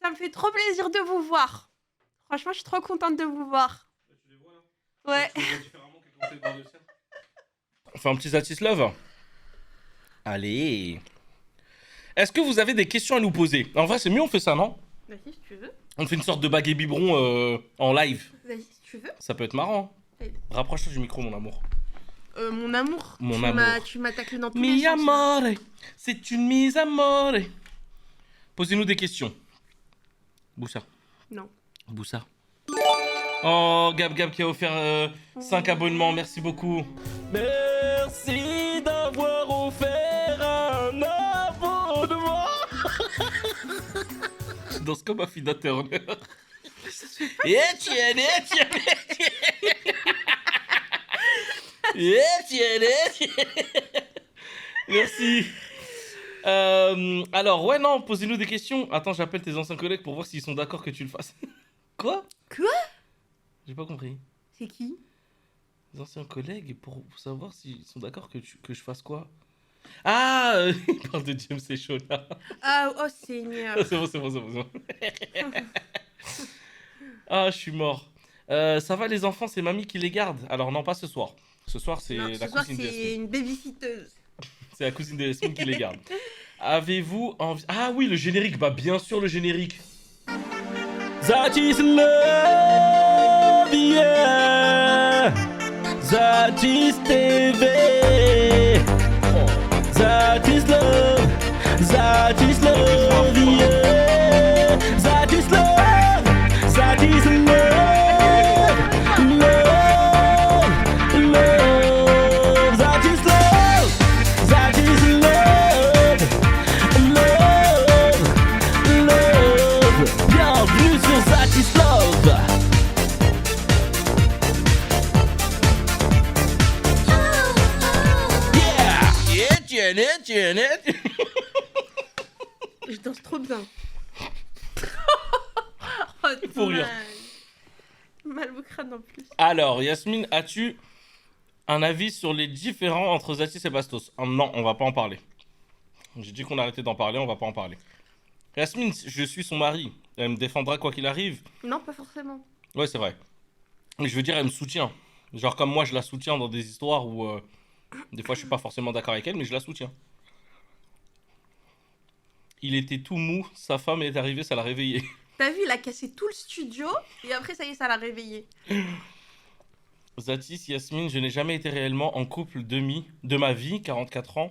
Ça me fait trop plaisir de vous voir. Franchement, je suis trop contente de vous voir. Tu les vois là? Ouais. Tu les vois différemment que quand t'es dans le ciel. On fait un petit Zatis Love. Allez. Est-ce que vous avez des questions à nous poser? En vrai, c'est mieux, on fait ça, non? Vas-y, si tu veux. On fait une sorte de baguette biberon en live. Vas-y, si tu veux. Ça peut être marrant. Allez. Rapproche-toi du micro, mon amour. Mon amour. Mon tu amour. Tu m'as taclé dans tous les Mi sens. Là. amore, c'est une mise amore. Posez-nous des questions. Boussa. Non. Boussa. Oh, Gab qui a offert 5 abonnements, merci beaucoup. Merci d'avoir offert un abonnement. Je danse comme Affida Turner. Etienne. Merci. Alors, ouais, non, posez-nous des questions. Attends, j'appelle tes anciens collègues pour voir s'ils sont d'accord que tu le fasses. Quoi? J'ai pas compris. C'est qui? Les anciens collègues pour savoir s'ils sont d'accord que je fasse quoi? Ah, il parle de James et Shona. Ah, oh Seigneur. C'est bon. Ah, je suis mort. Ça va les enfants, c'est mamie qui les garde. Alors non, pas ce soir. Ce soir, c'est Non, la ce soir, cousine de c'est Yasmine. une babysitteuse. C'est la cousine de Yasmine qui les garde. Avez-vous envie... Ah oui, le générique. Bah bien sûr, le générique. That is love, yeah. That is TV. That is love, yeah. That is love, love. That is love, love. Bienvenue sur That is love. Etienne. Je danse trop bien. Oh, Il faut rire. Mal au crâne en plus. Alors, Yasmine, as-tu un avis sur les différends entre Zatis et Bastos? Non, on va pas en parler. J'ai dit qu'on arrêtait d'en parler, on va pas en parler. Yasmine, je suis son mari. Elle me défendra quoi qu'il arrive. Non, pas forcément. Ouais, c'est vrai. Mais je veux dire, elle me soutient. Genre comme moi, je la soutiens dans des histoires où... des fois, je suis pas forcément d'accord avec elle, mais je la soutiens. Il était tout mou, sa femme est arrivée, ça l'a réveillé. T'as vu, il a cassé tout le studio et après, ça y est, ça l'a réveillé. Zatis, Yasmine, je n'ai jamais été réellement en couple de ma vie, 44 ans.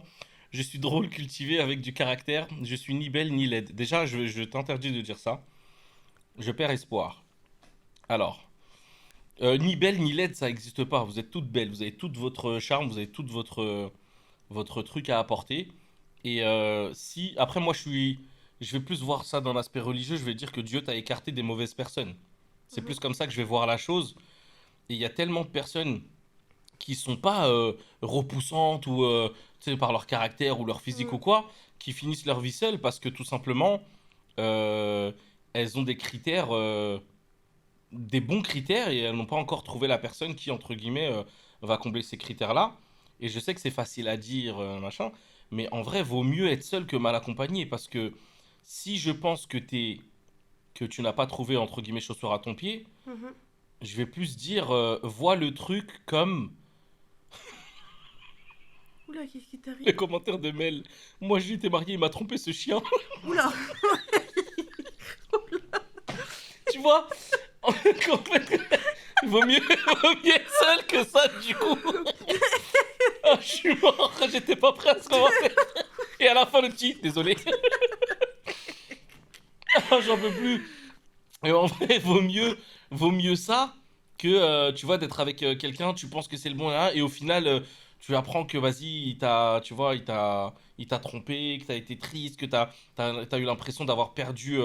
Je suis drôle, cultivé, avec du caractère. Je suis ni belle ni laide. Déjà, je t'interdis de dire ça. Je perds espoir. Alors, ni belle ni laide, ça n'existe pas. Vous êtes toutes belles, vous avez tout votre charme, vous avez tout votre truc à apporter. Et si, après moi je vais plus voir ça dans l'aspect religieux, je vais dire que Dieu t'a écarté des mauvaises personnes. C'est plus comme ça que je vais voir la chose. Et il y a tellement de personnes qui sont pas repoussantes ou tu sais, par leur caractère ou leur physique ou quoi, qui finissent leur vie seules parce que tout simplement elles ont des critères, des bons critères et elles n'ont pas encore trouvé la personne qui entre guillemets va combler ces critères-là. Et je sais que c'est facile à dire, machin, mais en vrai, vaut mieux être seul que mal accompagné parce que si je pense que tu n'as pas trouvé entre guillemets chaussure à ton pied, Mhm. je vais plus dire vois le truc comme Oula, qu'est-ce qui les t'arrive? commentaires de Mel. Moi, j'ai été marié, il m'a trompé ce chien. Oula. Tu vois? En fait, vaut mieux être seul que ça, du coup. Ah, je suis mort, j'étais pas prêt à ce qu'on va faire. Et à la fin, le petit, désolé. Ah, j'en peux plus. Et en vrai, vaut mieux ça que, tu vois, d'être avec quelqu'un, tu penses que c'est le bon, hein, et au final, tu apprends que, vas-y, tu vois, il t'a trompé, que t'as été triste, que t'as eu l'impression d'avoir perdu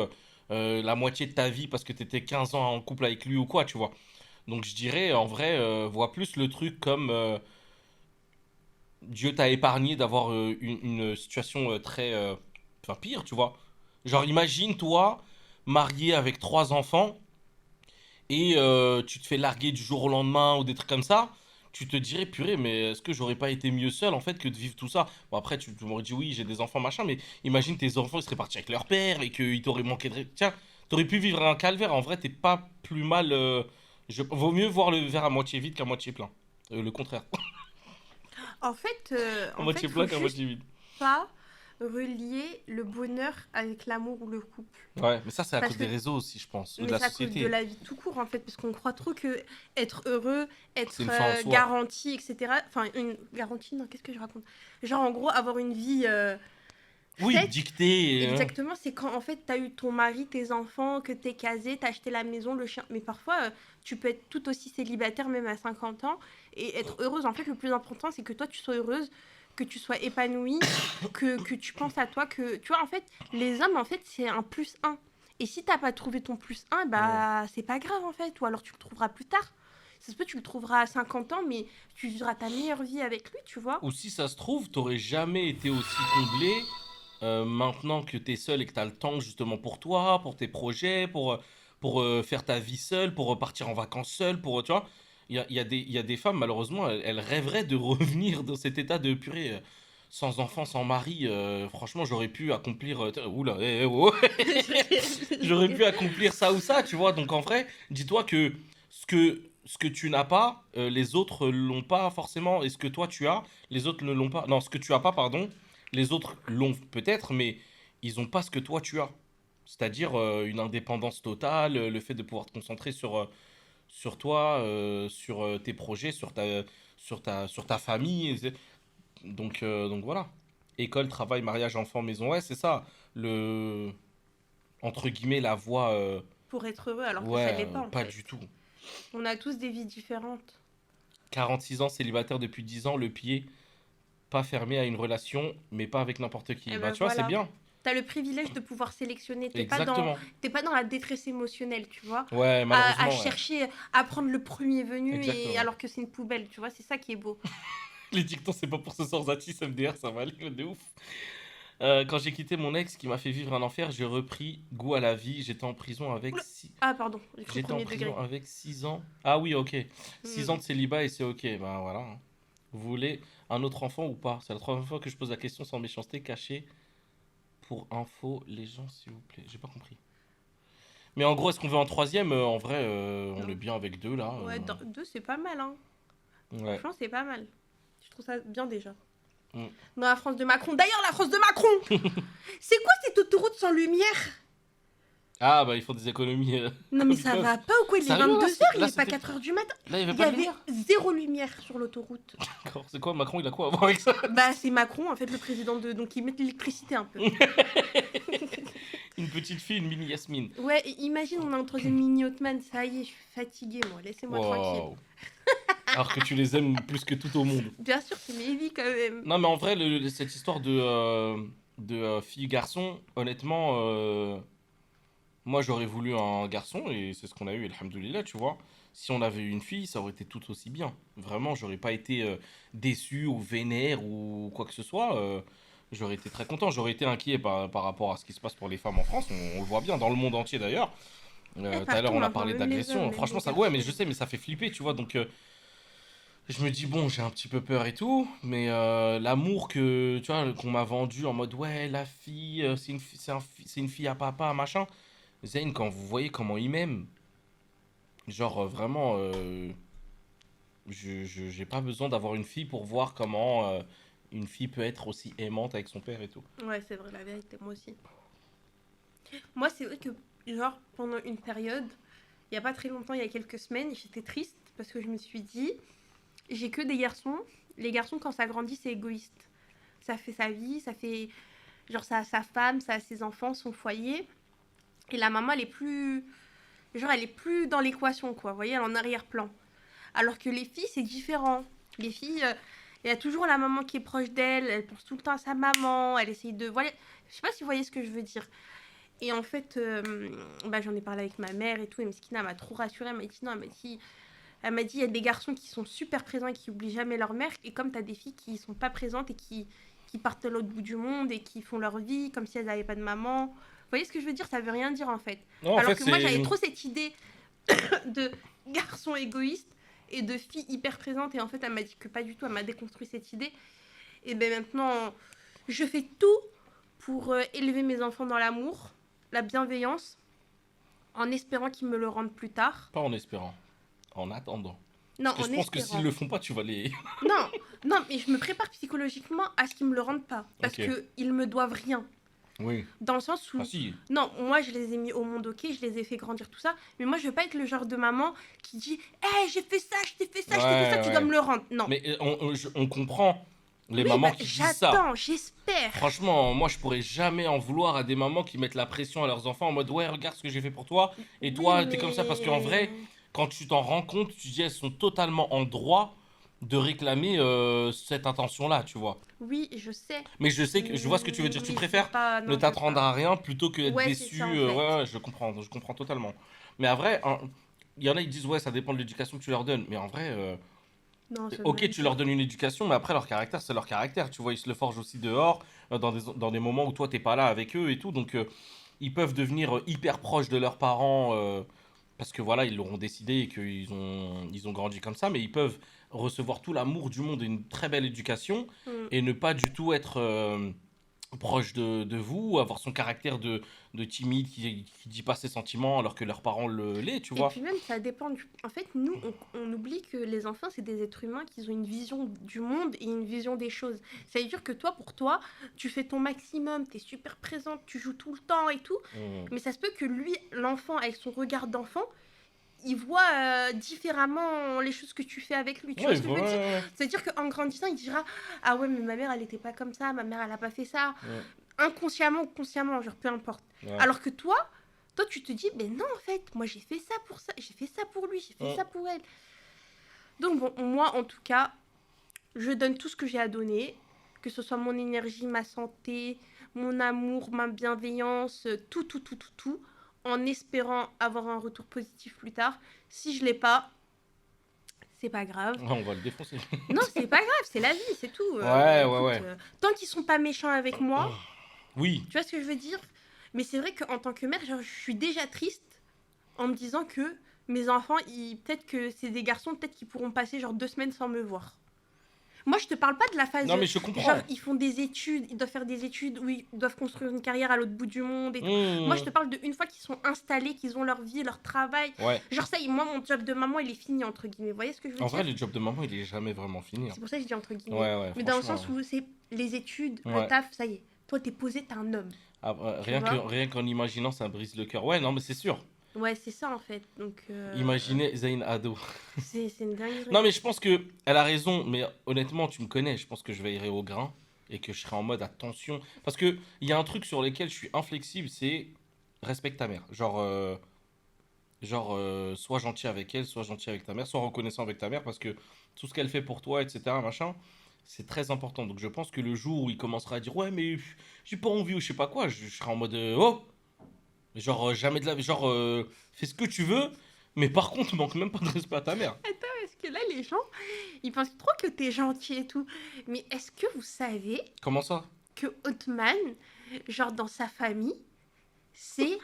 la moitié de ta vie parce que t'étais 15 ans en couple avec lui ou quoi, tu vois. Donc je dirais, en vrai, vois plus le truc comme Dieu t'a épargné d'avoir une situation très... Enfin, pire, tu vois. Genre, imagine, toi, marié avec 3 enfants, et tu te fais larguer du jour au lendemain ou des trucs comme ça, tu te dirais, purée, mais est-ce que j'aurais pas été mieux seul en fait que de vivre tout ça? Bon, après, tu m'aurais dit, oui, j'ai des enfants, machin, mais imagine tes enfants, ils seraient partis avec leur père et qu'ils t'auraient manqué de... Tiens, T'aurais pu vivre un calvaire. En vrai, t'es pas plus mal. Vaut mieux voir le verre à moitié vide qu'à moitié plein. Le contraire. À En moitié fait, faut plein qu'à juste moitié vide. pas relier le bonheur avec l'amour ou le couple. Ouais, mais ça, c'est à Parce cause que des réseaux aussi, je pense. Ou de mais la c'est à cause de société. la vie tout court en fait, parce qu'on croit trop que être heureux, C'est être une fin en soi. garanti, etc. Enfin, une garantie, non, qu'est-ce que je raconte? Genre en gros, avoir une vie Oui, faite. dicté. Exactement, c'est quand en fait t'as eu ton mari, tes enfants, que t'es casé, t'as acheté la maison, le chien. Mais parfois, tu peux être tout aussi célibataire, même à 50 ans, et être heureuse. En fait, le plus important, c'est que toi, tu sois heureuse, que tu sois épanouie, que tu penses à toi, que... Tu vois, en fait, les hommes, en fait, c'est un plus un. Et si t'as pas trouvé ton plus un, Ouais. bah, c'est pas grave, en fait. Ou alors, tu le trouveras plus tard. Ça se peut, tu le trouveras à 50 ans, mais tu vivras ta meilleure vie avec lui, tu vois. Ou si ça se trouve, t'aurais jamais été aussi comblé maintenant que t'es seul et que t'as le temps justement pour toi, pour tes projets, pour faire ta vie seule, pour partir en vacances seule, pour, tu vois. Il y a des femmes, malheureusement, elles rêveraient de revenir dans cet état de purée. Sans enfant, sans mari, franchement, j'aurais pu accomplir. Oula, oh. J'aurais pu accomplir ça ou ça, tu vois. Donc en vrai, dis-toi que ce que tu n'as pas, les autres l'ont pas forcément, et ce que toi tu as, les autres ne l'ont pas. Non, ce que tu as pas, pardon, les autres l'ont peut-être, mais ils ont pas ce que toi tu as. C'est-à-dire une indépendance totale, le fait de pouvoir te concentrer sur toi, sur tes projets, sur ta famille. Donc voilà. École, travail, mariage, enfant, maison, ouais, c'est ça. Le, entre guillemets, la voie, Pour être heureux, alors que ça ouais, l'est pas, en pas fait. du tout. On a tous des vies différentes. 46 ans, célibataire depuis 10 ans, le pied pas fermé à une relation, mais pas avec n'importe qui. Et Bah, ben tu vois, c'est voilà. bien. T'as le privilège de pouvoir sélectionner. Exactement. T'es pas dans la détresse émotionnelle, tu vois. Ouais, À malheureusement, ouais. chercher à prendre le premier venu et Exactement. alors que c'est une poubelle, tu vois. C'est ça qui est beau. Les dictons, c'est pas pour ce soir, Zati, MDR, ça va aller de ouf. Quand j'ai quitté mon ex qui m'a fait vivre un enfer, j'ai repris goût à la vie. Oula. Ah, pardon, j'ai cru J'étais en premier prison degré. avec 6 ans. Ah oui, ok. 6 ans Hmm. de célibat et c'est ok. Ben voilà, hein. Vous voulez un autre enfant ou pas? C'est la troisième fois que je pose la question sans méchanceté, cachée. Pour info, les gens, s'il vous plaît. J'ai pas compris. Mais en gros, est-ce qu'on veut un troisième? En vrai, on Non. est bien avec deux là. Ouais, deux, c'est pas mal, hein. Ouais. Franchement, c'est pas mal. Je trouve ça bien déjà. Mm. Dans la France de Macron. D'ailleurs, la France de Macron! C'est quoi cette autoroute sans lumière? Ah bah il faut des économies. Non, mais ça Putain, va pas ou quoi? Il est sérieux là, 22 heures, il là est pas c'était. 4 heures du matin. Là il y avait Il y pas de avait lumière. zéro lumière sur l'autoroute. D'accord. C'est quoi Macron? Il a quoi à voir avec ça? Bah, c'est Macron, en fait, le président de. Donc, ils mettent l'électricité un peu. Une petite fille, une mini Yasmine. Ouais, imagine, on a un troisième mini Hotman. Ça y est, je suis fatiguée, moi. Laissez-moi tranquille. Wow. Alors que tu les aimes plus que tout au monde. Bien sûr, c'est mes vies quand même. Non mais en vrai, cette histoire de fille-garçon, honnêtement, moi j'aurais voulu un garçon et c'est ce qu'on a eu, alhamdoulilah, tu vois. Si on avait eu une fille, ça aurait été tout aussi bien. Vraiment, j'aurais pas été déçu ou vénère ou quoi que ce soit. J'aurais été très content. J'aurais été inquiet par rapport à ce qui se passe pour les femmes en France. On le voit bien dans le monde entier d'ailleurs. Tout à l'heure, Partout on a maintenant, parlé même les hommes, d'agression. même Franchement, les ça, ouais, mais garçons. je sais, mais ça fait flipper, tu vois. Donc, je me dis, bon, j'ai un petit peu peur et tout, mais l'amour que, tu vois, qu'on m'a vendu en mode, ouais, la fille, c'est une fille à papa, machin. Zayn, quand vous voyez comment il m'aime, genre vraiment, j'ai pas besoin d'avoir une fille pour voir comment une fille peut être aussi aimante avec son père et tout. Ouais, c'est vrai, la vérité, moi aussi. Moi, c'est vrai que, genre, pendant une période, il y a pas très longtemps, il y a quelques semaines, j'étais triste parce que je me suis dit, j'ai que des garçons. Les garçons, quand ça grandit, c'est égoïste. Ça fait sa vie, ça fait. Genre, ça a sa femme, ça a ses enfants, son foyer. Et la maman, elle est plus. Genre, elle est plus dans l'équation, quoi. Vous voyez, elle est en arrière-plan. Alors que les filles, c'est différent. Les filles, il y a toujours la maman qui est proche d'elle, elle pense tout le temps à sa maman, elle essaye de. Voilà. Je sais pas si vous voyez ce que je veux dire. Et en fait, bah, j'en ai parlé avec ma mère et tout, et Meskina m'a trop rassurée. Elle m'a dit non, elle m'a dit il y a des garçons qui sont super présents et qui oublient jamais leur mère, et comme t'as des filles qui sont pas présentes et qui partent à l'autre bout du monde et qui font leur vie comme si elles n'avaient pas de maman. Vous voyez ce que je veux dire? Ça veut rien dire en fait. Non, en Alors fait, que moi, c'est. j'avais trop cette idée de garçon égoïste et de fille hyper présente, et en fait, elle m'a dit que pas du tout, elle m'a déconstruit cette idée. Et ben maintenant, je fais tout pour élever mes enfants dans l'amour, la bienveillance, en espérant qu'ils me le rendent plus tard. Pas en espérant, en attendant. Non, Parce que je en pense que s'ils espérant. le font pas, tu vas les. Non, non, mais je me prépare psychologiquement à ce qu'ils me le rendent pas. Parce Ok. qu'ils me doivent rien. Oui. Dans le sens Ah où, si. non, moi je les ai mis au monde, ok, je les ai fait grandir, tout ça. Mais moi je veux pas être le genre de maman qui dit, hé, j'ai fait ça, je t'ai fait ça, je t'ai fait ça, Ouais, tu dois ouais. me le rendre. Non. Mais on comprend les Oui, mamans bah qui disent ça. j'attends, j'espère. Franchement, moi, je pourrais jamais en vouloir à des mamans qui mettent la pression à leurs enfants en mode ouais, regarde ce que j'ai fait pour toi. Et Oui, toi, t'es comme ça parce qu'en vrai, mais. quand tu t'en rends compte, tu te dis elles sont totalement en droit de réclamer cette intention-là, tu vois. Oui, je sais. Mais je sais que je vois ce que tu veux dire. Tu Mais je veux préfères pas, ne non, je veux t'attendre pas. à rien plutôt que d'être Ouais, c'est ça déçu. en fait. Ouais, ouais, je comprends totalement. Mais en vrai, hein, il y en a ils disent ouais, ça dépend de l'éducation que tu leur donnes. Mais en vrai, Non, ça ok, même tu leur pas. donnes une éducation, mais après leur caractère, c'est leur caractère. Tu vois, ils se le forgent aussi dehors, dans des moments où toi t'es pas là avec eux et tout. Donc ils peuvent devenir hyper proches de leurs parents parce que voilà, ils l'auront décidé et qu'ils ont grandi comme ça. Mais ils peuvent recevoir tout l'amour du monde et une très belle éducation Mm. et ne pas du tout être proche de vous, avoir son caractère de timide qui dit pas ses sentiments alors que leurs parents l'est, tu Et vois. puis même, ça dépend du. En fait, nous, on oublie que les enfants, c'est des êtres humains qui ont une vision du monde et une vision des choses. Ça veut dire que toi, pour toi, tu fais ton maximum, t'es super présente, tu joues tout le temps et tout. Mm. Mais ça se peut que lui, l'enfant, avec son regard d'enfant, il voit différemment les choses que tu fais avec lui. Tu vois Ouais, ce que je veux dire? ouais, C'est-à-dire qu'en grandissant, il dira, ah ouais, mais ma mère, elle était pas comme ça, ma mère, elle a pas fait ça. ouais, Inconsciemment ou consciemment, genre peu importe. ouais. Alors que toi, tu te dis, mais non, en fait, moi j'ai fait ça pour ça, j'ai fait ça pour lui, j'ai fait Mm. ça pour elle. Donc bon, moi en tout cas, je donne tout ce que j'ai à donner, que ce soit mon énergie, ma santé, mon amour, ma bienveillance, tout, tout, tout, tout, tout, en espérant avoir un retour positif plus tard. Si je l'ai pas, c'est pas grave. Ouais, on va le défoncer. Non, c'est pas grave, c'est la vie, c'est tout. Ouais, ouais, Écoute, ouais. tant qu'ils sont pas méchants avec moi, Oui, tu vois ce que je veux dire? Mais c'est vrai qu'en tant que mère, genre, je suis déjà triste en me disant que mes enfants, peut-être que c'est des garçons, peut-être qu'ils pourront passer genre 2 semaines sans me voir. Moi, je te parle pas de la phase, non mais je genre, comprends. ils font des études, ils doivent faire des études où ils doivent construire une carrière à l'autre bout du monde et tout. Moi, je Mmh. te parle de une fois qu'ils sont installés, qu'ils ont leur vie, leur travail. Ouais. Genre ça, moi, mon job de maman, il est fini, entre guillemets. Vous voyez ce que je veux En vrai, dire? le job de maman, il est jamais vraiment fini, hein. C'est pour ça que je dis entre Ouais, guillemets. ouais, Mais dans le franchement. sens où c'est les études, le Ouais. taf, ça y est. Toi, t'es posé, t'es un homme. Ah, Tu rien que, vois? rien qu'en imaginant, ça brise le cœur. Ouais, non, mais c'est sûr. Ouais, c'est ça en fait. Donc, Imaginez Zayn ado. c'est une dinguerie. Non, mais je pense que elle a raison. Mais honnêtement, tu me connais. Je pense que je veillerai au grain et que je serai en mode attention. Parce que il y a un truc sur lequel je suis inflexible, c'est respecte ta mère. Genre, sois gentil avec elle, sois gentil avec ta mère, sois reconnaissant avec ta mère parce que tout ce qu'elle fait pour toi, etc., machin, c'est très important. Donc je pense que le jour où il commencera à dire ouais, mais j'ai pas envie ou je sais pas quoi, je serai en mode oh, genre jamais de la. Genre, fais ce que tu veux, mais par contre, manque même pas de respect à ta mère. Parce que là, les gens, ils pensent trop que t'es gentil et tout. Mais est-ce que vous savez Comment ça? que Othman, genre dans sa famille, c'est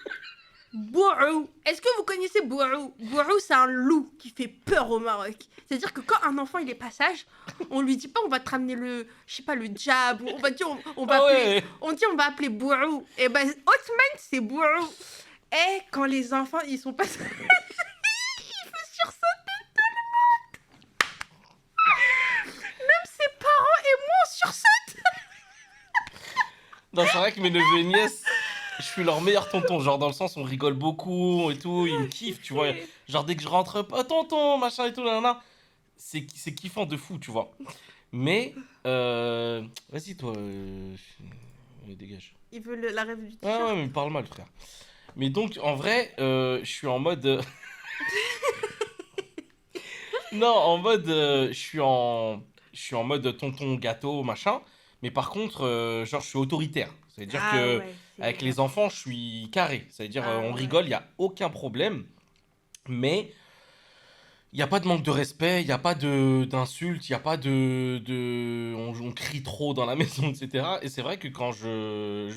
Bouhou? Est-ce que vous connaissez Bouhou? Bouhou, c'est un loup qui fait peur au Maroc. C'est-à-dire que quand un enfant il est pas sage, on lui dit pas on va te ramener le, je sais pas, le diable, ou on va dire on va Ah appeler, ouais! on dit on va appeler Bouhou. Et ben Othman c'est Bouhou. Et quand les enfants ils sont pas sages, il fait sursauter. Même ses parents et moi on sursaute. Non, c'est vrai que mes neveux et nièces, je suis leur meilleur tonton. Genre, dans le sens, on rigole beaucoup et tout, ils me kiffent, tu vois. Genre, dès que je rentre, oh, tonton, machin et tout, nanana, c'est kiffant de fou, tu vois. Mais, vas-y, toi, dégage. Il veut la rêve du Ouais, t-shirt. ouais, mais il parle mal, frère. Mais donc, en vrai, je suis en mode. Non, en mode. Je suis en mode tonton gâteau, machin. Mais par contre, genre, je suis autoritaire. C'est-à-dire Ah que, ouais, avec les enfants, je suis carré. C'est-à-dire, Ah on ouais. rigole, il n'y a aucun problème. Mais. Il n'y a pas de manque de respect, il n'y a pas d'insultes, il n'y a pas on crie trop dans la maison, etc. Et c'est vrai que quand je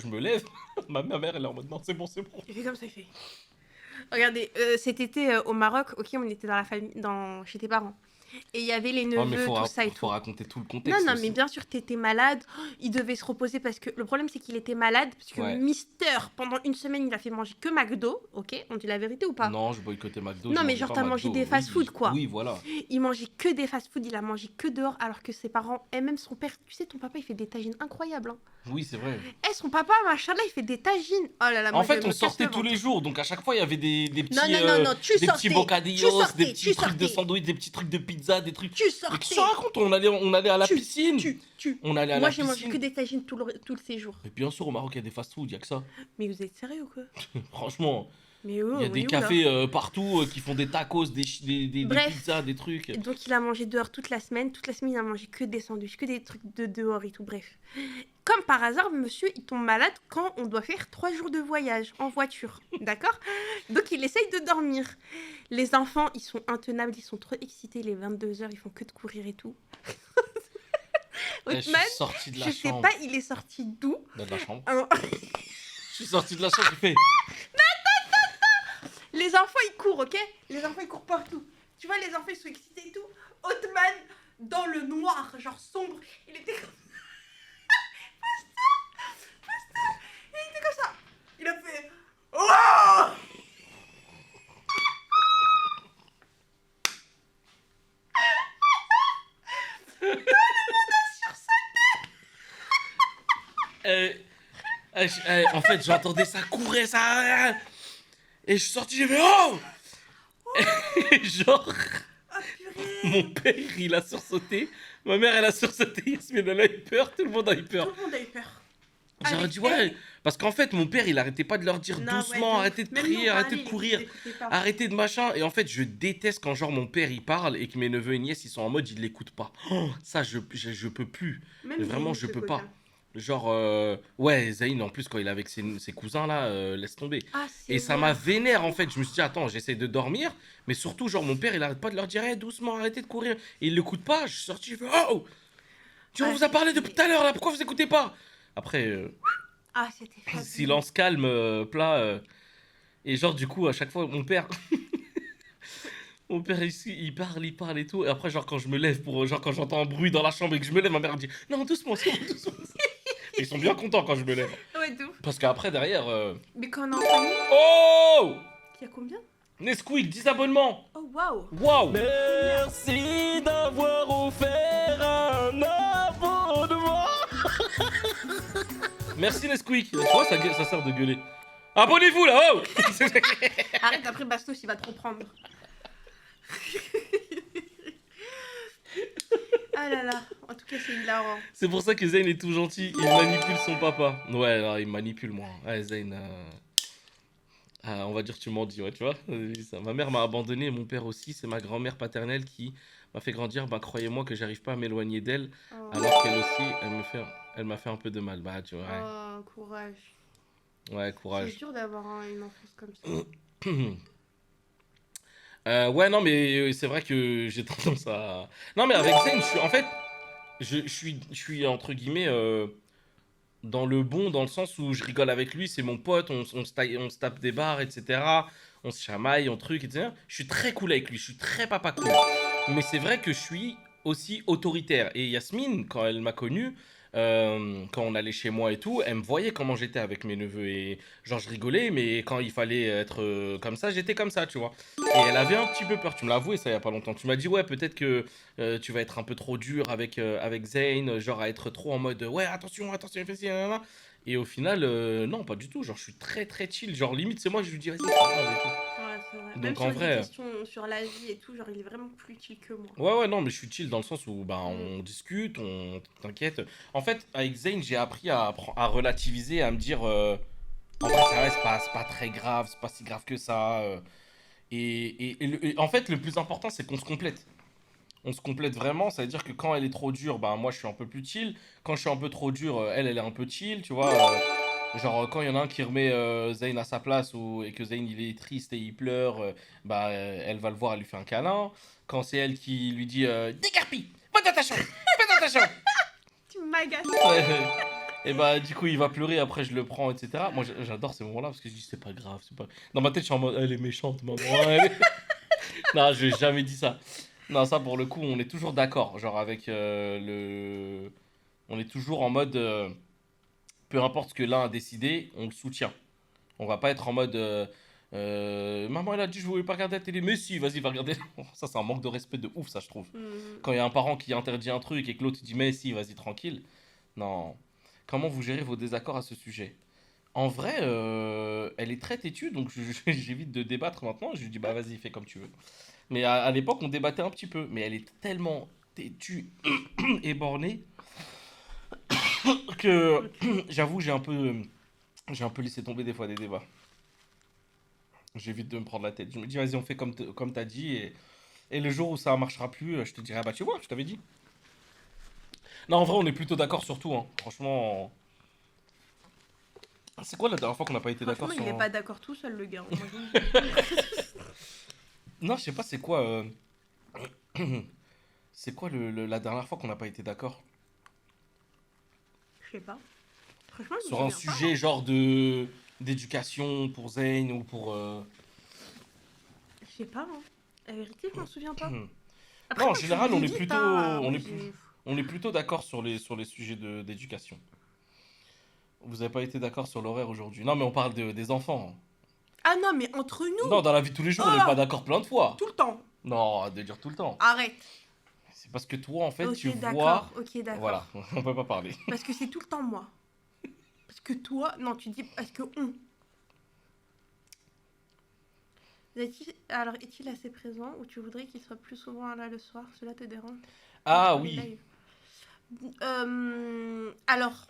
me lève, ma mère, elle est en mode non, c'est bon, c'est bon. Il fait comme ça, il fait. Regardez, cet été au Maroc, ok, on était dans la famille, chez tes parents. Et il y avait les Ouais, mais neveux, tout ça et faut tout. raconter tout le Non, contexte non, mais aussi. bien sûr, t'étais malade. Oh, il devait se reposer parce que le problème, c'est qu'il était malade. Parce que Ouais. Mister, pendant une semaine, il a fait manger que McDo. Ok, on dit la vérité ou pas? Non, je boycottais McDo, je Non, mais mangeais genre, pas t'as mangé McDo. des fast-food, Oui, quoi. oui, voilà. Il mangeait que des fast-food, il a mangé que dehors, alors que ses parents, et même son père, tu sais, ton papa, il fait des tagines incroyables. Hein. Oui, c'est vrai. Eh, son papa, machallah, il fait des tagines. Oh là là, En moi, je fait, on me casse le sortait tous les ventre. jours, donc à chaque fois, il y avait Non, non, non, non, des petits bocadillos, des petits tu trucs de sortais, sandwich, des petits trucs de pizza, des trucs. tu Mais qu'est-ce que tu sortais, racontes? On allait à la piscine. tu. On allait à Moi, la j'ai mangé que piscine. des tagines tout le séjour. Mais bien sûr, au Maroc, il y a des fast-food, il y a que ça. Mais vous êtes sérieux ou quoi? Franchement, Mais il y oh, a on des est où là? cafés partout qui font des tacos, des Bref, pizzas, des trucs. et donc il a mangé dehors toute la semaine. Toute la semaine, il a mangé que des sandwichs, que des trucs de dehors et tout. Bref. Comme par hasard, monsieur, il tombe malade quand on doit faire 3 jours de voyage en voiture. D'accord? Donc il essaye de dormir. Les enfants, ils sont intenables, ils sont trop excités. Les 22 heures, ils font que de courir et tout. Je suis Othman, sorti de la je sais chambre. pas, il est sorti d'où? De la chambre. Hein. Je suis sorti de la chambre, j'ai fait. Les enfants, ils courent, ok? Les enfants, ils courent partout. Tu vois, les enfants, ils sont excités et tout. Othman, dans le noir, genre sombre, il était comme il était comme ça. Il a fait... Oh. En fait, j'entendais ça courir, ça. Et je suis sorti, j'ai fait oh! Et genre, Ah, purée. mon père, il a sursauté. Ma mère, elle a sursauté. Yasmine, elle a eu peur. Tout le monde a eu Tout peur. le monde a eu peur. J'aurais Avec dit ouais. elle. Parce qu'en fait, mon père, il arrêtait pas de leur dire Non, ouais, doucement, ouf. arrêtez de Même crier, nous, on arrêtez parlait, de ils courir, écoutaient pas. arrêtez de machin. Et en fait, je déteste quand genre mon père, il parle et que mes neveux et nièces, ils sont en mode, ils l'écoutent pas. Oh, ça, je peux plus. Même Vraiment, Zénith, je ce peux coquin. pas. Genre, ouais, Zayn, en plus, quand il est avec ses cousins, là, laisse tomber. Ah, Et c'est ça vrai. m'a vénère, en fait. Je me suis dit, attends, j'essaie de dormir. Mais surtout, genre, mon père, il arrête pas de leur dire, hey, doucement, arrêtez de courir. Et il l'écoute pas. Je suis sorti, je fais, oh! Tu Ah, vous a parlé c'était... depuis tout à l'heure, là, pourquoi vous écoutez pas? Après, Ah, c'était fabuleux. silence calme, plat. Et genre, du coup, à chaque fois, mon père. Mon père ici, il parle et tout. Et après, genre, quand je me lève pour. Genre, quand j'entends un bruit dans la chambre et que je me lève, ma mère me dit, non, doucement, c'est bon, doucement. Ils sont bien contents quand je me lève. Ouais, de ouf. Parce qu'après, derrière. Mais quand on est en famille, Oh! il y a combien? Nesquik, 10 abonnements! Oh, waouh. Waouh! Merci d'avoir offert un abonnement. Merci Nesquik! Tu vois, ça sert de gueuler. Abonnez-vous là! Oh! Arrête, après Bastos, il va te reprendre. Ah là là, en tout cas, c'est hilarant. C'est pour ça que Zayn est tout gentil. Il manipule son papa. Ouais, là, il manipule moi. Ouais, Zayn. On va dire tu m'en dis, ouais, tu vois. Ma mère m'a abandonné et mon père aussi. C'est ma grand-mère paternelle qui m'a fait grandir. Bah, croyez-moi que j'arrive pas à m'éloigner d'elle. Oh, Alors qu'elle aussi, elle m'a fait un peu de mal. Bah, tu vois, oh, courage. ouais, C'est courage. dur d'avoir une enfance comme ça. Ouais, non, mais c'est vrai que j'ai tendance à. Non, mais avec Zayn, en fait, je suis entre guillemets dans le bon, dans le sens où je rigole avec lui, c'est mon pote, on se tape des barres, etc. On se chamaille, on truc, etc. Je suis très cool avec lui, je suis très papa cool. Mais c'est vrai que je suis aussi autoritaire. Et Yasmine, quand elle m'a connu, quand on allait chez moi et tout, elle me voyait comment j'étais avec mes neveux. Et genre, je rigolais, mais quand il fallait être comme ça, j'étais comme ça, tu vois. Et elle avait un petit peu peur, tu me l'as avoué ça il y a pas longtemps. Tu m'as dit, ouais, peut-être que tu vas être un peu trop dur avec Zayn, genre à être trop en mode, ouais, attention, attention, fais ci, nanana. Et au final, non, pas du tout. Genre, je suis très très chill. Genre, limite, c'est moi, je lui dis, vas-y, c'est pas grave et tout. Ouais, c'est vrai. Même Donc sur en des vrai. questions sur la vie et tout, genre, il est vraiment plus chill que moi. Ouais, ouais, non, mais je suis chill dans le sens où bah, on discute, on t'inquiète. En fait, avec Zayn, j'ai appris à relativiser, à me dire en vrai, ça va, c'est pas très grave, c'est pas si grave que ça. Et en fait, le plus important, c'est qu'on se complète. On se complète vraiment, ça veut dire que quand elle est trop dure, bah, moi je suis un peu plus chill. Quand je suis un peu trop dur, elle est un peu chill, tu vois. Genre, quand il y en a un qui remet Zayn à sa place et que Zayn il est triste et il pleure, bah, elle va le voir, elle lui fait un câlin. Quand c'est elle qui lui dit dégarpille, va dans ta chambre, va dans ta chambre. Tu m'agaces. Ouais, et bah, du coup, il va pleurer, après je le prends, etc. Moi j'adore ces moments-là parce que je dis c'est pas grave, c'est pas. Dans ma tête, je suis en mode elle est méchante, maman. Non, je n'ai jamais dit ça. Non, ça pour le coup, on est toujours d'accord. Genre avec le. On est toujours en mode. Peu importe ce que l'un a décidé, on le soutient. On va pas être en mode. Maman, elle a dit je voulais pas regarder la télé. Mais si, vas-y, va regarder. Ça, c'est un manque de respect de ouf, ça, je trouve. Hmm. Quand il y a un parent qui interdit un truc et que l'autre dit mais si, vas-y, tranquille. Non. Comment vous gérez vos désaccords à ce sujet? En vrai, elle est très têtue, donc j'évite de débattre maintenant. Je lui dis bah vas-y, fais comme tu veux. Mais à l'époque, on débattait un petit peu. Mais elle est tellement têtue et bornée que Ok. j'avoue, j'ai un peu laissé tomber des fois des débats. J'évite de me prendre la tête. Je me dis, vas-y, on fait comme t'as dit. Et le jour où ça marchera plus, je te dirai, ah bah tu vois, je t'avais dit. Non, en vrai, on est plutôt d'accord sur tout, hein. Franchement. C'est quoi la dernière fois qu'on n'a pas été d'accord Franchement, sur il est un. pas d'accord tout seul, le gars. Moi, je vous le dis. Non, je sais pas, c'est quoi. C'est quoi la dernière fois qu'on n'a pas été d'accord? Je sais pas. Franchement, je me Sur un souviens pas, hein. sujet genre de d'éducation pour Zayn ou pour. Je sais pas, hein. La vérité, je m'en souviens pas. Après, Non, en moi, je suis général, vite, hein. Moi, on est plutôt d'accord sur les sujets d'éducation. Vous n'avez pas été d'accord sur l'horaire aujourd'hui. Non, mais on parle des enfants. Ah non, mais entre Non, nous, dans la vie de tous les jours, on n'est oh, pas d'accord plein de fois. tout le temps. Non, de dire tout le temps. Arrête. C'est parce que toi, en fait, Ok, tu vois. d'accord, ok, Voilà, d'accord. on peut pas parler. Parce que c'est tout le temps moi. Parce que toi, non, tu dis parce que on. Alors, est-il assez présent ou tu voudrais qu'il soit plus souvent là le soir? Cela te dérange Ah entre les oui. lives. Alors,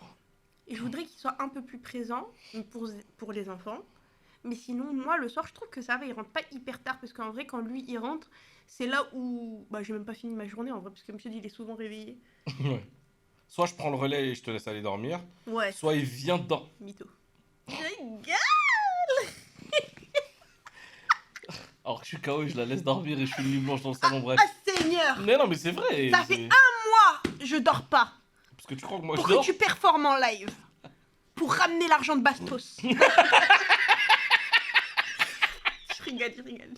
je voudrais qu'il soit un peu plus présent pour les enfants. Mais sinon, moi, le soir, je trouve que ça va. Il rentre pas hyper tard parce qu'en vrai, quand lui, il rentre, c'est là où. Bah, j'ai même pas fini ma journée en vrai parce que monsieur, il est souvent réveillé. Ouais. Soit je prends le relais et je te laisse aller dormir, Ouais, soit il vient dedans. mytho. Alors que je suis KO et je la laisse dormir et je suis une nuit blanche dans le salon, bref. Ah, Seigneur! Mais non, mais c'est vrai. Ça fait un mois, je dors pas. Parce que tu crois que moi je Pour que dors? tu performes en live. Pour ramener l'argent de Bastos. Je rigole, je rigole.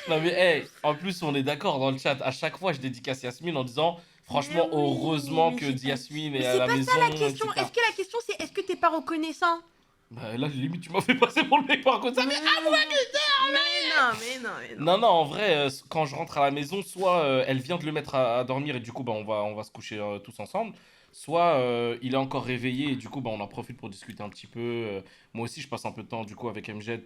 Non mais hey, en plus on est d'accord dans le chat. À chaque fois je dédicace Yasmine en disant franchement Mais oui, heureusement mais que j'ai pas- Yasmine Mais est à c'est la pas maison, ça la question. etc. Est-ce que la question c'est est-ce que t'es pas reconnaissant? Bah là limite tu m'as fait passer pour le mec par contre. Ça Mais fait- non, mais non. Non non en vrai quand je rentre à la maison soit elle vient de le mettre à dormir et du coup bah on va se coucher tous ensemble. Soit il est encore réveillé et du coup bah on en profite pour discuter un petit peu. Moi aussi je passe un peu de temps du coup avec MJ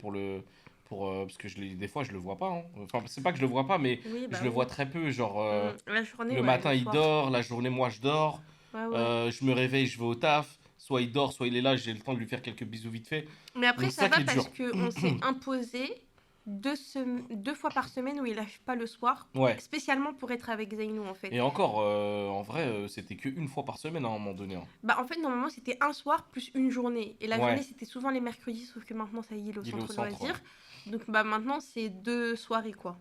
parce que des fois je le vois pas, hein. Enfin c'est pas que je le vois pas mais Oui, bah je le oui. vois très peu genre La journée, le ouais, matin le il soir. dort, la journée moi je dors, Ouais, ouais. je me réveille, je vais au taf, soit il dort, soit il est là, j'ai le temps de lui faire quelques bisous vite fait. Mais après, Donc c'est ça ça qui va est parce dur. qu'on s'est imposé 2 fois par semaine où il lâche pas le soir, Ouais. spécialement pour être avec Zainou en fait. Et encore, en vrai, c'était que une fois par semaine hein, à un moment donné, hein. Bah en fait normalement c'était un soir plus une journée et la Ouais. journée c'était souvent les mercredis sauf que maintenant ça y est, il est au Il est au centre centre, loisirs. Donc bah maintenant c'est 2 soirées quoi.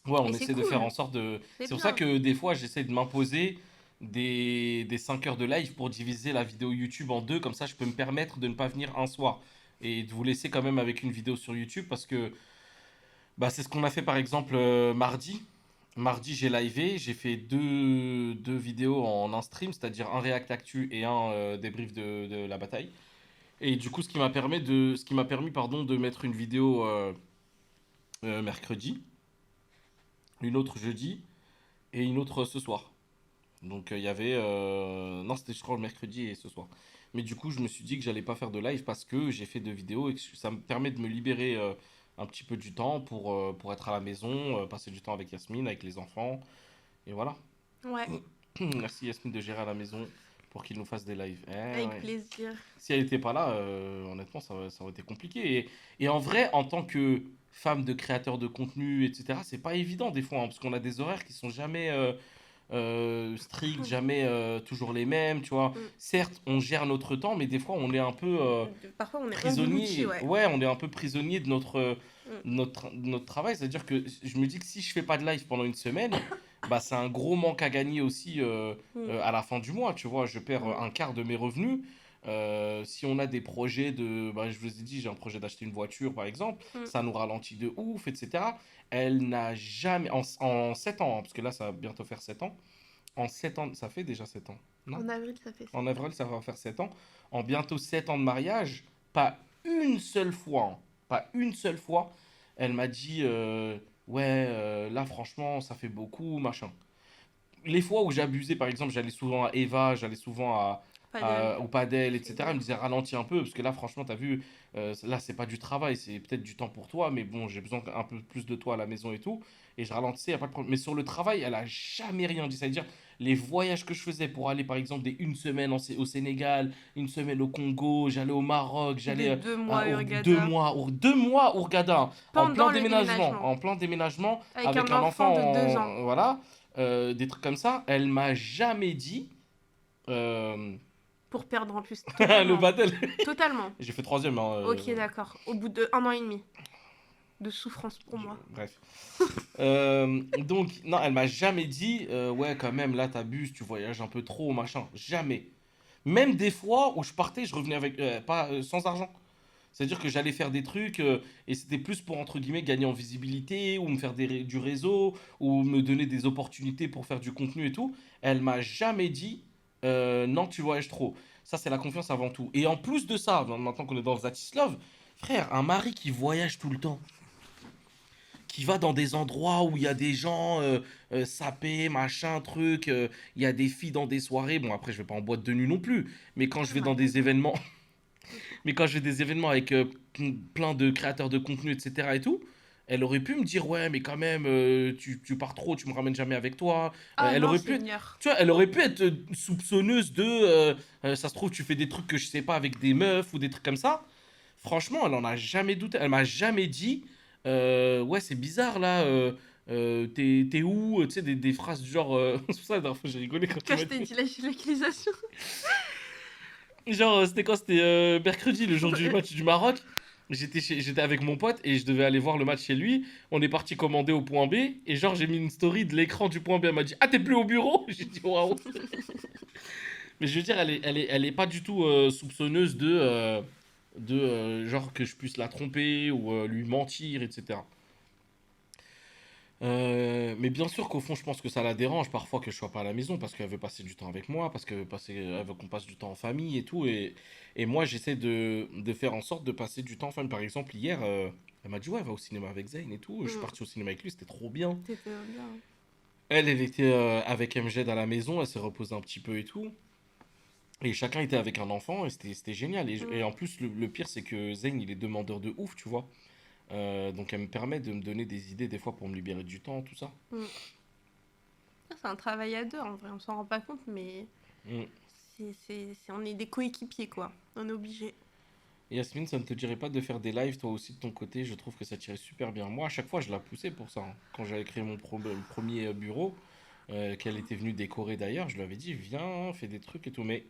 Ouais, on Et c'est essaie de cool. faire en sorte de. C'est C'est pour ça bien. que des fois j'essaie de m'imposer des 5 heures de live pour diviser la vidéo YouTube en deux, comme ça je peux me permettre de ne pas venir un soir et de vous laisser quand même avec une vidéo sur YouTube parce que bah, c'est ce qu'on a fait par exemple mardi. Mardi, j'ai livé, j'ai fait deux vidéos en un stream, c'est-à-dire un React Actu et un débrief de la bataille. Et du coup, ce qui m'a permis, pardon, de mettre une vidéo mercredi, une autre jeudi et une autre ce soir. Donc il y avait, non, c'était je crois le mercredi et ce soir. Mais du coup, je me suis dit que j'allais pas faire de live parce que j'ai fait 2 vidéos et que ça me permet de me libérer un petit peu du temps pour être à la maison, passer du temps avec Yasmine, avec les enfants. Et voilà. Ouais, Merci Yasmine de gérer à la maison pour qu'il nous fasse des lives. avec Ouais. plaisir. Si elle n'était pas là, honnêtement, ça aurait été compliqué. Et en vrai, en tant que femme de créateur de contenu, etc., c'est pas évident des fois, hein, parce qu'on a des horaires qui sont jamais stricts, jamais toujours les mêmes, tu vois. Mm. Certes, on gère notre temps, mais des fois, on est un peu Parfois on est prisonnier. englouti, ouais. Ouais, on est un peu prisonnier de Mm. notre travail. C'est-à-dire que je me dis que si je fais pas de live pendant une semaine, bah, c'est un gros manque à gagner aussi Mm. à la fin du mois, tu vois. Je perds Mm. un quart de mes revenus. Si on a des projets de, bah, je vous ai dit, j'ai un projet d'acheter une voiture par exemple, Mm. ça nous ralentit de ouf, etc. Elle n'a jamais, en 7 ans, hein, parce que là ça va bientôt faire 7 ans, en 7 ans, ça fait déjà 7 ans, non? En avril, ça fait En 7 ans. avril, ça va faire 7 ans. En bientôt 7 ans de mariage, pas une seule fois, hein, pas une seule fois, elle m'a dit ouais, là franchement, ça fait beaucoup, machin. Les fois où j'abusais, par exemple, j'allais souvent à Eva, j'allais souvent Padel. au padel, C'est etc. Elle me bien. disait ralentis un peu, parce que là, franchement, t'as vu, là, c'est pas du travail, c'est peut-être du temps pour toi, mais bon, j'ai besoin un peu plus de toi à la maison et tout. Et je ralentissais, y a pas de problème. Mais sur le travail, elle a jamais rien dit. C'est-à-dire, les voyages que je faisais pour aller, par exemple, des une semaine au Sénégal, une semaine au Congo, j'allais au Maroc, Des j'allais 2 mois à deux Hurghada. mois, 2 mois au Ourgada, hein, Pendant le déménagement. en plein déménagement, Avec avec un un enfant enfant, de 2 ans. voilà, des trucs comme ça. Elle m'a jamais dit euh, Pour perdre en plus. le Totalement. battle. Totalement. J'ai fait troisième, hein, Ok, d'accord. Au bout de 1 an et demi de souffrance pour moi. bref. Donc, non, elle m'a jamais dit, ouais, quand même, là, t'abuses, tu voyages un peu trop, machin. Jamais. Même des fois où je partais, je revenais avec, pas, sans argent. C'est-à-dire que j'allais faire des trucs et c'était plus pour, entre guillemets, gagner en visibilité ou me faire du réseau ou me donner des opportunités pour faire du contenu et tout. Elle m'a jamais dit, non, tu voyages trop. Ça, c'est la confiance avant tout. Et en plus de ça, maintenant qu'on est dans Zatislov, frère, un mari qui voyage tout le temps, qui va dans des endroits où il y a des gens sapés, machin, truc, il y a des filles dans des soirées. Bon, après, je vais pas en boîte de nuit non plus, mais quand je vais dans des événements, mais quand je vais des événements avec plein de créateurs de contenu, etc. et tout, elle aurait pu me dire, ouais, mais quand même, tu pars trop, tu me ramènes jamais avec toi. Ah Elle non, aurait pu, Seigneur. tu vois, elle aurait pu être soupçonneuse de, ça se trouve, tu fais des trucs que je sais pas avec des meufs ou des trucs comme ça. Franchement, elle en a jamais douté. Elle m'a jamais dit, ouais, c'est bizarre là. T'es où? Tu sais, des phrases du genre. C'est pour ça, la dernière fois, j'ai rigolé quand tu Quand m'as je t'ai dit. dit la localisation. Genre, c'était quoi? C'était mercredi, le jour du match du Maroc. J'étais avec mon pote et je devais aller voir le match chez lui. On est parti commander au point B. Et genre, j'ai mis une story de l'écran du point B. Elle m'a dit, ah, t'es plus au bureau? J'ai dit, waouh. Mais je veux dire, elle est pas du tout soupçonneuse genre que je puisse la tromper ou lui mentir, etc. Mais bien sûr qu'au fond, je pense que ça la dérange parfois que je sois pas à la maison parce qu'elle veut passer du temps avec moi, parce elle veut qu'on passe du temps en famille et tout. Et moi, j'essaie de faire en sorte de passer du temps en famille. Par exemple, hier, elle m'a dit, ouais, va au cinéma avec Zayn et tout. Je suis Mm. parti au cinéma avec lui, c'était trop bien. T'étais bien. Elle était avec MJ à la maison, elle s'est reposée un petit peu et tout. Et chacun était avec un enfant et c'était génial. Et Mm. en plus, le pire, c'est que Zayn, il est demandeur de ouf, tu vois. Donc elle me permet de me donner des idées des fois pour me libérer du temps, tout ça. Mm. Ça, c'est un travail à deux, en vrai. On s'en rend pas compte, mais Mm. on est des coéquipiers, quoi. On est obligé. Yasmine, ça ne te dirait pas de faire des lives toi aussi de ton côté? Je trouve que ça tirait super bien. Moi, à chaque fois, je la poussais pour ça, hein. Quand j'avais créé mon premier bureau, qu'elle était venue décorer d'ailleurs, je lui avais dit, viens, fais des trucs et tout. Mais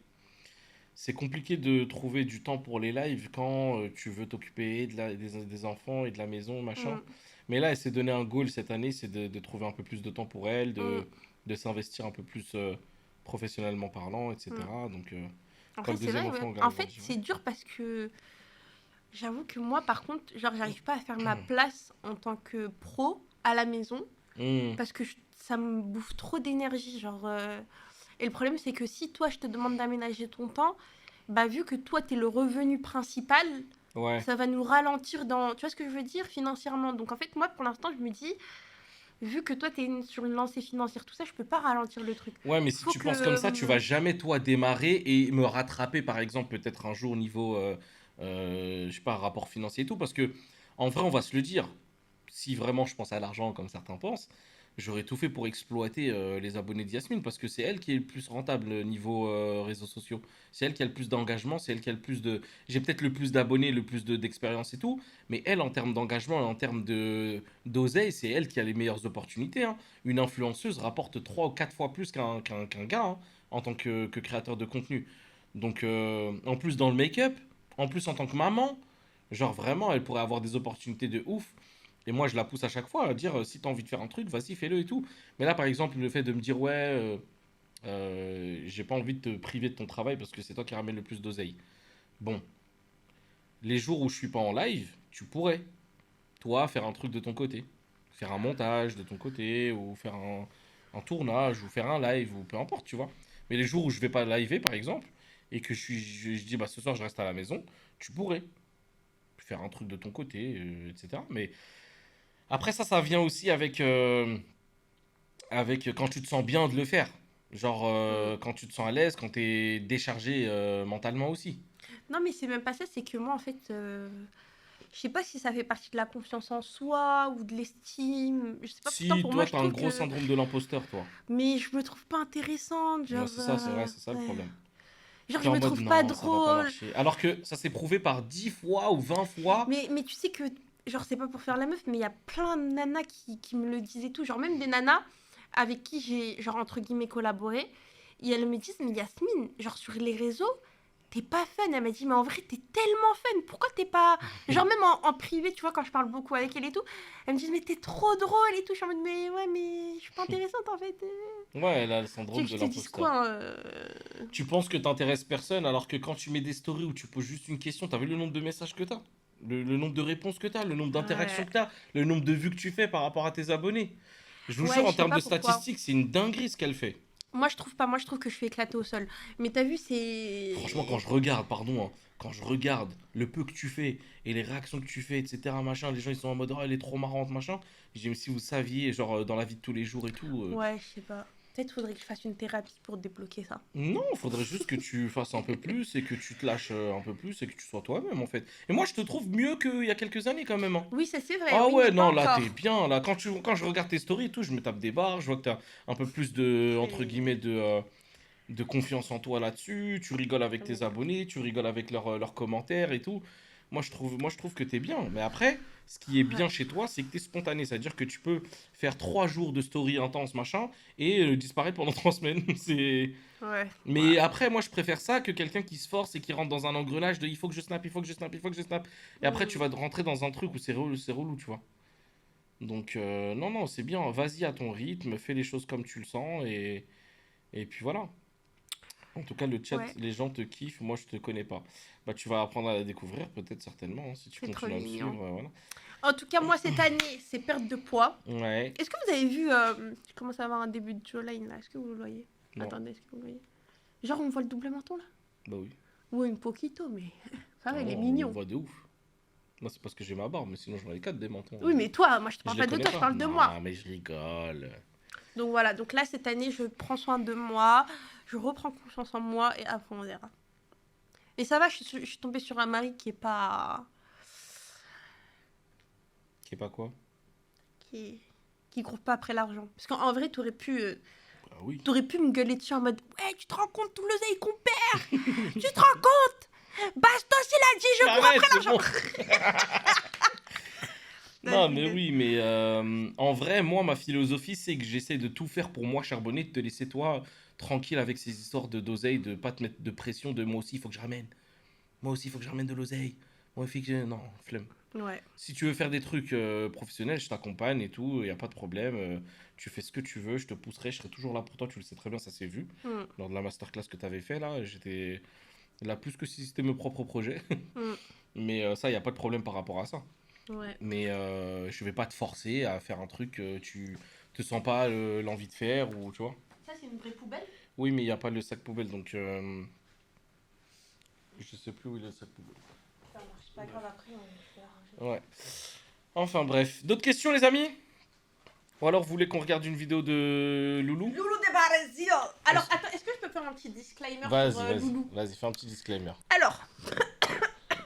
c'est compliqué de trouver du temps pour les lives quand tu veux t'occuper des enfants et de la maison, machin. Mm. Mais là, elle s'est donné un goal cette année, c'est de trouver un peu plus de temps pour elle, Mm. de s'investir un peu plus professionnellement parlant, Mm. etc. Donc, quand Après, le c'est deuxième vrai, ouais. enfant En fait, grandira. c'est dur parce que j'avoue que moi, par contre, genre, j'arrive pas à faire ma Hmm. place en tant que pro à la maison Hmm. parce que ça me bouffe trop d'énergie. Genre, et le problème, c'est que si toi, je te demande d'aménager ton temps, bah, vu que toi, t'es le revenu principal, Ouais. ça va nous ralentir dans. Tu vois ce que je veux dire financièrement. Donc, en fait, moi, pour l'instant, je me dis, vu que toi, t'es sur une lancée financière, tout ça, je peux pas ralentir le truc. Ouais, mais si Faut tu que. penses comme ça, tu vas jamais toi démarrer et me rattraper, par exemple, peut-être un jour au niveau, je sais pas, rapport financier et tout, parce que en vrai, on va se le dire, si vraiment je pense à l'argent comme certains pensent, j'aurais tout fait pour exploiter les abonnés d'Yasmine, parce que c'est elle qui est le plus rentable niveau réseaux sociaux. C'est elle qui a le plus d'engagement, c'est elle qui a le plus de... J'ai peut-être le plus d'abonnés, le plus d'expérience et tout, mais elle, en termes d'engagement et en termes d'oseille, c'est elle qui a les meilleures opportunités, hein. Une influenceuse rapporte 3 ou 4 fois plus qu'un gars, hein, en tant que créateur de contenu. Donc, en plus dans le make-up, en plus en tant que maman, genre vraiment, elle pourrait avoir des opportunités de ouf. Et moi, je la pousse à chaque fois à dire si t'as envie de faire un truc, vas-y, fais-le et tout. Mais là, par exemple, le fait de me dire ouais, J'ai pas envie de te priver de ton travail parce que c'est toi qui ramène le plus d'oseille. Bon, les jours où je suis pas en live, tu pourrais, toi, faire un truc de ton côté. Faire un montage de ton côté, ou faire un tournage, ou faire un live, ou peu importe, tu vois. Mais les jours où je vais pas liver, par exemple, et que je dis, bah ce soir je reste à la maison, tu pourrais faire un truc de ton côté, etc. Mais après ça vient aussi avec quand tu te sens bien de le faire. Genre Mm. quand tu te sens à l'aise, quand t'es déchargé mentalement aussi. Non, mais c'est même pas ça, c'est que moi, en fait, je sais pas si ça fait partie de la confiance en soi ou de l'estime. Je sais pas, pourtant, Si pour moi, toi je t'as un trouve gros que. syndrome de l'imposteur, toi. Mais je me trouve pas intéressante, Ouais, genre. c'est ça, c'est vrai, c'est ça le Ouais. problème. Genre, T'es je en me mode trouve pas non, ça va pas drôle. marcher. Alors que ça s'est prouvé par 10 fois ou 20 fois. Mais tu sais que, genre, c'est pas pour faire la meuf, mais il y a plein de nanas qui me le disaient tout. Genre, même des nanas avec qui j'ai, genre, entre guillemets, collaboré. Et elles me disent, mais Yasmine, genre, sur les réseaux, t'es pas fun. Elle m'a dit, mais en vrai, t'es tellement fun. Pourquoi t'es pas. Genre, même en privé, tu vois, quand je parle beaucoup avec elle et tout, elle me dit, mais t'es trop drôle et tout. Je suis en mode, mais ouais, mais je suis pas intéressante en fait. Ouais, elle a le Tu veux syndrome que de je te dise l'imposteur. quoi Tu penses que t'intéresses personne alors que quand tu mets des stories où tu poses juste une question, t'as vu le nombre de messages que t'as? Le nombre de réponses que t'as, le nombre d'interactions Ouais. que t'as, le nombre de vues que tu fais par rapport à tes abonnés. Je vous jure, Ouais, en je sais termes pas de pourquoi. statistiques, c'est une dinguerie ce qu'elle fait. Moi, je trouve pas. Moi, je trouve que je suis éclatée au sol. Mais t'as vu, Franchement, quand c'est. je regarde, pardon, hein, quand je regarde le peu que tu fais et les réactions que tu fais, etc., machin, les gens ils sont en mode, oh, elle est trop marrante, machin. Je dis, mais si vous saviez, genre dans la vie de tous les jours et tout. Ouais, je sais pas. Peut-être faudrait que je fasse une thérapie pour débloquer ça. Non, il faudrait juste que tu fasses un peu plus et que tu te lâches un peu plus et que tu sois toi-même en fait. Et moi, je te trouve mieux qu'il y a quelques années quand même, hein. Oui, ça c'est vrai, Ah oui, ouais, mais pas non, là, t'es encore. bien. Là, quand je regarde tes stories et tout, je me tape des barres. Je vois que t'as un peu plus de, entre C'est. guillemets, de confiance en toi là-dessus. Tu rigoles avec tes abonnés, tu rigoles avec leurs commentaires et tout. Moi, je trouve que t'es bien. Mais après, ce qui est Ouais. bien chez toi, c'est que t'es spontané. C'est-à-dire que tu peux faire 3 jours de story intense, machin, et disparaître pendant 3 semaines. C'est... Ouais. Mais Ouais. après, moi, je préfère ça que quelqu'un qui se force et qui rentre dans un engrenage de il faut que je snap, il faut que je snap, il faut que je snap. Et après, tu Hmm. vas rentrer dans un truc où c'est relou, tu vois. Donc, non, non, c'est bien. Vas-y à ton rythme, fais les choses comme tu le sens et puis voilà. En tout cas, le chat, Ouais, les gens te kiffent, moi je te connais pas. Bah, tu vas apprendre à la découvrir, peut-être certainement, hein, si tu c'est trop continues à me mignon. suivre, voilà. En tout cas, moi, cette année, c'est perte de poids. Ouais, Est-ce que vous avez vu. Je commence à avoir un début de jawline là. Est-ce que vous le voyez? non, Attendez, est-ce que vous le voyez? Genre, on voit le double menton là? bah oui. Ou une poquito, mais. Ça va, il est Non, on le mignon. voit de ouf. Moi, c'est parce que j'ai ma barbe, mais sinon j'en ai 4 des mentons. Oui, mais toi, moi, je te Je parle les pas de connais toi, je pas. parle de moi. Non, mais je rigole. Donc voilà, donc là, cette année, je prends soin de moi. Je reprends confiance en moi et après, on verra. Et ça va, je suis tombée sur un mari qui est pas. Qui est pas quoi? Qui court pas après l'argent. Parce qu'en vrai, Bah oui. t'aurais pu me gueuler dessus en mode ouais, tu te rends compte tout l'oseille qu'on perd. Tu te rends compte? Bastos, il a dit je cours Arrête, après c'est l'argent. bon. Non, Non, je mais rigole. oui, mais en vrai, moi, ma philosophie, c'est que j'essaie de tout faire pour moi charbonner, de te laisser toi tranquille avec ces histoires de d'oseille, de pas te mettre de pression, de moi aussi, il faut que je ramène. Moi aussi, il faut que je ramène de l'oseille. Moi, il faut que Non, flemme. Ouais. Si tu veux faire des trucs professionnels, je t'accompagne et tout, il n'y a pas de problème. Tu fais ce que tu veux, je te pousserai, je serai toujours là pour toi, tu le sais très bien, ça s'est vu. Mm, Lors de la masterclass que tu avais fait, là, j'étais là plus que si c'était mes propres projets. mm, Mais ça, il n'y a pas de problème par rapport à ça. ouais. Mais je vais pas te forcer à faire un truc que tu te sens pas l'envie de faire ou tu vois. Ça, c'est une vraie poubelle? Oui, mais il n'y a pas le sac poubelle donc je sais plus où il est le sac poubelle. Ça marche pas grave, après, on va Ouais. Enfin bref, d'autres questions les amis? Ou alors vous voulez qu'on regarde une vidéo de Loulou? Loulou de Brésil. Alors, attends, est-ce que je peux faire un petit disclaimer sur Vas-y, Loulou? vas-y, fais un petit disclaimer. Alors,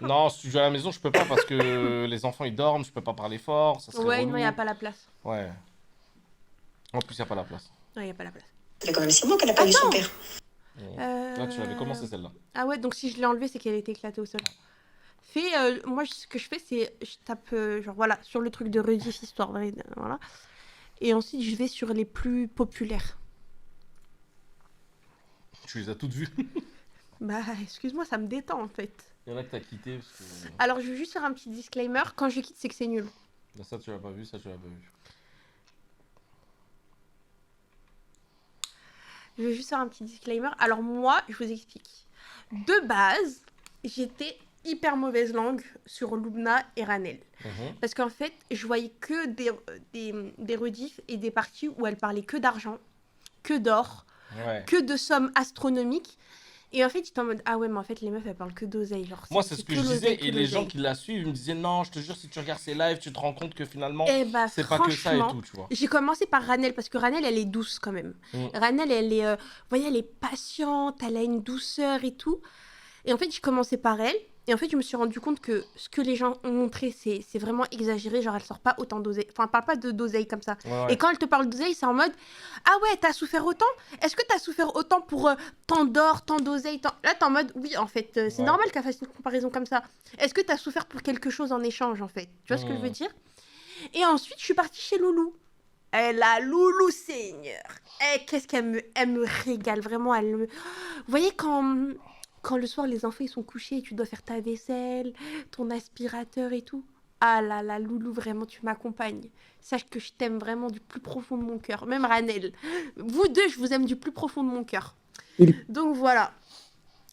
Non, si tu joues à la maison, je peux pas parce que les enfants ils dorment, je peux pas parler fort, ça serait ouais, relou. non, il n'y a pas la place. Ouais. En plus, il y a pas la place. Non, il n'y a pas la place. Ça fait quand même 6 mois qu'elle a pas vu son père. Là, tu l'avais commencé celle-là. Ah ouais, donc si je l'ai enlevée, c'est qu'elle était éclatée au sol. Moi, ce que je fais, c'est je tape, genre voilà, sur le truc de rediff histoire vraie, voilà. Et ensuite, je vais sur les plus populaires. Tu les as toutes vues. Bah, excuse-moi, ça me détend en fait. Il y en a que t'as quitté parce que Alors, je veux juste faire un petit disclaimer. Quand je quitte, c'est que c'est nul. là, ça tu l'as pas vu, ça tu l'as pas vu. Je vais juste faire un petit disclaimer. Alors moi, je vous explique. De base, j'étais hyper mauvaise langue sur Lubna et Ranel. Parce qu'en fait, je voyais que des rediffs et des parties où elle parlait que d'argent, que d'or, Ouais. que de sommes astronomiques. Et en fait, j'étais en mode, ah ouais, mais en fait, les meufs, elles parlent que d'oseille. Genre, Moi, c'est ce que que je disais, l'oseille, et que les gens l'oseille. qui la suivent, ils me disaient non, je te jure, si tu regardes ses lives, tu te rends compte que finalement, Eh bah, c'est pas que ça et franchement, tout, tu vois. j'ai commencé par Ranel, parce que Ranel, elle est douce quand même. Ranel, elle est, vous voyez, elle est patiente, elle a une douceur et tout. Et en fait, j'ai commencé par elle. Et en fait, je me suis rendu compte que ce que les gens ont montré, c'est vraiment exagéré. Genre, elle sort pas autant d'oseille. Enfin, elle parle pas d'oseille comme ça. Ouais, ouais. Et quand elle te parle d'oseille, c'est en mode, ah ouais, t'as souffert autant? Est-ce que t'as souffert autant pour tant d'or, tant d'oseille Là, t'es en mode, oui, en fait, c'est Ouais. normal qu'elle fasse une comparaison comme ça. Est-ce que t'as souffert pour quelque chose en échange, en fait? Tu vois ce que je veux dire? Et ensuite, je suis partie chez Loulou. La Loulou Seigneur. Qu'est-ce elle me régale, vraiment. Vous voyez, quand le soir, les enfants ils sont couchés et tu dois faire ta vaisselle, ton aspirateur et tout. Ah là là, Loulou, vraiment, tu m'accompagnes. Sache que je t'aime vraiment du plus profond de mon cœur. Même Ranel. Vous deux, je vous aime du plus profond de mon cœur. Donc voilà.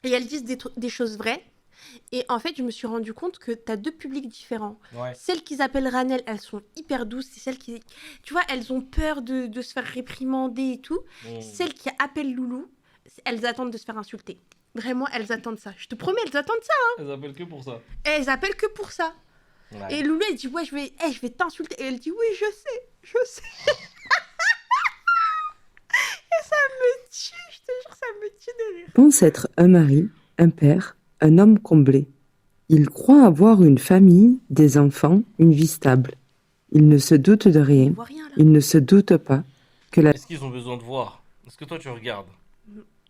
Et elles disent des choses vraies. Et en fait, je me suis rendu compte que tu as deux publics différents. Ouais. Celles qu'ils appellent Ranel, elles sont hyper douces. C'est celles qui... Tu vois, elles ont peur de se faire réprimander et tout. Celles qui appellent Loulou, elles attendent de se faire insulter. Vraiment, elles attendent ça. Je te promets, elles attendent ça. Elles appellent que pour ça. Elles appellent que pour ça. Ouais. Et Loulou, elle dit, ouais, je vais t'insulter. Et elle dit, oui, je sais. Et ça me tue, je te jure, ça me tue de rire. Pense être un mari, un père, un homme comblé. Il croit avoir une famille, des enfants, une vie stable. Il ne se doute de On rien. voit rien là. Il ne se doute pas que la Est-ce qu'ils ont besoin de voir? Est-ce que toi, tu regardes?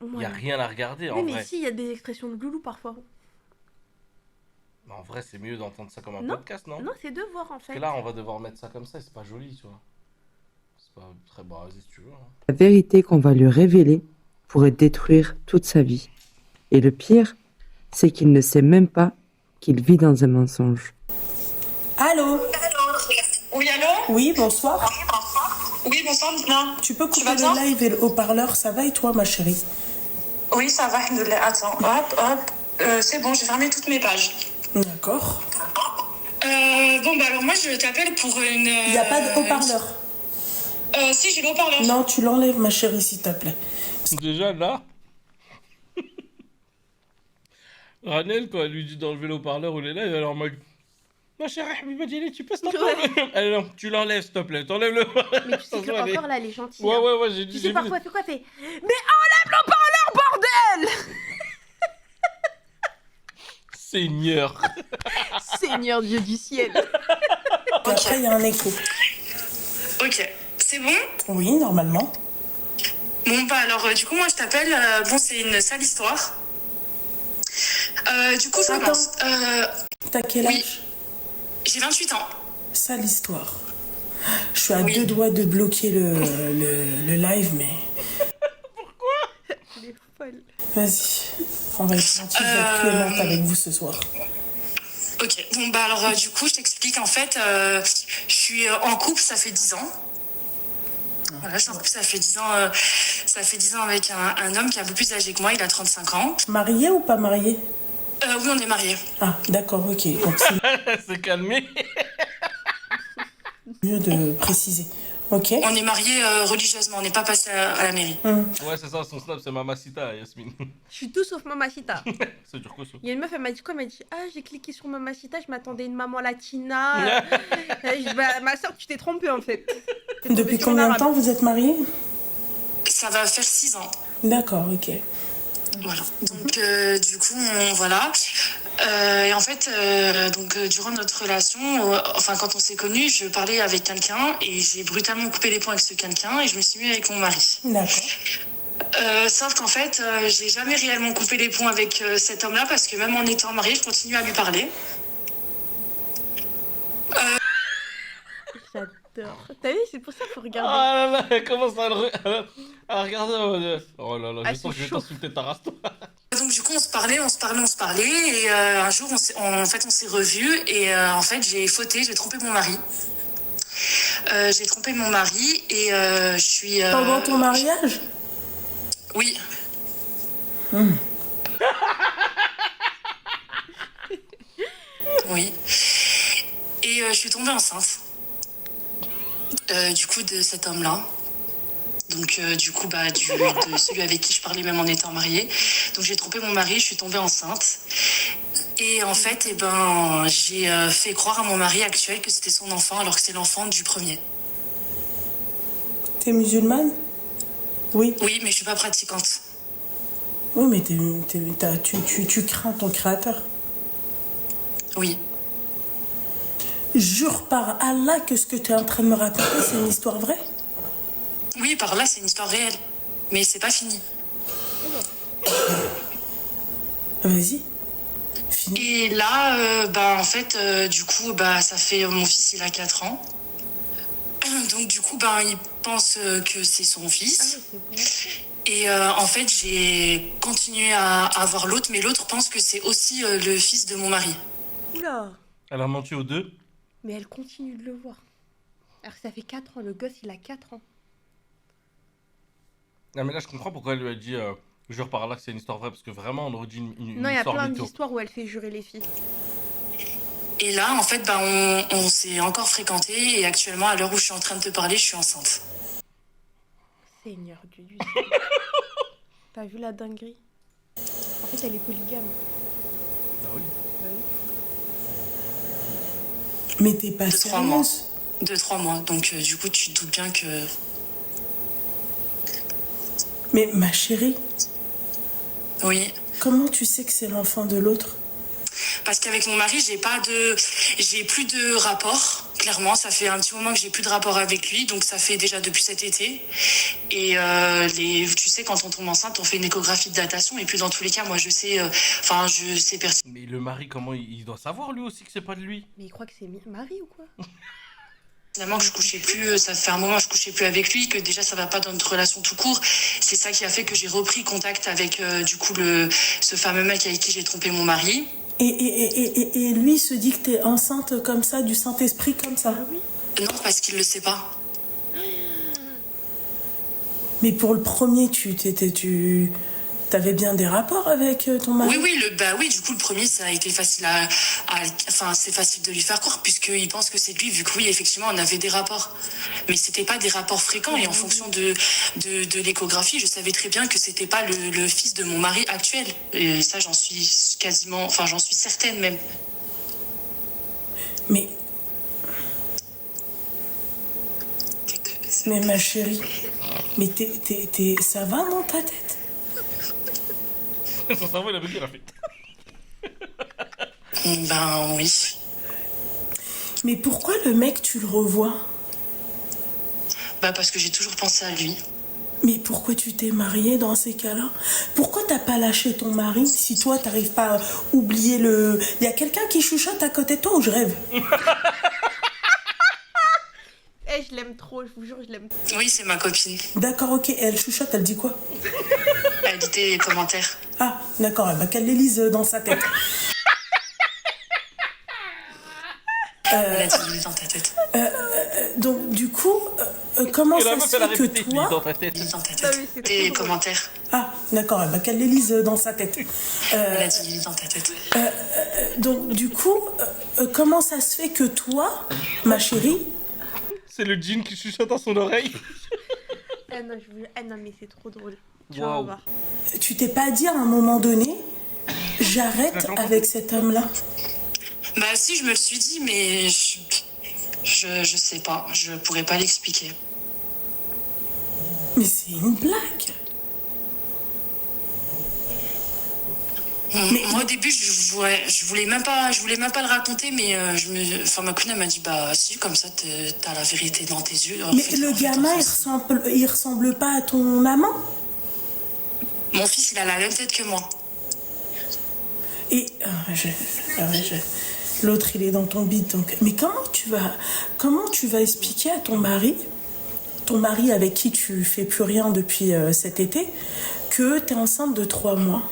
Il Ouais. n'y a rien à regarder, Oui, en mais vrai. si, il y a des expressions de Loulou parfois. Mais en vrai, c'est mieux d'entendre ça comme un Non. podcast, non? Non, c'est de voir en Parce fait. que là, on va devoir mettre ça comme ça, et c'est pas joli, tu vois. C'est pas très bon, vas-y si tu veux. Hein. vérité qu'on va lui révéler pourrait détruire toute sa vie. Et le pire, c'est qu'il ne sait même pas qu'il vit dans un mensonge. Allô? Oui, allô? Oui, bonsoir. Oui, bonsoir, Dina. Tu peux couper vas bien? le live et le haut-parleur, ça va et toi, ma chérie? Oui, ça va, alhamdoulilah. Attends, hop. C'est bon, j'ai fermé toutes mes pages. D'accord. Bon, bah alors moi, je t'appelle pour une... Il n'y a pas de haut-parleur. Si, j'ai le haut-parleur. Non, tu l'enlèves, ma chérie, s'il te plaît. Déjà, là... Ranel, quand elle lui dit d'enlever le haut-parleur ou les lives, elle est en mode... Ma chère Habiba Djili, tu peux stopper? Elle est là, tu l'enlèves, s'il te plaît, t'enlèves le... Mais tu sais que encore là, elle est gentille. Ouais, hein. ouais, j'ai dit... Tu sais, parfois, elle fait quoi? Elle fait, mais enlève le haut-parleur, bordel! Seigneur. Seigneur Dieu du ciel. Après, il y a un écho. Ok, c'est bon? Oui, normalement. Bon, bah alors, du coup, moi, je t'appelle... bon, c'est une sale histoire. Du coup, ça Attends. commence. T'as quel Oui. âge? J'ai 28 ans. Sale histoire. Je suis à Oui. 2 doigts de bloquer le live, mais... Elle est folle. Vas-y. On va être gentil, je vais être clémente avec vous ce soir. Ok, bon, bah alors, du coup, je t'explique. En fait, je suis en couple, ça fait 10 ans. Voilà, je suis en couple, ça fait 10 ans. Ça fait 10 ans avec un homme qui est un peu plus âgé que moi, il a 35 ans. Marié ou pas marié? Oui, on est mariés. Ah, d'accord, ok. Donc c'est Elle s'est calmée. mieux de préciser. Ok. On est mariés religieusement, on n'est pas passé à la mairie. Ouais, c'est ça, son snap, c'est Mamacita, Yasmine. Je suis tout sauf Mamacita. C'est dur que ça. Il y a une meuf, elle m'a dit quoi? Elle m'a dit, ah, j'ai cliqué sur Mamacita, je m'attendais à une maman latina. Je dis, bah, ma soeur, tu t'es trompée en fait. T'es tombée Depuis sur une combien de arabe. temps vous êtes mariés? Ça va faire 6 ans. D'accord, ok. Voilà. Donc, du coup, voilà. Et en fait, durant notre relation, enfin, quand on s'est connus, je parlais avec quelqu'un et j'ai brutalement coupé les ponts avec ce quelqu'un et je me suis mis avec mon mari. D'accord. Sauf qu'en fait, j'ai jamais réellement coupé les ponts avec cet homme-là parce que même en étant mariée, je continue à lui parler. J'adore. T'as vu, c'est pour ça qu'il faut regarder. Ah là là, elle commence à, à regarder en mode... Oh là là, Ah, je sens que je vais c'est chaud. t'insulter ta race, toi. Donc du coup, on se parlait. Et un jour, on s'est revus et en fait, j'ai fauté, j'ai trompé mon mari. Et je suis... Pendant ton mariage? Oui. Oui. Et je suis tombée enceinte. Du coup, de cet homme-là. Donc, du coup, de celui avec qui je parlais même en étant mariée. Donc, j'ai trompé mon mari, je suis tombée enceinte. Et en fait, j'ai fait croire à mon mari actuel que c'était son enfant, alors que c'est l'enfant du premier. T'es musulmane? Oui. Oui, mais je suis pas pratiquante. Oui, mais tu crains ton créateur. Oui. Jure par Allah que ce que tu es en train de me raconter, c'est une histoire vraie. Oui, par là, c'est une histoire réelle. Mais c'est pas fini. Vas-y. Fini. Et là, en fait, du coup, ça fait... mon fils, il a 4 ans. Donc, du coup, il pense que c'est son fils. Et en fait, j'ai continué à voir l'autre, mais l'autre pense que c'est aussi le fils de mon mari. Oula. Elle a menti aux deux. Mais elle continue de le voir. Alors que ça fait 4 ans, le gosse il a 4 ans. Non, mais là, je comprends pourquoi elle lui a dit jure par là que c'est une histoire vraie, parce que vraiment, on aurait dit une Non, il y a histoire plein mytho. d'histoires où elle fait jurer les filles. Et là, en fait, on s'est encore fréquentés et actuellement, à l'heure où je suis en train de te parler, je suis enceinte. Seigneur Dieu du ciel. T'as vu la dinguerie? En fait, elle est polygame. Bah oui. Bah oui. Mais t'es pas De 3 mois. sérieuse? De 3 mois. Donc, du coup, tu te doutes bien que... Mais ma chérie, Oui. comment tu sais que c'est l'enfant de l'autre? Parce qu'avec mon mari, j'ai plus de rapport. Clairement, ça fait un petit moment que j'ai plus de rapport avec lui, donc ça fait déjà depuis cet été. Et tu sais, quand on tombe enceinte, on fait une échographie de datation. Et puis dans tous les cas, moi, je sais pertinemment. Mais le mari, comment il doit savoir lui aussi que c'est pas de lui? Mais il croit que c'est Marie ou quoi? Que je couchais plus, ça fait un moment que je couchais plus avec lui, que déjà ça va pas dans notre relation tout court. C'est ça qui a fait que j'ai repris contact avec du coup ce fameux mec avec qui j'ai trompé mon mari. Et lui se dit que t'es enceinte comme ça, du Saint-Esprit comme ça. Non, parce qu'il le sait pas. Mais pour le premier, t'avais bien des rapports avec ton mari? Oui, du coup le premier ça a été facile c'est facile de lui faire croire puisqu'il pense que c'est lui, vu que oui effectivement on avait des rapports, mais c'était pas des rapports fréquents et en fonction de l'échographie je savais très bien que c'était pas le fils de mon mari actuel, et ça j'en suis certaine même. Mais ma chérie, mais ça va dans ta tête? Son cerveau, il a bugué, il a fait. Oui. Mais pourquoi le mec, tu le revois? Parce que j'ai toujours pensé à lui. Mais pourquoi tu t'es mariée dans ces cas-là? Pourquoi t'as pas lâché ton mari si toi t'arrives pas à oublier le... Il y a quelqu'un qui chuchote à côté de toi ou je rêve? Je l'aime trop, je vous jure, je l'aime trop. Oui, c'est ma copine. D'accord, ok, elle chuchote, elle dit quoi? Elle dit les commentaires. Ah, d'accord, qu'elle les lise dans sa tête. Elle a dit dans ta tête. Donc, du coup, comment ça se fait que toi... dans ta tête. Dans ta Non, tête. mais c'est Les trop drôle. commentaires. Ah, d'accord, qu'elle les lise dans sa tête. Elle a dit dans ta tête. Donc, du coup, comment ça se fait que toi, ma chérie... C'est le djinn qui chuchote dans son oreille. Non, non, mais c'est trop drôle. Tu vas Waouh. voir. Tu t'es pas dit à un moment donné, j'arrête avec cet homme-là? Si, je me le suis dit, mais je sais pas. Je pourrais pas l'expliquer. Mais c'est une blague. Moi au début je voulais même pas le raconter, mais ma copine elle m'a dit si, comme ça t'as la vérité dans tes yeux. Mais le gamin il ressemble pas à ton amant? Mon fils il a la même tête que moi. Et l'autre il est dans ton bide, donc. Mais comment tu vas expliquer à ton mari avec qui tu fais plus rien depuis cet été, que t'es enceinte de 3 mois?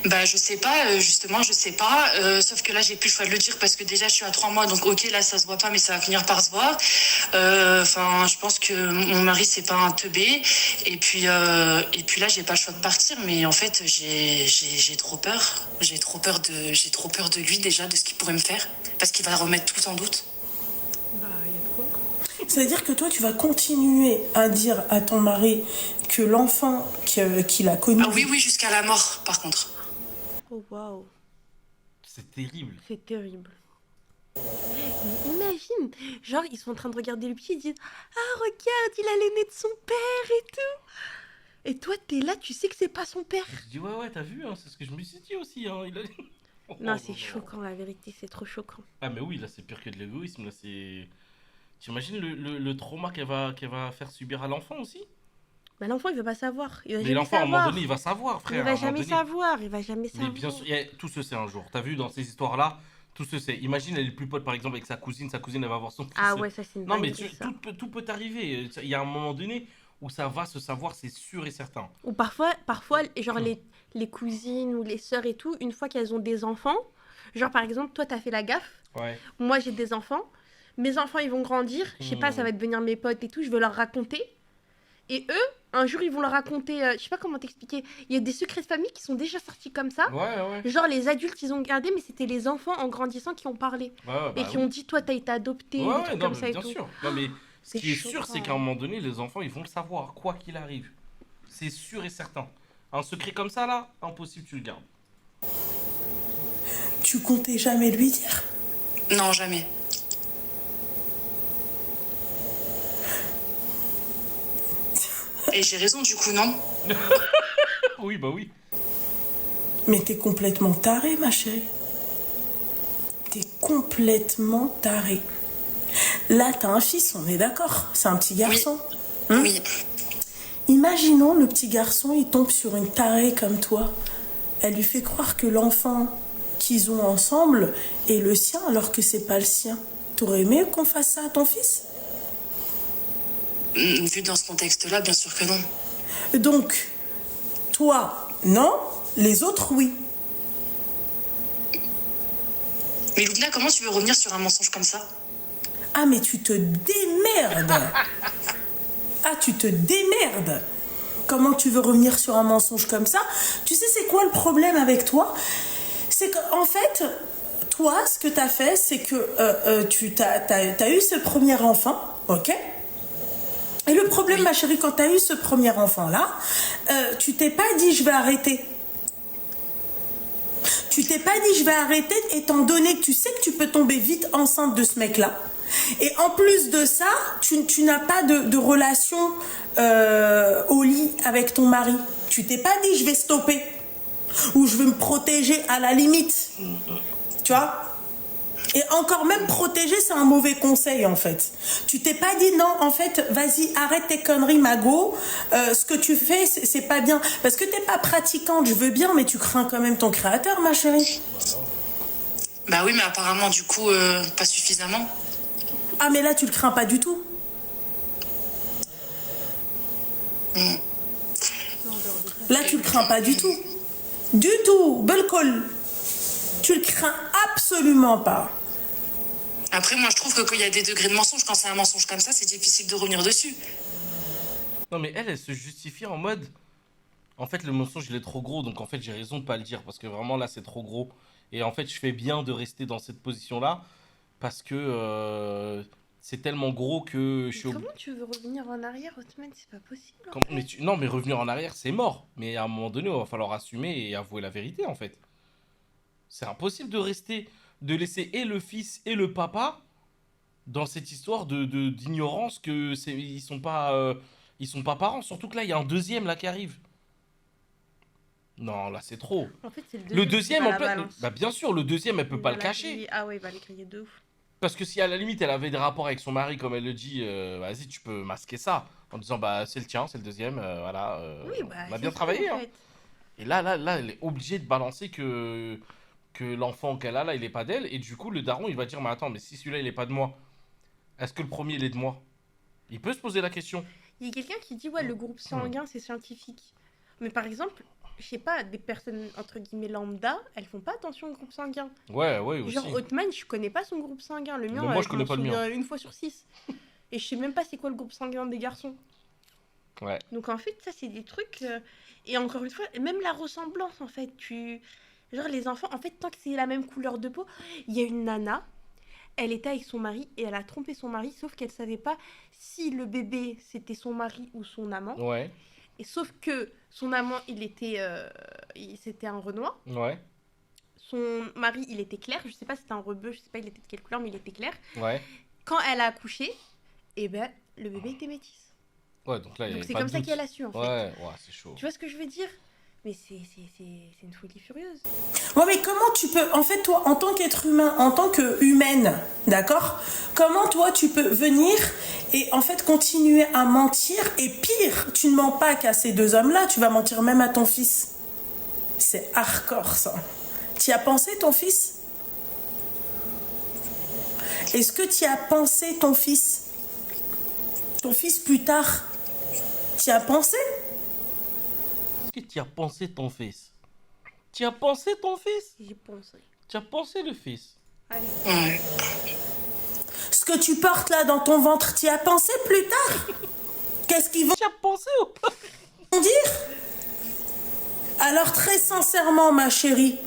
Bah, je sais pas, justement, je sais pas. Sauf que là, j'ai plus le choix de le dire parce que déjà, je suis à 3 mois, donc ok, là, ça se voit pas, mais ça va finir par se voir. Enfin, je pense que mon mari, c'est pas un teubé. Et puis là, j'ai pas le choix de partir, mais en fait, j'ai trop peur. J'ai trop peur de lui déjà, de ce qu'il pourrait me faire, parce qu'il va remettre tout en doute. Bah, il y a de quoi. C'est-à-dire que toi, tu vas continuer à dire à ton mari que l'enfant qu'il a connu... Ah oui, oui, jusqu'à la mort, par contre. Oh, waouh. C'est terrible. C'est terrible. Mais imagine, genre, ils sont en train de regarder le petit, ils disent ah, regarde, il a l'aîné de son père et tout. Et toi, t'es là, tu sais que c'est pas son père. Je dis, ouais, t'as vu, hein, c'est ce que je me suis dit aussi. Hein, il a... Non, Oh, c'est choquant, la vérité, c'est trop choquant. Ah, mais oui, là, c'est pire que de l'égoïsme. Là, c'est. T'imagines le trauma qu'elle va faire subir à l'enfant aussi? Bah, l'enfant, il veut pas savoir. Il va Mais jamais l'enfant, à un moment savoir. donné, il va savoir, Il frère. à va un moment jamais donné. savoir, il va jamais Mais savoir. bien sûr, tout se sait un jour. T'as vu, dans ces histoires-là, tout se sait. Imagine, elle est plus pote, par exemple, avec sa cousine elle va voir son fils. Ah ouais, ça c'est une Non, mais dinguerie, ça. tout peut arriver. Il y a un moment donné où ça va se savoir, c'est sûr et certain. Ou parfois genre les cousines ou les sœurs et tout, une fois qu'elles ont des enfants, genre par exemple, toi t'as fait la gaffe, Ouais. moi j'ai des enfants, mes enfants ils vont grandir, je sais pas, ça va devenir mes potes et tout, je veux leur raconter. Et eux, un jour ils vont leur raconter, je sais pas comment t'expliquer, il y a des secrets de famille qui sont déjà sortis comme ça. Ouais. Genre les adultes ils ont gardé, mais c'était les enfants en grandissant qui ont parlé. Ouais, Et bah qui oui. ont dit, toi t'as été adopté, Ouais, des trucs non, comme mais ça et bien tout. sûr. Non, mais ce c'est qui est sûr, choquant. c'est qu'à un moment donné, les enfants, ils vont le savoir, quoi qu'il arrive. C'est sûr et certain. Un secret comme ça, là, impossible, tu le gardes. Tu comptais jamais lui dire? Non, jamais. Et j'ai raison, du coup, non? Oui, bah oui. Mais t'es complètement taré, ma chérie. T'es complètement taré. Là, t'as un fils, on est d'accord. C'est un petit garçon. Oui. Imaginons le petit garçon, il tombe sur une tarée comme toi. Elle lui fait croire que l'enfant qu'ils ont ensemble est le sien alors que c'est pas le sien. T'aurais aimé qu'on fasse ça à ton fils? Vu dans ce contexte-là, bien sûr que non. Donc, toi, non, les autres, oui. Mais Loubna, comment tu veux revenir sur un mensonge comme ça? Ah, mais tu te démerdes. Ah, tu te démerdes. Comment tu veux revenir sur un mensonge comme ça? Tu sais, c'est quoi le problème avec toi? C'est qu'en fait, toi, ce que t'as fait, c'est que t'as eu ce premier enfant, ok? Et le problème, ma chérie, quand t'as eu ce premier enfant-là, tu t'es pas dit, je vais arrêter. Tu t'es pas dit, je vais arrêter, étant donné que tu sais que tu peux tomber vite enceinte de ce mec-là. Et en plus de ça, tu n'as pas de relation au lit avec ton mari. Tu t'es pas dit, je vais stopper. Ou je vais me protéger à la limite. Tu vois? Et encore même protéger, c'est un mauvais conseil en fait. Tu t'es pas dit non, en fait, vas-y, arrête tes conneries, Mago. Ce que tu fais, c'est pas bien. Parce que t'es pas pratiquante, je veux bien, mais tu crains quand même ton créateur, ma chérie. Bah oui, mais apparemment, du coup, pas suffisamment. Ah, mais là, tu le crains pas du tout. Là, tu le crains pas du tout. Du tout, Belkol. Tu le crains absolument pas. Après, moi, je trouve que quand il y a des degrés de mensonge, quand c'est un mensonge comme ça, c'est difficile de revenir dessus. Non, mais elle se justifie en mode. En fait, le mensonge, il est trop gros, donc en fait, j'ai raison de pas le dire, parce que vraiment, là, c'est trop gros. Et en fait, je fais bien de rester dans cette position-là, parce que c'est tellement gros que je suis Comment tu veux revenir en arrière, Othman? C'est pas possible. en Mais non, mais revenir en arrière, c'est mort. Mais à un moment donné, il va falloir assumer et avouer la vérité, en fait. C'est impossible de rester, de laisser et le fils et le papa dans cette histoire d'ignorance que ils sont pas parents. Surtout que là, il y a un deuxième là qui arrive. Non, là, c'est trop. En fait, c'est Le deuxième, qui en va à la fait, balance. bah bien sûr, le deuxième, elle peut Il pas va le la cacher. griller. Ah ouais, il va les griller de ouf. Parce que si à la limite elle avait des rapports avec son mari, comme elle le dit, vas-y, tu peux masquer ça en disant bah c'est le tien, c'est le deuxième, voilà. Oui, bah, on a c'est bien ça, travaillé. en Hein. fait. Et là, elle est obligée de balancer que l'enfant qu'elle a là, il est pas d'elle. Et du coup, le daron, il va dire mais attends, mais si celui-là, il est pas de moi, est-ce que le premier, il est de moi? Il peut se poser la question. Il y a quelqu'un qui dit, ouais, le groupe sanguin, c'est scientifique. Mais par exemple, je sais pas, des personnes entre guillemets lambda, elles font pas attention au groupe sanguin. Ouais, ouais, aussi. Genre Hotman, je connais pas son groupe sanguin. Le mien, Mais moi, je connais m'en pas le mien. souviens une fois sur 6. Et je sais même pas c'est quoi le groupe sanguin des garçons. Ouais. Donc en fait, ça c'est des trucs. Et encore une fois, même la ressemblance en fait, genre les enfants, en fait, tant que c'est la même couleur de peau, il y a une nana. Elle était avec son mari et elle a trompé son mari, sauf qu'elle savait pas si le bébé c'était son mari ou son amant. Ouais. Et sauf que son amant, c'était un Renoir. Ouais. Son mari, il était clair. Je sais pas si c'était un rebeu, je sais pas il était de quelle couleur, mais il était clair. Ouais. Quand elle a accouché, eh ben, le bébé était métis. Ouais, donc là, il y Donc avait c'est pas comme de ça doute. qu'elle a su en fait. Ouais, c'est chaud. Tu vois ce que je veux dire? Mais c'est une folie furieuse. Ouais, mais comment tu peux, en fait, toi, en tant qu'être humain, en tant que humaine, d'accord? Comment toi tu peux venir et en fait continuer à mentir, et pire, tu ne mens pas qu'à ces deux hommes-là, tu vas mentir même à ton fils. C'est hardcore ça. Tu y as pensé ton fils? Est-ce que tu y as pensé ton fils? Ton fils plus tard? Tu y as pensé? Est-ce que tu as pensé ton fils? Tu as pensé ton fils? J'y pensé. Tu as pensé le fils? Allez. Ouais. Ce que tu portes là dans ton ventre, tu y as pensé plus tard? Qu'est-ce qu'ils vont Tu as pensé ou pas? dire? Alors très sincèrement, ma chérie,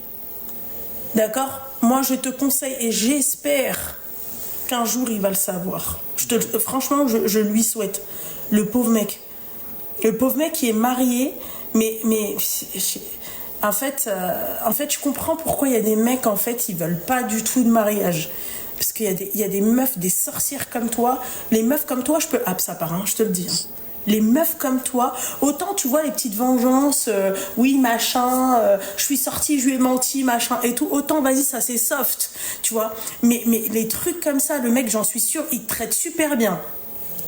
d'accord? Moi, je te conseille et j'espère qu'un jour il va le savoir. Franchement, je lui souhaite. Le pauvre mec. Le pauvre mec qui est marié, mais en fait, je comprends pourquoi il y a des mecs, en fait, ils veulent pas du tout de mariage. Parce qu'il y a des meufs, des sorcières comme toi. Les meufs comme toi, je peux... Ah, ça part, hein, je te le dis. Hein. Les meufs comme toi, autant tu vois les petites vengeances, oui, machin, je suis sortie, je lui ai menti, machin, et tout, autant, vas-y, ça c'est soft, tu vois. Mais les trucs comme ça, le mec, j'en suis sûre, il te traite super bien.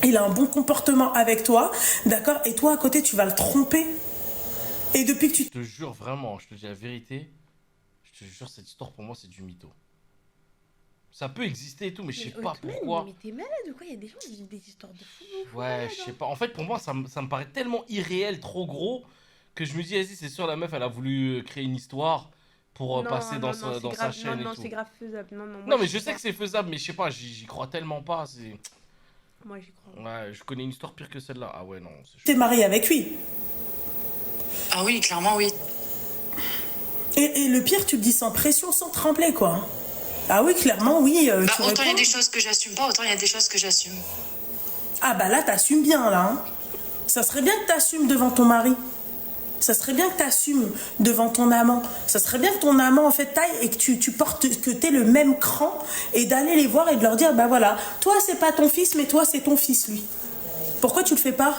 Il a un bon comportement avec toi, d'accord? Et toi, à côté, tu vas le tromper. Et depuis que tu... Je te jure vraiment, je te dis la vérité. Je te jure, cette histoire pour moi, c'est du mytho. Ça peut exister et tout, mais je sais pas Hotman, pourquoi. mais t'es malade ou quoi? Il y a des gens qui vivent des histoires de fous. Ouais, je sais pas. En fait, pour moi, ça me paraît tellement irréel, trop gros, que je me dis, vas-y, c'est sûr, la meuf, elle a voulu créer une histoire pour passer dans sa chaîne et non, tout. c'est grave faisable. Non, Non, mais je sais que c'est faisable, mais je sais pas, j'y crois tellement pas. Moi, j'y crois. Ouais, je connais une histoire pire que celle-là. Ah ouais, non, c'est chaud. t'es marié avec lui. Ah oui, clairement, oui. Et le pire, tu le dis sans pression, sans trembler, quoi. Ah oui, clairement, oui. Bah, tu autant il y a réponds. des choses que j'assume pas, autant il y a des choses que j'assume. Ah bah là, t'assumes bien, là. Hein. Ça serait bien que t'assumes devant ton mari. Ça serait bien que t'assumes devant ton amant. Ça serait bien que ton amant, en fait, taille et que tu portes, que t'aies le même cran et d'aller les voir et de leur dire, bah voilà, toi, c'est pas ton fils, mais toi, c'est ton fils, lui. Pourquoi tu le fais pas?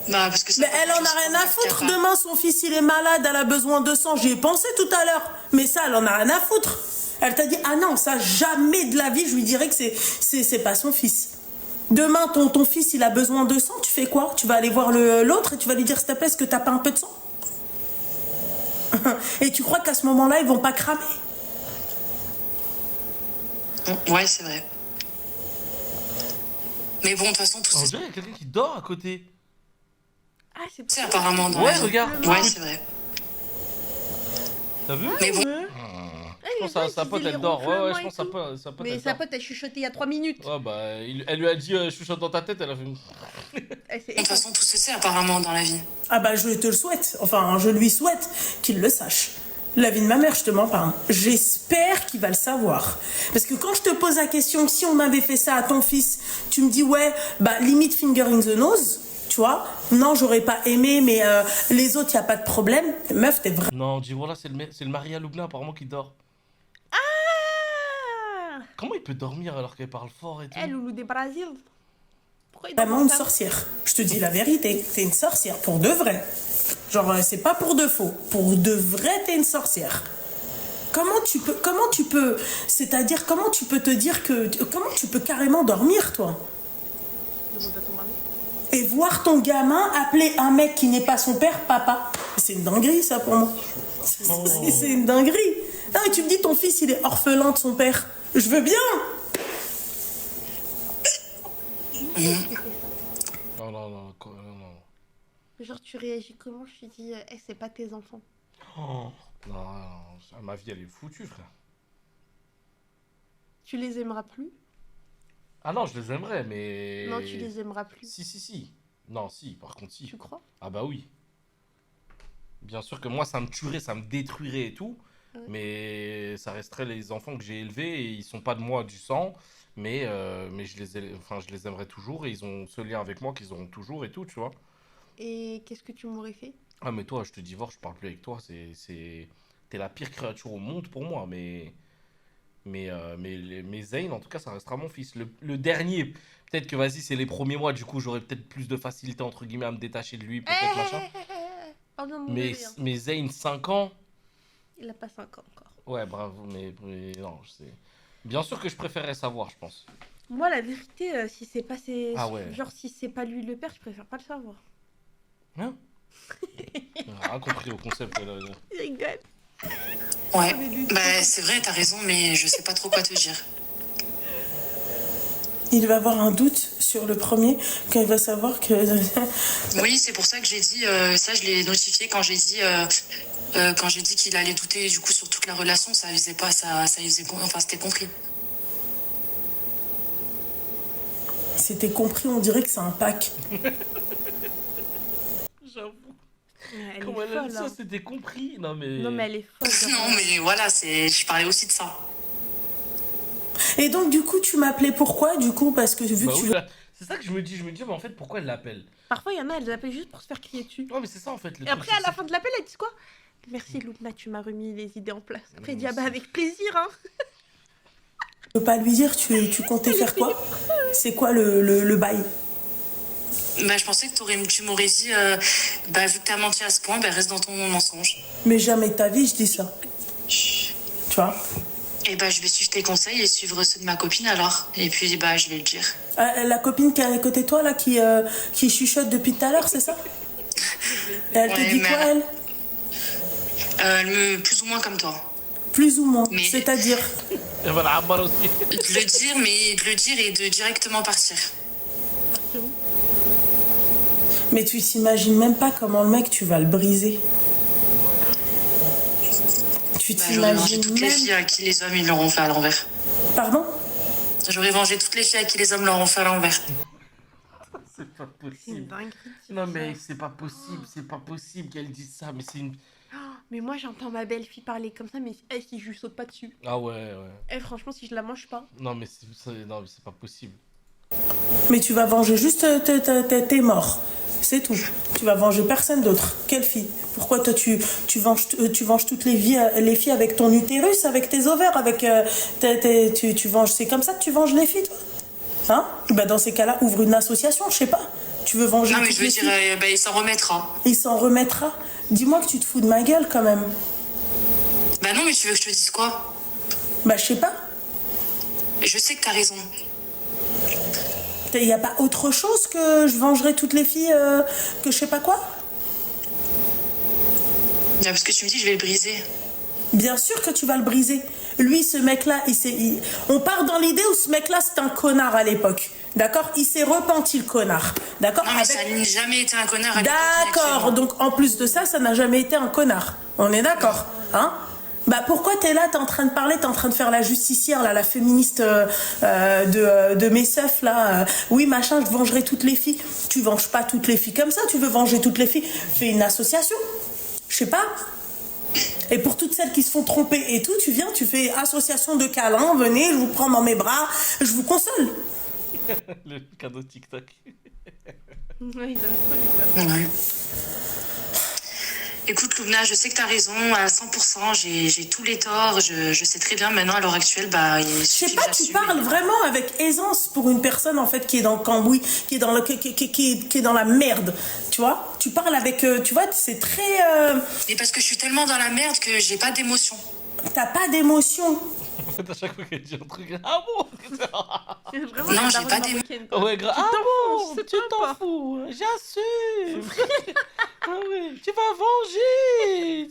Bah, parce que ça, Mais elle en a rien à foutre. Demain, son fils, il est malade, elle a besoin de sang. J'y ai pensé tout à l'heure. Mais ça, elle en a rien à foutre. Elle t'a dit, ah non, ça, jamais de la vie, je lui dirais que c'est pas son fils. Demain, ton fils, il a besoin de sang, tu fais quoi? Tu vas aller voir l'autre et tu vas lui dire, s'il te plaît, est-ce que t'as pas un peu de sang? Et tu crois qu'à ce moment-là, ils vont pas cramer? Ouais, c'est vrai. Mais bon, de toute façon, tout On c'est dirait qu'il y a quelqu'un qui dort à côté. Ah, c'est c'est apparemment dans Ouais, la vie. regarde. Ouais, c'est vrai. T'as vu? Mais bon, Je pense que sa pote, elle dort. Ouais, je pense que sa pote, Mais elle sa dort. pote, elle chuchotait il y a 3 minutes. Ouais, bah, elle lui a dit, chuchote dans ta tête, elle a fait... Elle s'est- de toute façon, tout se sait apparemment dans la vie. Ah bah, je te le souhaite. Enfin, je lui souhaite qu'il le sache. La vie de ma mère, je te mens pas. Hein. J'espère qu'il va le savoir. Parce que quand je te pose la question, si on avait fait ça à ton fils, tu me dis, ouais, bah, limite fingering the nose, tu vois. Non, j'aurais pas aimé, mais les autres, y a pas de problème. Meuf, t'es vraiment... Non, dis voilà, c'est le mari à Loubna apparemment qui dort. Ah Comment il peut dormir alors qu'elle parle fort et tout? Elle, Loulou des Brésil. Pourquoi il Vraiment dort une comme ça? sorcière. Je te dis la vérité. T'es une sorcière pour de vrai. Genre, c'est pas pour de faux. Pour de vrai, t'es une sorcière. Comment tu peux, c'est-à-dire, comment tu peux te dire que, comment tu peux carrément dormir, toi? Demande à ton mari. Et voir ton gamin appeler un mec qui n'est pas son père, papa. C'est une dinguerie, ça, pour moi. C'est une dinguerie. Non, mais tu me dis, ton fils, il est orphelin de son père. Je veux bien. Non, non, non, non. Genre, tu réagis comment? Je te dis, eh, c'est pas tes enfants. Oh, non, ma vie elle est foutue, frère. Tu les aimeras plus? Ah non, je les aimerais, mais. Non, tu les aimeras plus. Si. Non, si, par contre, si. Tu crois? Ah bah oui. Bien sûr que moi, ça me tuerait, ça me détruirait et tout. Ouais. Mais ça resterait les enfants que j'ai élevés et ils sont pas de moi du sang. Mais je les aimerais toujours et ils ont ce lien avec moi qu'ils auront toujours et tout, tu vois. Et qu'est-ce que tu m'aurais fait? Ah, mais toi, je te divorce, je parle plus avec toi. T'es la pire créature au monde pour moi. Mais Zayn, en tout cas, ça restera mon fils. Le dernier, peut-être que vas-y, c'est les premiers mois, du coup, j'aurais peut-être plus de facilité, entre guillemets, à me détacher de lui, peut-être machin. Pardon, mon Mais, bébé, hein. mais Zayn, 5 ans, Il a pas 5 ans encore. ouais, bravo, mais non, je sais. Bien sûr que je préférerais savoir, je pense. Moi, la vérité, si c'est pas Ah ouais. genre si c'est pas lui le père, je préfère pas le savoir. Hein? Rien compris au concept. Là. Il rigole. Ouais, bah c'est vrai, t'as raison, mais je sais pas trop quoi te dire. Il va avoir un doute sur le premier quand il va savoir que... Oui, c'est pour ça que j'ai dit, ça je l'ai notifié quand j'ai dit qu'il allait douter du coup sur toute la relation, ça faisait pas, ça faisait, enfin c'était compris. C'était compris, on dirait que c'est un pack. J'avoue. Elle Comment est elle a folle, dit ça, hein. c'était compris. Non, mais. Non, mais elle est folle. genre. Non mais voilà, je parlais aussi de ça. Et donc, du coup, tu m'appelais pourquoi, du coup? Parce que vu Bah que tu oui, veux... là, c'est ça que je me dis, mais en fait, pourquoi elle l'appelle? Parfois, il y en a, elles appellent juste pour se faire crier dessus. Non, mais c'est ça en fait. Le Et truc, après, c'est à la ça. fin de l'appel, elles disent quoi? Merci, Loubna, tu m'as remis les idées en place. Après, elle dit, Non, ah bah c'est- avec plaisir, hein. veux pas lui dire, tu comptais faire quoi? C'est quoi le bail? Bah je pensais que tu m'aurais dit, bah vu que t'as menti à ce point, bah reste dans ton mensonge. Mais jamais de ta vie, je dis ça. Tu vois? Et bah je vais suivre tes conseils et suivre ceux de ma copine alors. Et puis bah je vais le dire. La copine qui est à côté de toi, là, qui chuchote depuis tout à l'heure, c'est ça? Et elle te Ouais, dit mais- quoi, elle? Plus ou moins comme toi. Plus ou moins. Mais- C'est-à-dire? Et voilà, Ammar aussi. De le dire et de directement partir. Partir où? Mais tu t'imagines même pas comment le mec, tu vas le briser. Tu Bah, j'aurais vengé t'imagines toutes les filles même... à qui les hommes ils l'auront fait à l'envers. Pardon? J'aurais vengé toutes les filles à qui les hommes l'auront fait à l'envers. C'est pas C'est une possible. dinguerie. de dire Non, ça. mais c'est pas possible qu'elle dise ça. Mais c'est une. Mais moi, j'entends ma belle-fille parler comme ça, mais elle, si je lui saute pas dessus. Ah ouais. Eh, franchement, si je la mange pas. Non, mais non, mais c'est pas possible. Mais tu vas venger juste tes morts. C'est tout. Tu vas venger personne d'autre. Quelle fille? Pourquoi toi tu venges toutes les filles avec ton utérus, avec tes ovaires, avec tu venges. C'est comme ça que tu venges les filles, toi? Hein? Bah dans ces cas-là, ouvre une association, je sais pas. Tu veux venger Non mais toutes je veux les dire, filles? bah il s'en remettra. Il s'en remettra. Dis-moi que tu te fous de ma gueule quand même. Bah non mais tu veux que je te dise quoi? Bah je sais pas. Je sais que t'as raison. Il y a pas autre chose que je vengerai toutes les filles que je sais pas quoi? Parce que tu me dis je vais le briser. Bien sûr que tu vas le briser. Lui, ce mec-là, on part dans l'idée où ce mec-là, c'est un connard à l'époque. D'accord? Il s'est repenti, le connard. D'accord? Non mais ça n'a jamais été un connard à l'époque, ni D'accord. actuellement. Donc, en plus de ça, ça n'a jamais été un connard. On est d'accord? Hein? Bah pourquoi t'es là, t'es en train de parler, t'es en train de faire la justicière, là, la féministe de mes seufs, là. Oui, machin, je vengerai toutes les filles. Tu venges pas toutes les filles comme ça, tu veux venger toutes les filles. Fais une association. Je sais pas. Et pour toutes celles qui se font tromper et tout, tu viens, tu fais association de câlins, venez, je vous prends dans mes bras, je vous console. Le cadeau TikTok. Ouais, ils aiment trop les Ouais. Écoute Loubna, je sais que t'as raison à 100%, j'ai tous les torts, je sais très bien maintenant à l'heure actuelle, bah il Je sais suffit pas, que tu j'assume. parles vraiment avec aisance pour une personne en fait qui est dans le cambouis, qui est dans qui est dans la merde, tu vois. Tu parles avec, tu vois, c'est très, Et parce que je suis tellement dans la merde que j'ai pas d'émotion. t'as pas d'émotion. En fait, à chaque fois qu'elle dit un truc. Ah bon? C'est vraiment Non, la j'ai daronne pas des- marocaine, quoi. Ouais, grave. Tu Ah t'en bon? fous, je sais Tu pas. t'en fous? J'assume. Ah ouais, tu vas venger.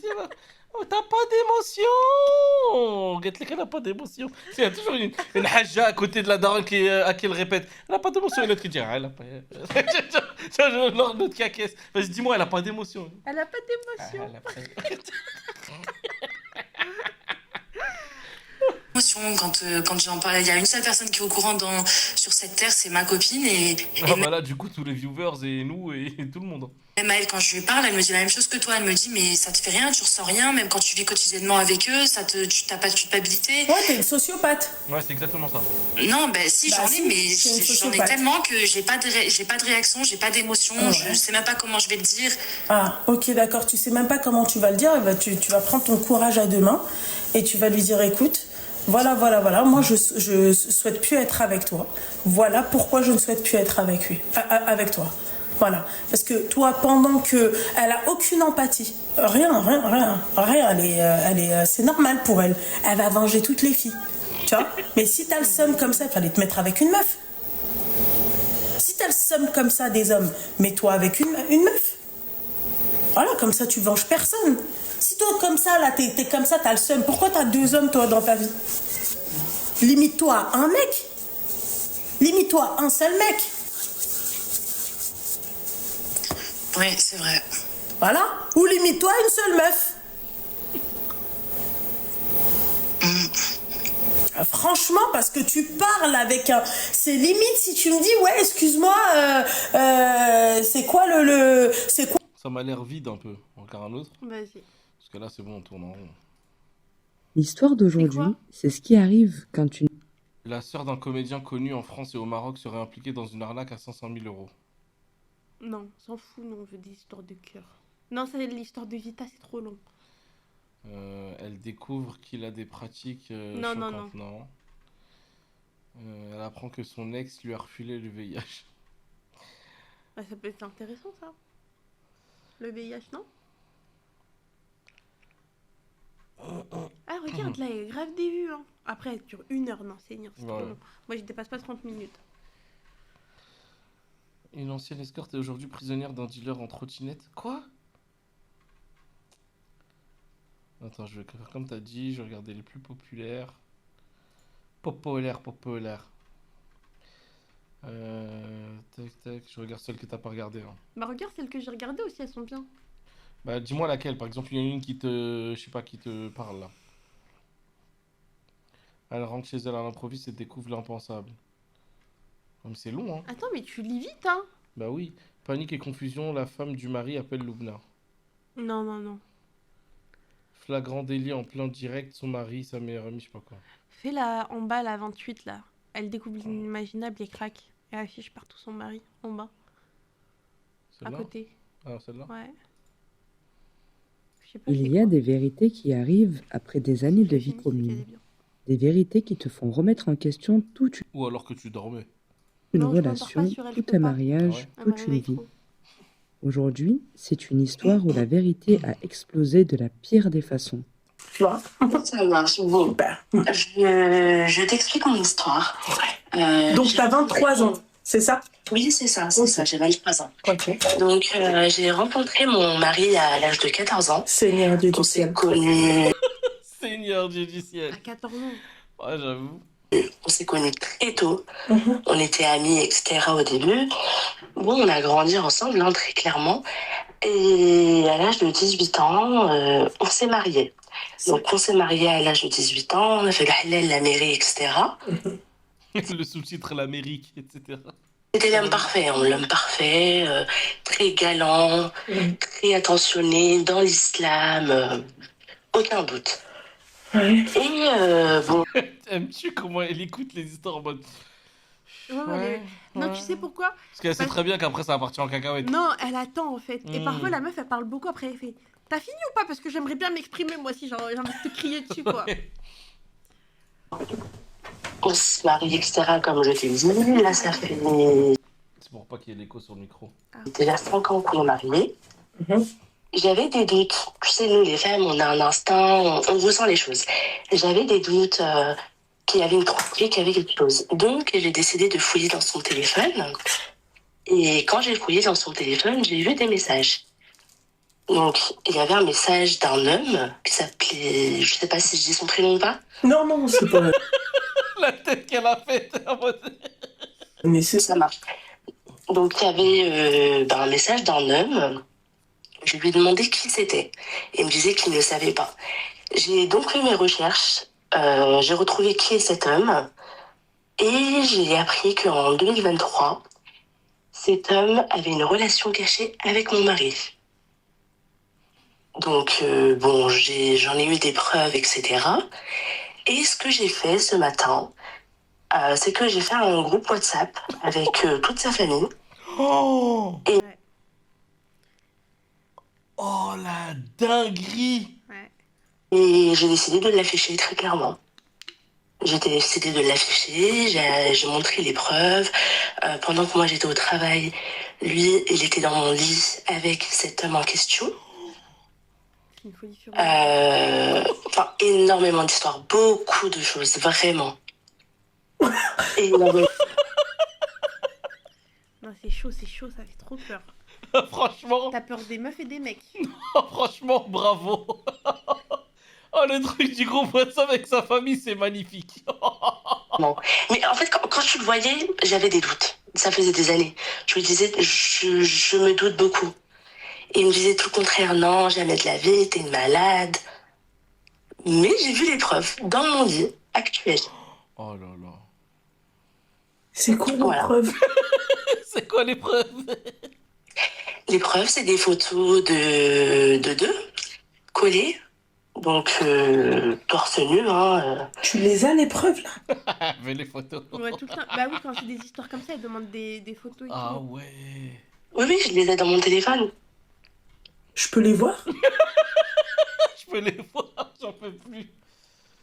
Oh, t'as pas d'émotion. Regarde, elle n'a pas d'émotion. Il y a toujours une haja à côté de la daronne à qui elle répète. Elle n'a pas d'émotion. Et l'autre qui dit, ah, elle a pas. Ça, notre caquesse. Vas-y, dis-moi, elle a pas d'émotion. Elle a pas d'émotion. Elle a pas- quand j'en parle. Il y a une seule personne qui est au courant sur cette terre, c'est ma copine. Et Ah bah là, du coup, tous les viewers et nous et tout le monde. même à elle, quand je lui parle, elle me dit la même chose que toi. Elle me dit, mais ça te fait rien, tu ressens rien, même quand tu vis quotidiennement avec eux, tu n'as pas de culpabilité. Ouais, t'es une sociopathe. Ouais, c'est exactement ça. Non, ben si, Bah j'en si, ai, mais c'est une j'en ai sociopathe. tellement que j'ai pas de réaction, j'ai pas d'émotion, Ouais. je sais même pas comment je vais le dire. Ah, ok, d'accord. Tu sais même pas comment tu vas le dire. Eh ben, tu vas prendre ton courage à deux mains et tu vas lui dire, écoute, voilà. Moi, je souhaite plus être avec toi. Voilà pourquoi je ne souhaite plus être avec lui, avec toi. Voilà. Parce que toi, pendant que elle a aucune empathie, rien. C'est normal pour elle. Elle va venger toutes les filles. Tu vois. Mais si t'as le seum comme ça, il fallait te mettre avec une meuf. Si t'as le seum comme ça des hommes, mets-toi avec une meuf. Voilà, comme ça tu venges personne. Si toi comme ça, là, t'es comme ça, t'as le seum, pourquoi t'as deux hommes toi dans ta vie? Limite-toi à un mec. Limite-toi à un seul mec. Oui, c'est vrai. Voilà. Ou limite-toi à une seule meuf. Franchement, parce que tu parles avec un... C'est limite si tu me dis, ouais, excuse-moi, c'est quoi c'est quoi? Ça m'a l'air vide un peu. Encore un autre. Vas-y. Parce que là, c'est bon, on tourne en rond. L'histoire C'est d'aujourd'hui, quoi c'est ce qui arrive quand une... La sœur d'un comédien connu en France et au Maroc serait impliquée dans une arnaque à 500 000 euros. Non, s'en fout, non, on veut des histoires de cœur. Non, ça, l'histoire de Vita, c'est trop long. Elle découvre qu'il a des pratiques Non, non, choquantes. Non. Elle apprend que son ex lui a refilé le VIH. Bah, ça peut être intéressant, ça. Le VIH, non? Ah, regarde, là, il y a grave des vues, hein. Après, elle dure 1 heure, non, Seigneur, c'est trop Ouais. long. Moi, je dépasse pas 30 minutes. Une ancienne escorte est aujourd'hui prisonnière d'un dealer en trottinette. Quoi? Attends, je vais faire comme t'as dit, je vais regarder les plus populaires. Populaire. Tac, je regarde celles que t'as pas regardées. Hein. Bah, regarde, celles que j'ai regardées aussi, elles sont bien. Bah, dis-moi laquelle. Par exemple, il y en a une qui te... Je sais pas, qui te parle, là. Elle rentre chez elle à l'improviste et découvre l'impensable. Comme c'est long, hein. Attends, mais tu lis vite, hein? Bah oui. Panique et confusion, la femme du mari appelle Loubna. Non. Flagrant délit en plein direct, son mari, sa meilleure amie, je sais pas quoi. Fais-la en bas, la 28, là. Elle découvre l'inimaginable et craque. Et affiche partout son mari, en bas, à Celle-là? côté. Ah, celle-là? Ouais. Je sais pas, Il c'est y a quoi. des vérités qui arrivent après des années de J'ai vie fini, c'est qu'elle commune. est bien. Des vérités qui te font remettre en question toute Ou alors que tu dormais. une Non, je m'endors relation, pas sur elle, je tout peux un pas. mariage, Ah ouais Elle me toute une réveille vie. trop. Aujourd'hui, c'est une histoire où la vérité a explosé de la pire des façons. Tu vois. Ça marche. Bon, Super. je t'explique mon histoire. Donc t'as 23 ans, c'est ça? Oui, c'est ça, j'ai 23 ans. Ok. Donc, j'ai rencontré mon mari à l'âge de 14 ans. Seigneur Dieu On du s'est ciel. connus Seigneur Dieu du ciel. À 14 ans. Ouais, j'avoue. très tôt. Mhm. On était amis, etc. au début. Bon, on a grandi ensemble, hein, très clairement. Et à l'âge de 18 ans, on s'est mariés. Donc, on s'est mariés à l'âge de 18 ans, on a fait le halal, la mairie, etc. Le sous-titre l'Amérique, etc. C'était l'homme parfait, très galant, très attentionné dans l'islam, aucun doute. Ouais. Et bon, Aimes-tu comment elle écoute les histoires en mode... Ouais. Non, tu sais pourquoi? Parce qu'elle sait Parce- très bien qu'après ça va partir en cacahuète. Non, elle attend en fait. Et Mm. parfois la meuf elle parle beaucoup après elle fait t'as fini ou pas? Parce que j'aimerais bien m'exprimer moi aussi, genre j'ai envie de te crier dessus quoi. on se marie, etc. comme je t'ai dit. Là, ça fait C'est pour pas qu'il y ait l'écho sur le micro. déjà 5 ans qu'on est mariés. Mhm. J'avais des doutes. Tu sais, nous, les femmes, on a un instinct, on ressent les choses. J'avais des doutes qu'il y avait une tromperie, qu'il y avait quelque chose. Donc, j'ai décidé de fouiller dans son téléphone. Et quand j'ai fouillé dans son téléphone, j'ai vu des messages. Donc, il y avait un message d'un homme qui s'appelait... Je sais pas si je dis son prénom ou pas. Non, c'est pas... La tête qu'elle a faite en mode... Mais c'est Ça marche. Donc, il y avait un message d'un homme. Je lui ai demandé qui c'était. Et il me disait qu'il ne savait pas. J'ai donc fait mes recherches. J'ai retrouvé qui est cet homme. Et j'ai appris qu'en 2023, cet homme avait une relation cachée avec mon mari. Donc, bon, j'en ai eu des preuves, etc. Et ce que j'ai fait ce matin, c'est que j'ai fait un groupe WhatsApp avec toute sa famille. Oh, Ouais. oh la dinguerie! Ouais. Et j'ai décidé de l'afficher très clairement. J'ai décidé de l'afficher, j'ai montré les preuves. Pendant que moi j'étais au travail, lui, il était dans mon lit avec cet homme en question. C'est une folie sur Enfin, énormément d'histoires, beaucoup de choses, vraiment. Énormément. Non, c'est chaud, ça fait trop peur. Franchement, T'as peur des meufs et des mecs. franchement, bravo! Oh, le truc du groupe WhatsApp avec sa famille, c'est magnifique! Mais en fait, quand tu le voyais, j'avais des doutes. Ça faisait des années. Je me disais, je me doute beaucoup. Et il me disait tout le contraire, non, jamais de la vie, t'es une malade. Mais j'ai vu les preuves dans mon lit actuel. Oh là là. C'est quoi Voilà. la preuve? C'est quoi les preuves? Les preuves, c'est des photos de deux, collées. Donc, torse nu, hein. Tu les as, les preuves, là? Mais les photos. Ouais, tout le temps. Bah oui, quand c'est des histoires comme ça, ils demandent des photos et Ah tout. ouais. Oui, je les ai dans mon téléphone. Je peux les voir? Je peux les voir, j'en peux plus.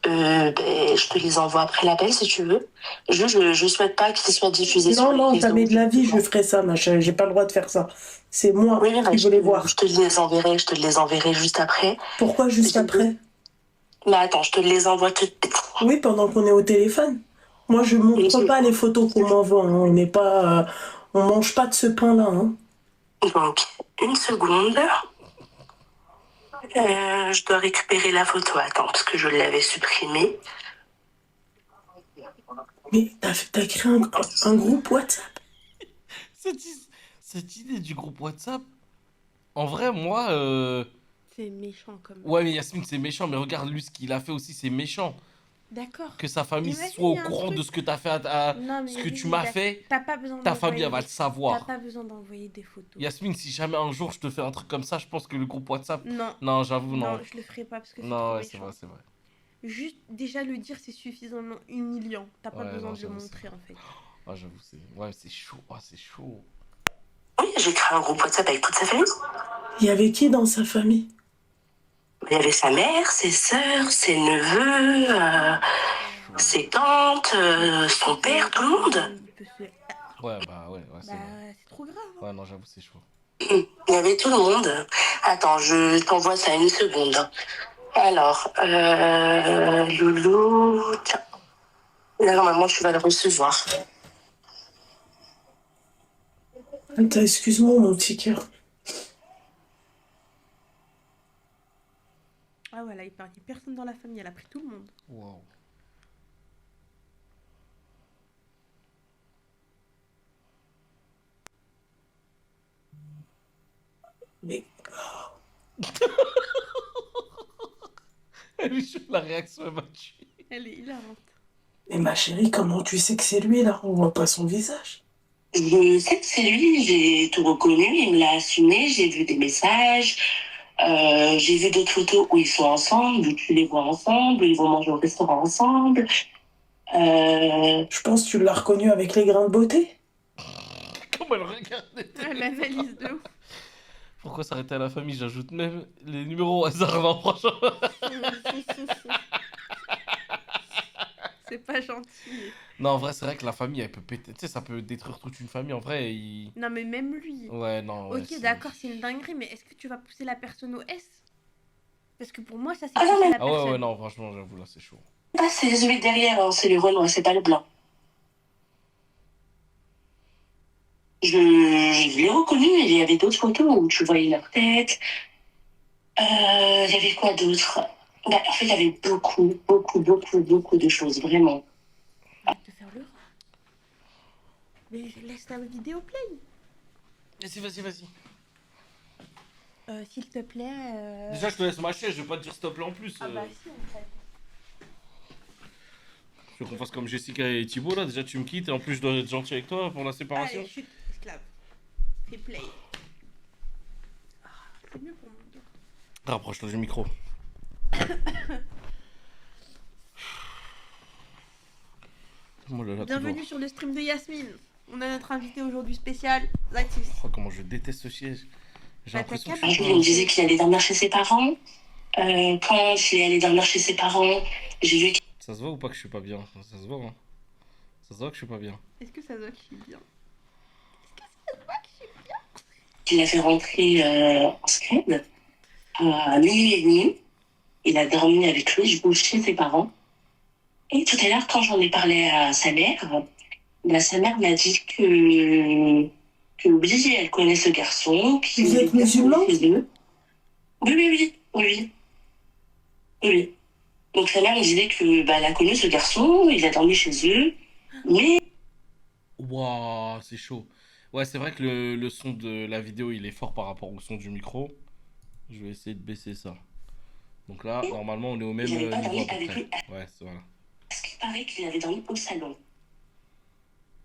Je te les envoie après l'appel si tu veux. Je souhaite pas qu'ils soient diffusés sur Non, les jamais réseaux. de la vie, je ferai ça, machin. J'ai pas le droit de faire ça. C'est moi Oui, qui veux les voir. je te les enverrai juste après. Pourquoi juste après? Mais attends, je te les envoie tout de suite. Oui, pendant qu'on est au téléphone. Moi, je montre pas les photos qu'on m'envoie. Hein. On n'est pas... on mange pas de ce pain-là. Hein. Donc, une seconde. Je dois récupérer la photo. Attends, parce que je l'avais supprimée. Mais t'as créé un groupe WhatsApp? Cette idée du groupe WhatsApp, en vrai, moi... C'est méchant comme. Ouais, mais Yasmine, c'est méchant, mais regarde, lui, ce qu'il a fait aussi, c'est méchant. D'accord. Que sa famille Imagine, soit au il y a un courant truc- de ce que t'as fait, Non, mais ce que Yasmine, tu m'as fait, T'as pas besoin ta d'envoyer famille, elle va des- le savoir. T'as pas besoin d'envoyer des photos. Yasmine, si jamais un jour je te fais un truc comme ça, je pense que le groupe WhatsApp... Non. Non, j'avoue, non. Non, je le ferai pas parce que c'est Non, trop ouais, c'est méchant. vrai, c'est vrai. Juste déjà le dire, c'est suffisamment humiliant. T'as pas Ouais, besoin non, de le j'avoue, montrer en fait. Ah, j'avoue, c'est... Ouais, c'est chaud, ah, c'est chaud. Oui, j'ai créé un groupe WhatsApp avec toute sa famille. Il y avait qui dans sa famille? Il y avait sa mère, ses sœurs, ses neveux, ses tantes, son père, tout le monde. Il peut se- Ouais, ouais, c'est Bah, vrai. c'est trop grave. Hein. Ouais, non, j'avoue, c'est chaud. Il y avait tout le monde. Attends, je t'envoie ça une seconde. Alors, Loulou, tiens. Là, normalement, tu vas le recevoir. Attends, excuse-moi, mon petit cœur. Ah voilà, il parle personne dans la famille, elle a pris tout le monde. Wow. Mais Elle est chaude, la réaction, elle m'a tué. Elle est hilarante. Mais ma chérie, comment tu sais que c'est lui, là? On voit pas son visage. Je sais que c'est lui, j'ai tout reconnu, il me l'a assumé, j'ai vu des messages, j'ai vu d'autres photos où ils sont ensemble, où tu les vois ensemble, où ils vont manger au restaurant ensemble. Je pense que tu l'as reconnu avec les grains de beauté. Comment elle regardait? Elle analyse de ouf. Pourquoi s'arrêter à la famille? J'ajoute même les numéros au hasard, non, franchement. C'est pas gentil. Non, en vrai, c'est vrai que la famille, elle peut péter. Tu sais, ça peut détruire toute une famille. En vrai, il... Non mais même lui. Ouais, non. Ouais, Ok, d'accord, c'est une dinguerie, mais est-ce que tu vas pousser la personne au S? Parce que pour moi, ça c'est Ah non, pousser mais- la Ah ouais, personne. ouais, non, franchement, j'avoue, là, c'est chaud. Ah, c'est celui derrière, hein, c'est le Renoir, c'est pas le blanc. Je l'ai reconnu, il y avait d'autres photos où tu voyais leur tête. Il y avait quoi d'autre? Bah, en fait, il y avait beaucoup de choses, vraiment. Arrête de faire le rat. Mais laisse la vidéo play. Vas-y. S'il te plaît. Déjà, je te laisse ma chaise, je vais pas te dire s'il te plaît en plus. Ah bah si, en fait. Je veux qu'on fasse comme Jessica et Thibaut là. Déjà, tu me quittes et en plus, je dois être gentil avec toi pour la séparation. Allez, chute, esclave. Fais play. Ah, c'est mieux pour mon dos. Rapproche-toi du micro. Oh là là, Bienvenue toujours. sur le stream de Yasmine. On a notre invité aujourd'hui spécial, Zatis. Oh, comment je déteste ce siège. J'ai l'impression que t'as je Un suis jour, il me disait qu'il allait dormir chez ses parents. Quand il est allé dormir chez ses parents, j'ai vu Ça se voit ou pas que je suis pas bien? Ça se voit, hein. Ça se voit que je suis pas bien. Est-ce que ça doit que je suis bien? qu'il a fait rentrer en scred à minuit et demi. Il a dormi avec lui, je bouge chez ses parents. Et tout à l'heure, quand j'en ai parlé à sa mère, sa mère m'a dit que oui, elle connaît ce garçon. Vous êtes musulmans? Oui. Donc sa mère me disait que elle a connu ce garçon, il a dormi chez eux, mais Waouh, c'est chaud. Ouais, c'est vrai que le son de la vidéo il est fort par rapport au son du micro. Je vais essayer de baisser ça. Donc là, normalement, on est au même il n'avait pas niveau dormi à peu avec près. lui. Ouais, c'est voilà. Parce qu'il paraît qu'il avait dormi au salon.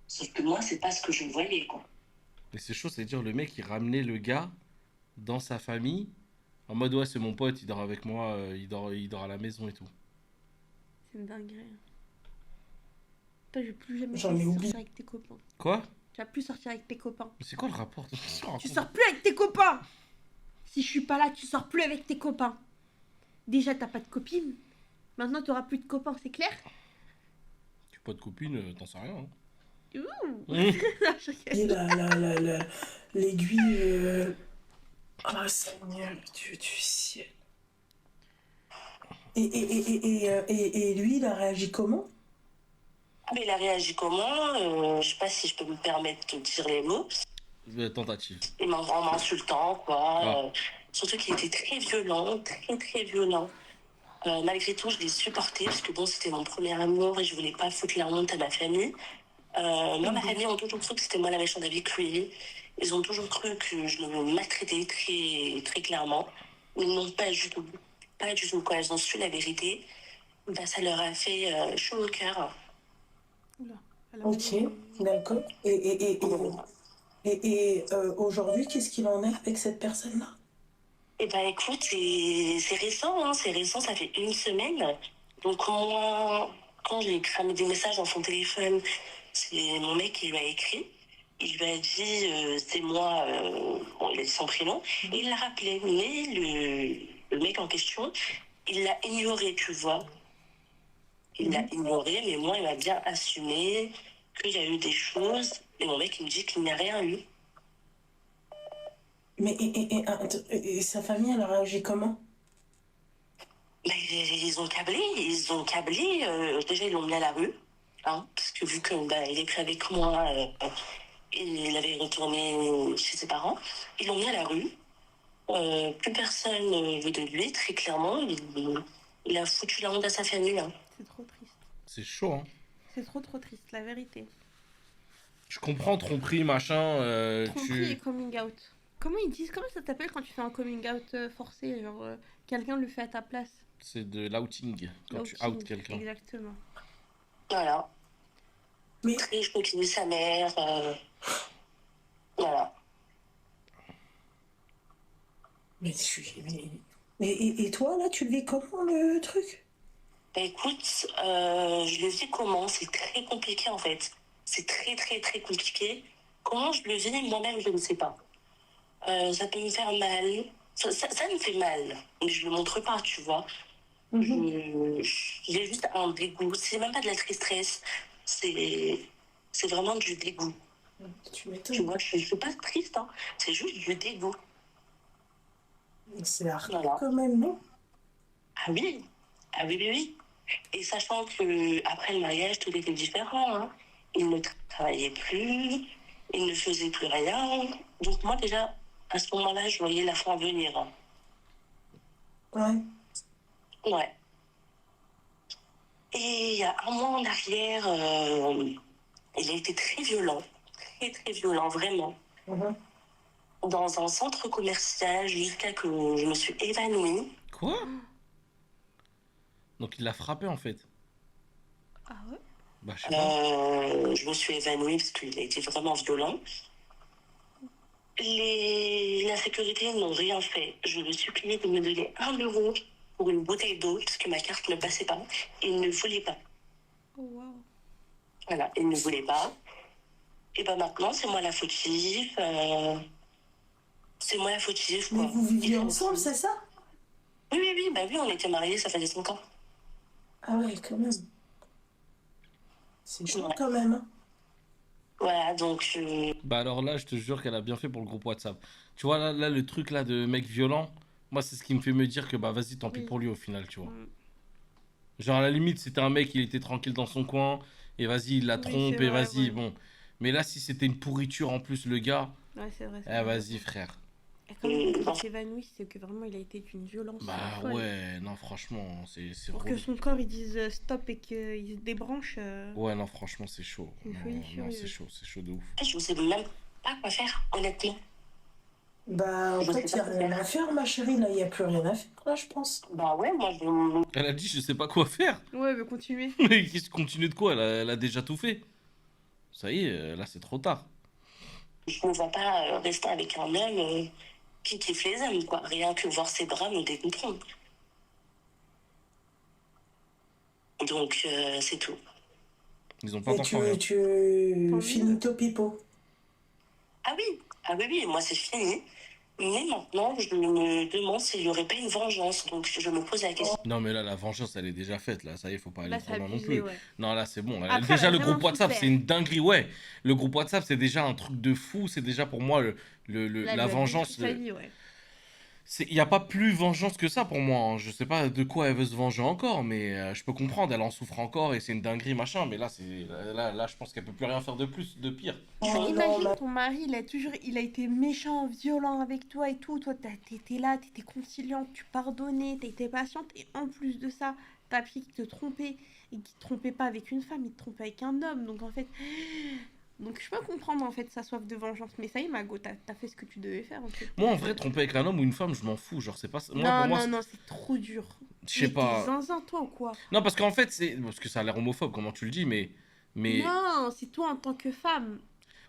Sauf que moi, c'est pas ce que je voyais, quoi. Mais c'est chaud, c'est-à-dire le mec il ramenait le gars dans sa famille en mode ouais, c'est mon pote, il dort avec moi, il dort à la maison et tout. C'est une dinguerie. Toi, je vais plus jamais J'en ai oublié. sortir avec tes copains. Quoi? Tu vas plus sortir avec tes copains. Mais c'est quoi le rapport? Tu sors plus avec tes copains. Si je suis pas là, tu sors plus avec tes copains. Déjà, t'as pas de copine. Maintenant, t'auras plus de copains, c'est clair? Tu pas de copine, t'en sais rien. Hein. Ouh. Et l'aiguille. Ah, Seigneur, Dieu du ciel. Et lui, il a réagi comment? Mais il a réagi comment? Je sais pas si je peux me permettre de dire les mots. Tentative. En m'insultant, quoi. Ah. Surtout qu'il était très violent, très violent. Malgré tout, je l'ai supporté parce que bon, c'était mon premier amour et je voulais pas foutre la honte à ma famille. Moi, ma famille ont toujours cru que c'était moi la méchante avec lui. Ils ont toujours cru que je le maltraitais très clairement. Mais non, pas du tout. Pas du tout, quoi. Ils ont su la vérité. Ça leur a fait chaud au cœur. Ok, d'accord. Et aujourd'hui, qu'est-ce qu'il en est avec cette personne-là? Eh ben écoute, c'est récent, hein, ça fait une semaine. Donc moi, quand j'ai cramé des messages dans son téléphone, c'est mon mec qui lui a écrit. Il lui a dit, c'est moi, bon, il a dit son prénom, et il l'a rappelé. Mais le mec en question, il l'a ignoré, tu vois. Il l'a ignoré, mais moi, il m'a bien assumé qu'il y a eu des choses. Et mon mec, il me dit qu'il n'y a rien eu. Mais et sa famille, elle a réagi comment? Ils ont câblé. Déjà, ils l'ont mis à la rue. Hein, parce que vu qu'il est plus avec moi, il avait retourné chez ses parents. Ils l'ont mis à la rue. Plus personne ne veut de lui, très clairement. Il a foutu la honte à sa famille. Hein. C'est trop triste. C'est chaud, hein. C'est trop triste, la vérité. Je comprends tromperie, machin. Tromperie et coming out. Comment ça t'appelle quand tu fais un coming out forcé? Genre, quelqu'un le fait à ta place. C'est de l'outing, quand tu Outing, out quelqu'un. Exactement. Voilà. Mais- Très, je continue sa mère. Voilà. Et toi, là, tu le vis comment, le truc? Écoute, je le vis comment? C'est très compliqué en fait. C'est très compliqué. Comment je le vis moi-même, je ne sais pas. Ça peut me faire mal. Ça me fait mal, mais je le montre pas, tu vois. J'ai juste un dégoût. C'est même pas de la tristesse. C'est vraiment du dégoût. Tu Tu m'étonnes. vois, je suis pas triste, hein. C'est juste du dégoût. C'est hard Voilà. quand même, non? Ah oui. Oui. Et sachant que après le mariage, tout était différent. Hein. Il ne travaillait plus, il ne faisait plus rien. Donc moi déjà, à ce moment-là, je voyais la fin venir. Hein. Ouais. Ouais. Et il y a un mois en arrière, il a été très violent, vraiment. dans un centre commercial jusqu'à que je me suis évanouie. Quoi? Donc il l'a frappé en fait. Ah ouais? Bah, je sais pas. Je me suis évanouie parce qu'il a été vraiment violent. La sécurité n'ont rien fait. Je le suppliais de me donner 1 € pour une bouteille d'eau parce que ma carte ne passait pas. Il ne voulait pas. Oh waouh. Voilà, il ne voulait pas. Et ben maintenant, c'est moi la fautive. C'est moi la fautive, Mais quoi. vous viviez Il faut- ensemble, c'est ça? Oui, bah oui, on était mariés, ça faisait 5 ans. Ah ouais, quand même. C'est chaud Ouais. quand même. Hein. Voilà, donc Bah alors là, je te jure qu'elle a bien fait pour le groupe WhatsApp. Tu vois, là, le truc là de mec violent, moi, c'est ce qui me fait me dire que bah vas-y, tant pis Oui. pour lui au final, tu vois. Mm. Genre, à la limite, c'était un mec, il était tranquille dans son coin, et vas-y, il la Oui, trompe, c'est et vrai, vas-y, ouais. bon. Mais là, si c'était une pourriture en plus, le gars, Ouais, c'est vrai. eh vas-y, frère. Et quand même, quand il s'évanouit, c'est que vraiment il a été d'une violence Bah folle. ouais, non, franchement, c'est Pour que relou. son corps il dise stop et qu'il se débranche. Ouais, non, franchement, c'est chaud. Une Non, folie non, furieuse. c'est chaud de ouf. je ne sais même pas quoi faire, honnêtement. Bah, en Je fait, sais il n'y a pas rien faire. à faire, ma chérie. Là, il n'y a plus rien à faire, là, je pense. Bah ouais, moi Elle a dit, je sais pas quoi faire. Ouais, mais continuez. Mais qu'est-ce continue de quoi? Elle a déjà tout fait. Ça y est, là, c'est trop tard. je ne vois pas rester avec un homme qui kiffe les hommes, quoi. Rien que voir ses bras me dégoûteront. Donc, c'est tout. Ils ont pas Et d'enfant, rien. tu Tant finis mieux. ton pipeau. Ah oui, moi c'est fini. Mais maintenant, je me demande s'il n'y aurait pas une vengeance. Donc, je me pose la question. Non, mais là, la vengeance, elle est déjà faite. Là, ça y est, faut pas aller Là, trop c'est loin non abusé, plus. ouais. Non, là, c'est bon. Après, Déjà, elle a le groupe vraiment WhatsApp, souffert. c'est une dinguerie. Ouais, le groupe WhatsApp, c'est déjà un truc de fou. C'est déjà pour moi Là, la elle lui a vengeance. détruit sa vie, ouais. Il n'y a pas plus vengeance que ça pour moi. Hein. Je sais pas de quoi elle veut se venger encore, mais je peux comprendre. Elle en souffre encore et c'est une dinguerie, machin. Mais là, là, je pense qu'elle peut plus rien faire de plus, de pire. Oh, non, Imagine bah, ton mari, il a été méchant, violent avec toi et tout. Toi, t'étais là, t'étais conciliante, tu pardonnais, t'étais patiente. Et en plus de ça, t'as appris qu'il te trompait. Et qu'il te trompait pas avec une femme, il te trompait avec un homme. Donc en fait. Donc je peux comprendre en fait sa soif de vengeance. Mais ça y est, Mago, t'as fait ce que tu devais faire en fait. Moi, en vrai, tromper avec un homme ou une femme, je m'en fous. Genre, c'est pas. Moi, Non, pour moi, non, non, c'est trop dur. je sais Mais pas. t'es zinzin, toi ou quoi? Non, parce qu'en fait, c'est. Parce que ça a l'air homophobe, comment tu le dis, mais. Non, c'est toi en tant que femme.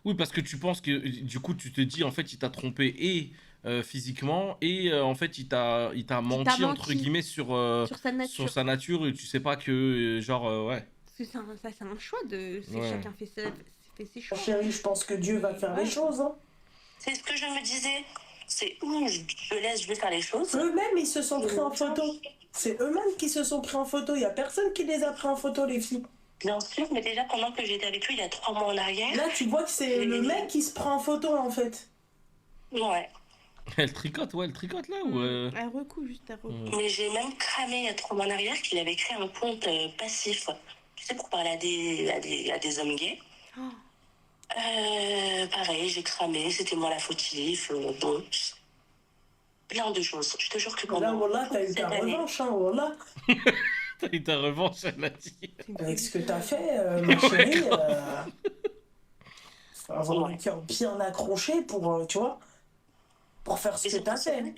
Oui, parce que tu penses que du coup, tu te dis en fait, il t'a trompé et physiquement et en fait, il t'a menti entre menti. guillemets sur Sur sa nature. sur sa nature et tu sais pas que genre ouais. Parce que c'est un choix de. Ouais. Chacun fait ses choix. chérie, je pense que Dieu va faire les choses. Hein. C'est ce que je me disais. C'est où je laisse Dieu faire les choses. Eux-mêmes, ils se sont pris en photo. C'est eux-mêmes qui se sont pris en photo. Il n'y a personne qui les a pris en photo, les filles. Bien sûr, mais déjà pendant que j'étais avec lui il y a 3 mois en arrière. Là, tu vois que c'est le mec qui se prend en photo, en fait. Ouais. Elle tricote, ouais, elle tricote là ou Elle recoue, juste elle recoue. Mm. Mais j'ai même cramé il y a 3 mois en arrière qu'il avait créé un compte passif. Tu sais, pour parler à des hommes gays. Oh. Pareil, j'ai cramé, c'était moi la fautive. Bon. Plein de choses. Je te jure que Là, pendant voilà, t'as eu toute ta cette année, revanche, hein, voilà. T'as eu ta revanche, elle a dit. C'est une Avec ce que folie t'as furieuse. fait, ma chérie, faut avoir le cœur bien accroché pour, tu vois, pour faire ce mais que c'est t'as pour ça fait.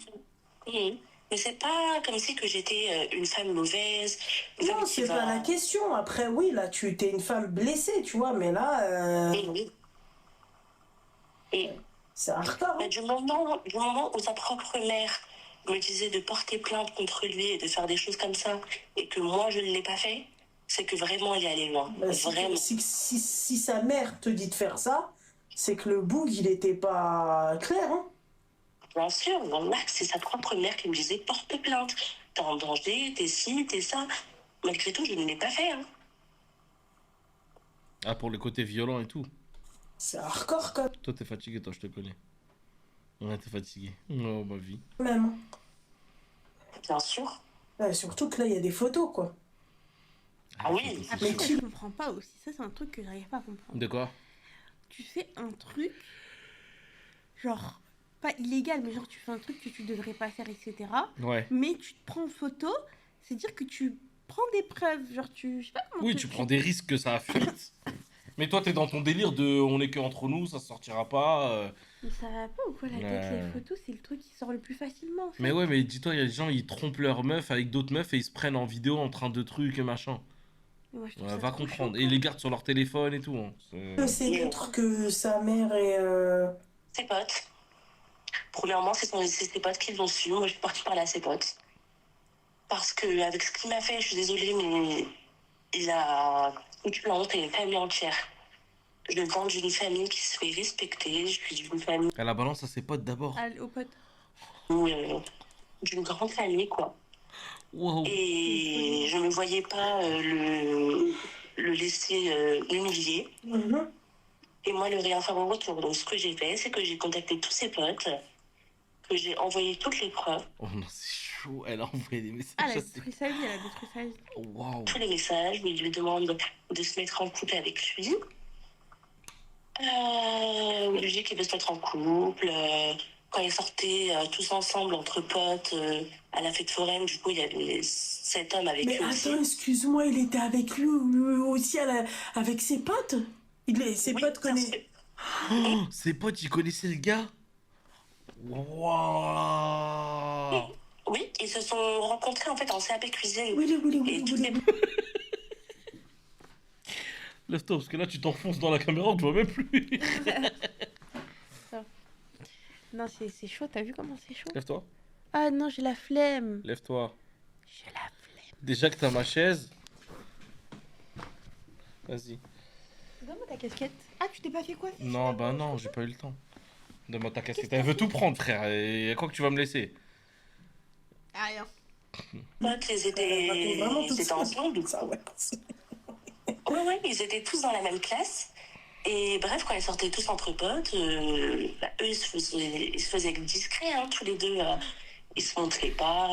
que- Mais c'est pas comme si que j'étais une femme mauvaise. Une Non, femme qui c'est pas va- la question. Après, oui, là, tu étais une femme blessée, tu vois, mais là, Et c'est hardcore. mais du moment où sa propre mère me disait de porter plainte contre lui et de faire des choses comme ça, et que moi je ne l'ai pas fait, c'est que vraiment il est allé loin. Bah, Vraiment. si sa mère te dit de faire ça, c'est que le boug, il était pas clair, hein. Bien sûr, voilà, c'est sa propre mère qui me disait porte plainte. T'es en danger, t'es ci, t'es ça. Malgré tout, je ne l'ai pas fait. Hein. Ah, pour le côté violent et tout. C'est hardcore quand Toi, t'es fatigué, toi, je te connais. Ouais, t'es fatigué. Oh, ma vie. même. Bien sûr. Ouais, surtout que là, il y a des photos, quoi. Ah oui. c'est Après, sûr. ça, je comprends pas aussi. Ça, c'est un truc que j'arrive pas à comprendre. De quoi? Tu fais un truc, genre, pas illégal, mais genre, tu fais un truc que tu devrais pas faire, etc. Ouais. Mais tu te prends en photo, c'est dire que tu prends des preuves. Genre, je sais pas comment Oui, te- tu prends des risques que ça fuite. Mais toi, t'es dans ton délire de on est que entre nous, ça sortira pas. Mais ça va pas ou quoi la tête? Ouais. Les photos, c'est le truc qui sort le plus facilement en fait. Mais ouais, mais dis-toi, il y a des gens, ils trompent leur meuf avec d'autres meufs et ils se prennent en vidéo en train de trucs et machin. Mais moi, je trouve Ouais, ça va trop comprendre. chaud, Et ils quoi. les gardent sur leur téléphone et tout. Hein. C'est l'autre que sa mère et... Ses potes. Premièrement, c'est ses potes qui l'ont su. Moi, je suis partie parler à ses potes. Parce que avec ce qu'il m'a fait, je suis désolée, mais il a foutu la honte à une famille entière. Je viens d'une famille qui se fait respecter. Je suis d'une famille, Elle la balance à ses potes d'abord. Aux potes. d'une grande famille, quoi. Wow. Et je ne voyais pas le laisser humilier. Mhm. Et moi, le rien faire en retour. Donc, ce que j'ai fait, c'est que j'ai contacté tous ses potes, que j'ai envoyé toutes les preuves, Oh non, c'est chaud. Elle a envoyé des messages. Ah, elle a à ses- détruit sa vie, elle a détruit sa vie. Waouh. tous les messages, où il lui demande de se mettre en couple avec lui. Il lui dit qu'il veut se mettre en couple. Quand ils sortaient tous ensemble, entre potes, à la fête foraine, du coup, il y avait cet homme avec Mais lui aussi. attends, excuse-moi, il était avec lui aussi avec ses potes? Ses Oui, potes bien connaissent... sûr. Oh, ses potes, ils connaissaient le gars. Waouh. Oui, ils se sont rencontrés en fait en CAP cuisine. Oui, oui, oui, Et oui, toutes oui, les... oui. Lève-toi, parce que là, tu t'enfonces dans la caméra, je vois même plus. Non, c'est chaud, t'as vu comment c'est chaud? Lève-toi. Ah non, j'ai la flemme. Lève-toi. J'ai la flemme. Déjà que t'as ma chaise. Vas-y. Donne-moi ta casquette. Ah, tu t'es pas fait coiffer? Non, bah non, j'ai pas eu le temps. Donne-moi ta casquette. Elle veut tout prendre, frère. Et à quoi que tu vas me laisser? Ah, rien. potes, ils Elle raconte vraiment étaient, tout ils étaient ça. ensemble. Ça, ouais. Ouais, ils étaient tous dans la même classe. Et bref, quand ils sortaient tous entre potes, eux, ils se faisaient discrets, hein, tous les deux. Ils se montraient pas.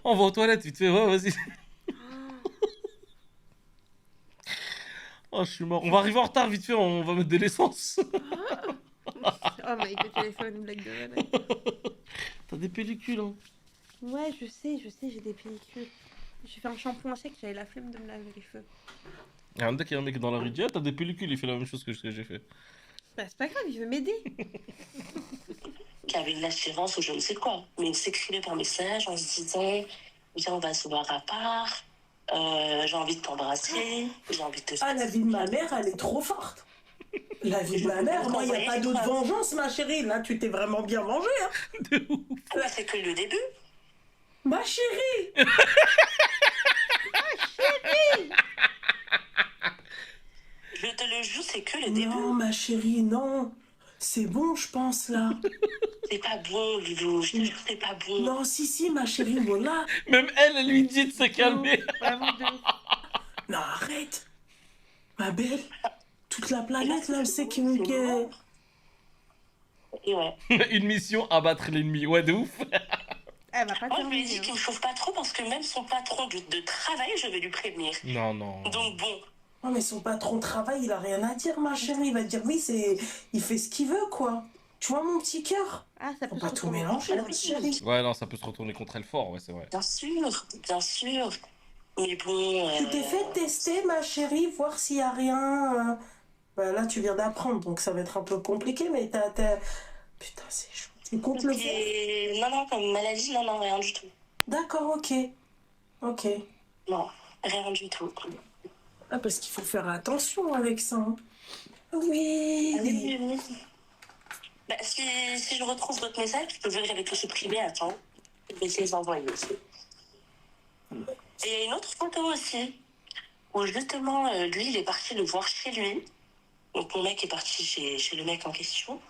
On va aux toilettes, vite fait. Ouais, vas-y. Oh, je suis mort. On va arriver en retard, vite fait. On va mettre de l'essence. Oh my god, tu allais faire une blague de malade. T'as des pellicules, hein. Ouais, je sais, j'ai des pellicules. J'ai fait un shampoing sec, j'avais la flemme de me laver les cheveux. Il y a un mec dans la rue, il dit, ah, t'as des pellicules, il fait la même chose que ce que j'ai fait. Bah, c'est pas grave, il veut m'aider. Qui avaient une assurance ou je ne sais quoi. Mais ils s'écrivaient par message en se disant viens, on va se voir à part. J'ai envie de t'embrasser. J'ai envie de te... Ah, la vie de ma mère, elle est trop forte. La vie de ma mère, moi, il n'y a pas d'autre vengeance, ma chérie. Là, tu t'es vraiment bien vengée, hein. Ah bah, c'est que le début. Ma chérie. Je te le jure, c'est que le début. Non, ma chérie, non. C'est bon, je pense, là. C'est pas bon, Lulu. Je te jure, c'est pas bon. Non, si, ma chérie, voilà. Même elle lui dit de se calmer. Vraiment de ouf. Non, arrête. Ma belle, toute la planète, là, elle sait C'est que... bon. Et ouais. Une mission, abattre l'ennemi. Ouais, de ouf. Elle va pas Moi, je lui ai terminer. dit qu'il me chauffe pas trop parce que même son patron de travail, je vais lui prévenir. Non, non. Donc bon, Oh, mais son patron de travail, il a rien à dire, ma chérie. Il va dire, oui, il fait ce qu'il veut, quoi. Tu vois, mon petit cœur? Ah, ça Faut peut pas se tout retourner. mélanger, ma chérie. Ouais, non, ça peut se retourner contre elle fort, ouais, c'est vrai. bien sûr. Mais bon... Tu t'es fait tester, ma chérie, voir s'il y a rien... Bah, là, tu viens d'apprendre, donc ça va être un peu compliqué, mais t'as... Putain, c'est chaud. Tu comptes le faire? Et... Non, comme maladie, non, rien du tout. D'accord, ok. Non, rien du tout. Ah, parce qu'il faut faire attention avec ça. Hein. Oui. Bah, si je retrouve d'autres messages, je peux voir avec tout ce privé, attends. Je vais essayer de les envoyer aussi. Et il y a une autre photo aussi, où justement, lui, il est parti le voir chez lui. Donc mon mec est parti chez le mec en question.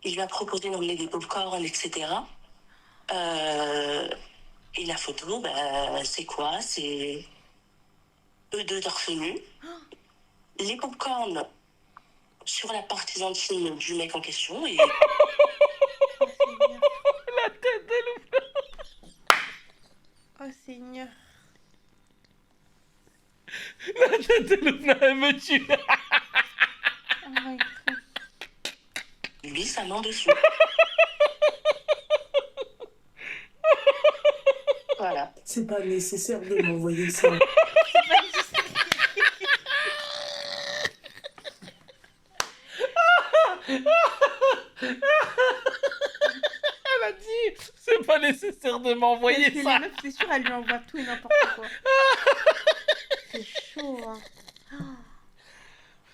Il lui a proposé d'emmener des pop-corn, etc. Et la photo, bah, c'est quoi? C'est eux deux torse nu. Les pop-corn sur la partie intime du mec en question. Et Oh Seigneur. La tête de Luna, elle me tue. Oh my god. lui, sa main dessus. Voilà. C'est pas nécessaire de m'envoyer ça. nécessaire de Parce m'envoyer que les ça. meufs, c'est sûr, elles lui envoient tout et n'importe quoi. C'est chaud, hein.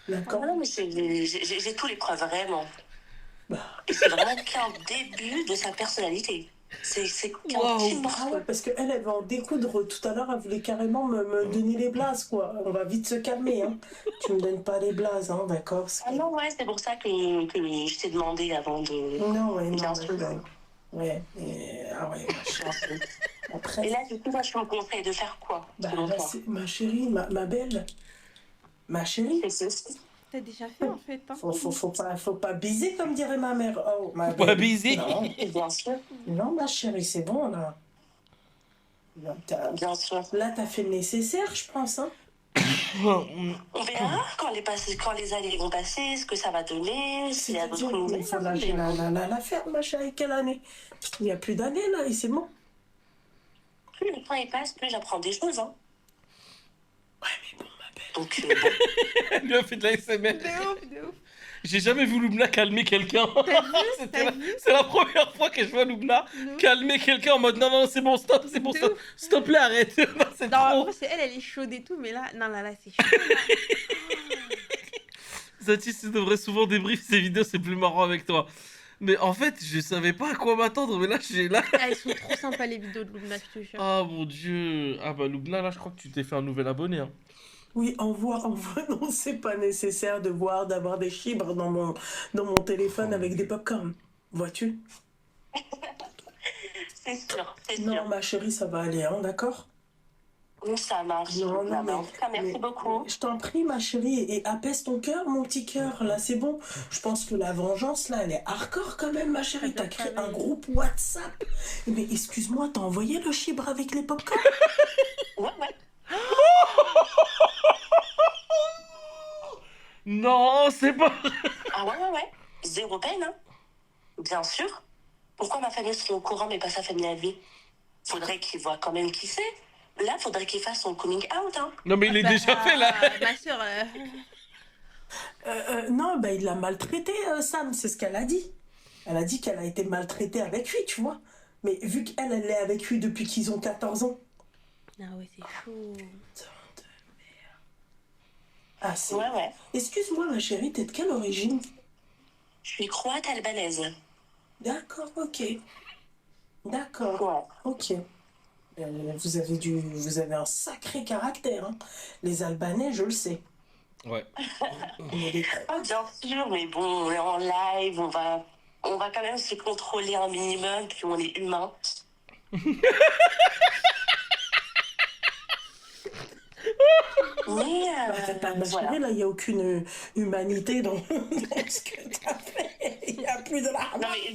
D'accord. Ah non, mais j'ai tous les preuves, vraiment. Bah. Et c'est vraiment qu'un début de sa personnalité. C'est qu'un Waouh. petit Ah morceau. ouais, parce qu'elle va en découdre tout à l'heure, elle voulait carrément me donner les blazes, quoi. On va vite se calmer, hein. Tu me donnes pas les blazes, hein, d'accord? Ah non, ouais, c'est pour ça que je t'ai demandé avant de... Non, ouais, non, Bien ouais, sûr. ouais. Ah ouais, ma chérie. Après, Et là, du coup, moi, je te conseille de faire quoi, bah, selon là, toi? c'est ma chérie, ma belle. Ma chérie, C'est ceci. T'as déjà fait, en fait, hein. faut pas biser, comme dirait ma mère. Oh, ma Pas belle. biser. Non, Et bien sûr, non, ma chérie, c'est bon, là. bien sûr. Là, t'as fait le nécessaire, je pense, hein. On verra quand les années vont passer, ce que ça va donner, s'il y a d'autres C'est-à-dire, nouvelles. il faut lâcher la ferme, ma chérie, quelle année? Il n'y a plus d'années, là, et c'est bon. Plus le temps il passe, plus j'apprends des choses. Hein. Ouais, mais bon, ma belle. Donc, bon. Elle lui a fait de la SMR. De ouf, de ouf. J'ai jamais vu Loubna calmer quelqu'un. T'as vu? C'était T'as la- vu? C'est la première fois que je vois Loubna De ouf. calmer quelqu'un en mode non, non, c'est bon, stop, c'est bon, De stop, ouf. stop là, arrête. Non, c'est Non, en trop. vrai, elle est chaude et tout, mais là, non, là, c'est chaud. Zati, tu devrais souvent débrief ces vidéos, c'est plus marrant avec toi. Mais en fait, je savais pas à quoi m'attendre, mais là, j'ai là. Ah, elles sont trop sympas, les vidéos de Loubna, je te jure. Ah mon dieu. Ah bah Loubna, là, je crois que tu t'es fait un nouvel abonné. Hein. Oui, envoie. Non, c'est pas nécessaire d'avoir des chibres dans mon téléphone avec des popcorn. Vois-tu? C'est sûr, c'est Non, sûr. ma chérie, ça va aller, hein, d'accord? Ça marche. Non, non, Mais en tout cas, merci mais- beaucoup. Je t'en prie, ma chérie, et apaise ton cœur, mon petit cœur, là, c'est bon. Je pense que la vengeance, là, elle est hardcore quand même, ma chérie. T'as créé un groupe WhatsApp. Mais excuse-moi, t'as envoyé le chibre avec les popcorn? Ouais. Non, c'est pas. Ah ouais. Zéro peine, hein. Bien sûr. Pourquoi ma famille serait au courant, mais pas sa famille à lui? Faudrait qu'il voit quand même qui c'est. Là, faudrait qu'il fasse son coming out, hein. Non, mais il est Bah, déjà fait là. Ma soeur, Non, ben il l'a maltraité, Sam, c'est ce qu'elle a dit. Elle a dit qu'elle a été maltraitée avec lui, tu vois. Mais vu qu'elle, elle est avec lui depuis qu'ils ont 14 ans. ah ouais, c'est chaud. Ah, c'est... Ouais. Excuse-moi, ma chérie, t'es de quelle origine? Je suis croate albanaise. D'accord, ok. D'accord, Ouais. ok. Vous avez un sacré caractère, hein. Les Albanais, je le sais. Ouais. Mais les- Ah, bien sûr, mais bon, on est en live, on va quand même se contrôler un minimum, puis on est humain. Mais Ma voilà. chérie, là, il n'y a aucune humanité dans ce que t'as fait. Il n'y a plus de larmes. Non mais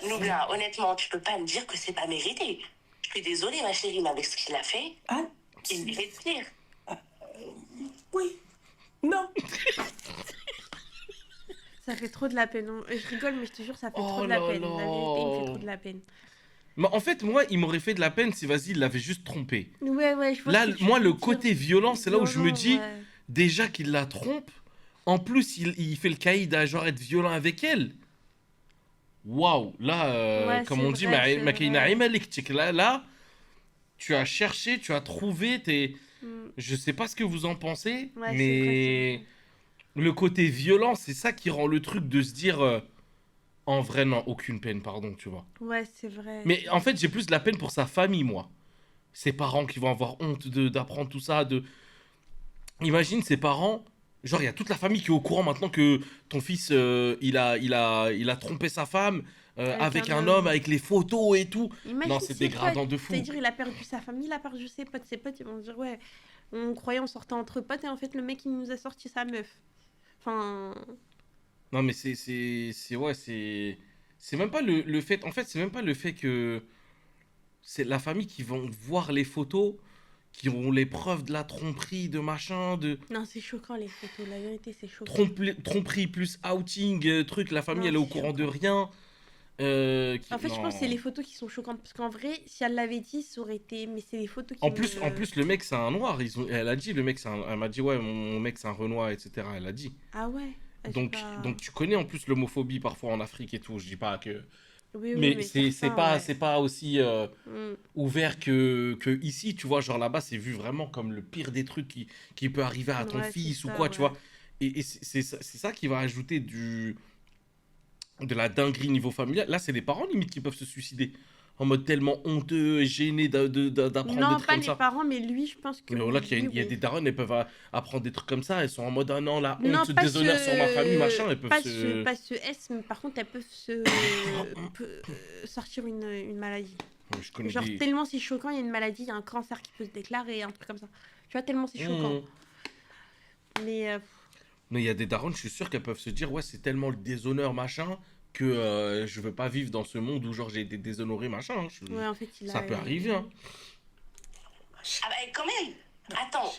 Loubna, honnêtement, tu peux pas me dire que c'est pas mérité. Je suis désolée, ma chérie, mais avec ce qu'il a fait, Ah, il mérite pire. oui. Non. Ça fait trop de la peine. Je rigole, mais je te jure, ça fait Oh trop de la là peine. là. La vérité, il me fait trop de la peine. Mais en fait, moi, il m'aurait fait de la peine si, vas-y, il l'avait juste trompé. Ouais, je vois Là, ce que tu moi, veux le dire. côté violent, c'est là où je me Violent, dis, ouais. déjà qu'il la trompe, en plus, il fait le caïd à genre être violent avec elle. Waouh, là, Ouais, comme c'est on dit, vrai, c'est vrai. là, tu as cherché, tu as trouvé, Mm. je sais pas ce que vous en pensez, Ouais, c'est mais vrai, le côté violent, c'est ça qui rend le truc de se dire, en vrai, non, aucune peine, pardon, tu vois. Ouais, c'est vrai. Mais en fait, j'ai plus de la peine pour sa famille, moi. Ses parents qui vont avoir honte d'apprendre tout ça. Imagine ses parents. Genre, il y a toute la famille qui est au courant maintenant que ton fils, il a trompé sa femme avec un homme, avec les photos et tout. Imagine Non, c'est ses dégradant potes, de fou. C'est-à-dire, il a perdu sa famille, il a perdu ses potes. Ses potes, ils vont se dire, ouais, on croyait on sortait entre potes et en fait, le mec, il nous a sorti sa meuf. Enfin, Non, mais c'est même pas le fait. En fait, c'est même pas le fait que c'est la famille qui vont voir les photos, qui ont les preuves de la tromperie, de machin, de. non, c'est choquant les photos. La vérité, c'est choquant. Tromperie plus outing, truc, la famille Non, elle est au c'est courant de choquant. rien. En fait, je pense que c'est les photos qui sont choquantes. Parce qu'en vrai, si elle l'avait dit, ça aurait été. Mais c'est les photos qui. En plus, le mec c'est un noir. Elle a dit, le mec elle m'a dit, ouais, mon mec c'est un renois, etc. Elle a dit. Ah ouais. Ah, je sais Donc, pas. donc tu connais en plus l'homophobie parfois en Afrique et tout. Je dis pas que Oui, oui, Mais mais c'est certains, ouais. c'est pas aussi Mm. ouvert que ici, tu vois. Genre là-bas, c'est vu vraiment comme le pire des trucs qui peut arriver à ton Ouais, c'est fils ou ça, quoi, tu ouais. vois. Et c'est ça qui va ajouter de la dinguerie niveau familial. Là, c'est les parents limite qui peuvent se suicider. En mode tellement honteux et gêné d'apprendre des Non, trucs pas comme les ça. parents, mais lui, je pense que Mais là, oui, lui, il y a oui. des darons, elles peuvent apprendre des trucs comme ça. Elles sont en mode, ah non, la honte, Non, ce déshonneur sur ma famille, machin. Elles peuvent se. pas ce S, mais par contre, elles peuvent sortir une maladie. Je connais Genre, des. tellement c'est choquant, il y a une maladie, il y a un cancer qui peut se déclarer, un truc comme ça. Tu vois, tellement c'est choquant. Hmm. Mais Mais il y a des darons, je suis sûr qu'elles peuvent se dire, ouais, c'est tellement le déshonneur, machin, que je veux pas vivre dans ce monde où, genre, j'ai été déshonoré, machin. Hein. ouais, en fait, il Ça a. peut arriver, hein. Ah bah quand même. Attends,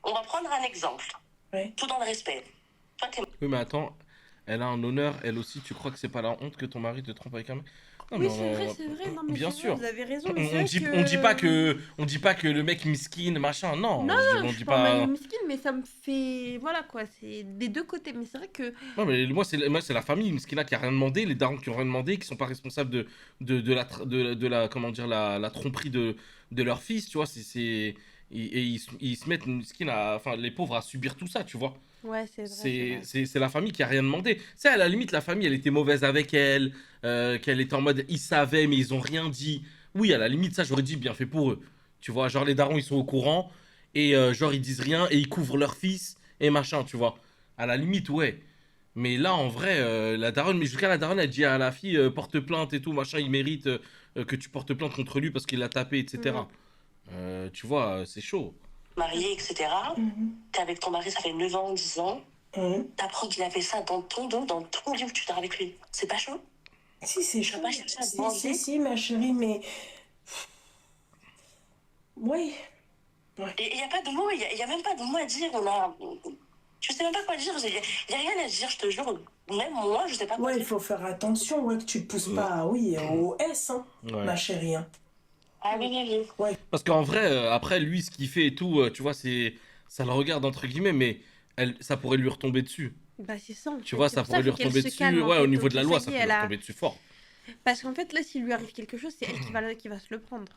on va prendre un exemple. Ouais. Tout dans le respect. Toi, t'es Oui, mais attends, elle a un honneur, elle aussi, tu crois que c'est pas la honte que ton mari te trompe avec un mec? Non, Oui, mais c'est vrai, non, mais bien c'est vrai, sûr. vous avez raison, mais c'est vrai que... On dit pas que le mec miskin, machin, non. Non, On je dit suis pas en pas. mode miskin, mais ça me fait... Voilà, quoi, c'est des deux côtés. Mais c'est vrai que... Non, mais moi, c'est la famille miskina qui a rien demandé, les darons qui ont rien demandé, qui sont pas responsables de la comment dire, la tromperie de leur fils, tu vois. Et ils se mettent enfin, les pauvres à subir tout ça, tu vois. Ouais, c'est vrai, C'est la famille qui a rien demandé. C'est à la limite, la famille, elle était mauvaise avec elle, qu'elle était en mode, ils savaient, mais ils ont rien dit. Oui, à la limite, ça, j'aurais dit bien fait pour eux. Tu vois, genre, les darons, ils sont au courant, et genre, ils disent rien, et ils couvrent leur fils, et machin, tu vois. À la limite, ouais. Mais là, en vrai, la daronne, mais jusqu'à la daronne, elle dit à la fille, porte plainte et tout, machin, il mérite que tu portes plainte contre lui parce qu'il l'a tapé, etc. Tu vois, c'est chaud. marié, etc. T'es avec ton mari, ça fait 9 ans, 10 ans. T'apprends qu'il a fait ça dans ton dos, dans ton lit où tu dors avec lui. C'est pas chaud? Si, c'est Je chaud. peux pas chercher à te venger. Si, ma chérie, mais... Oui. Et il n'y a pas de mots, il y a même pas de mots à dire. Je sais même pas quoi dire, il y a rien à dire, je te jure. Même moi, je sais pas quoi Ouais, il dire. faut faire attention, ouais, que tu te pousses pas, oui, au S, hein, Ouais. ma chérie. Hein. Ah oui. Parce qu'en vrai, après, lui, ce qu'il fait et tout, tu vois, ça le regarde entre guillemets, mais ça pourrait lui retomber dessus. Bah, c'est ça, en Tu fait. vois, C'est ça pour pourrait lui faut qu'elle retomber se dessus. calme, en Ouais, au fait, niveau de ok, la loi, ça ça y peut est, lui retomber dessus fort. Parce qu'en fait, là, s'il lui arrive quelque chose, c'est elle qui va se le prendre.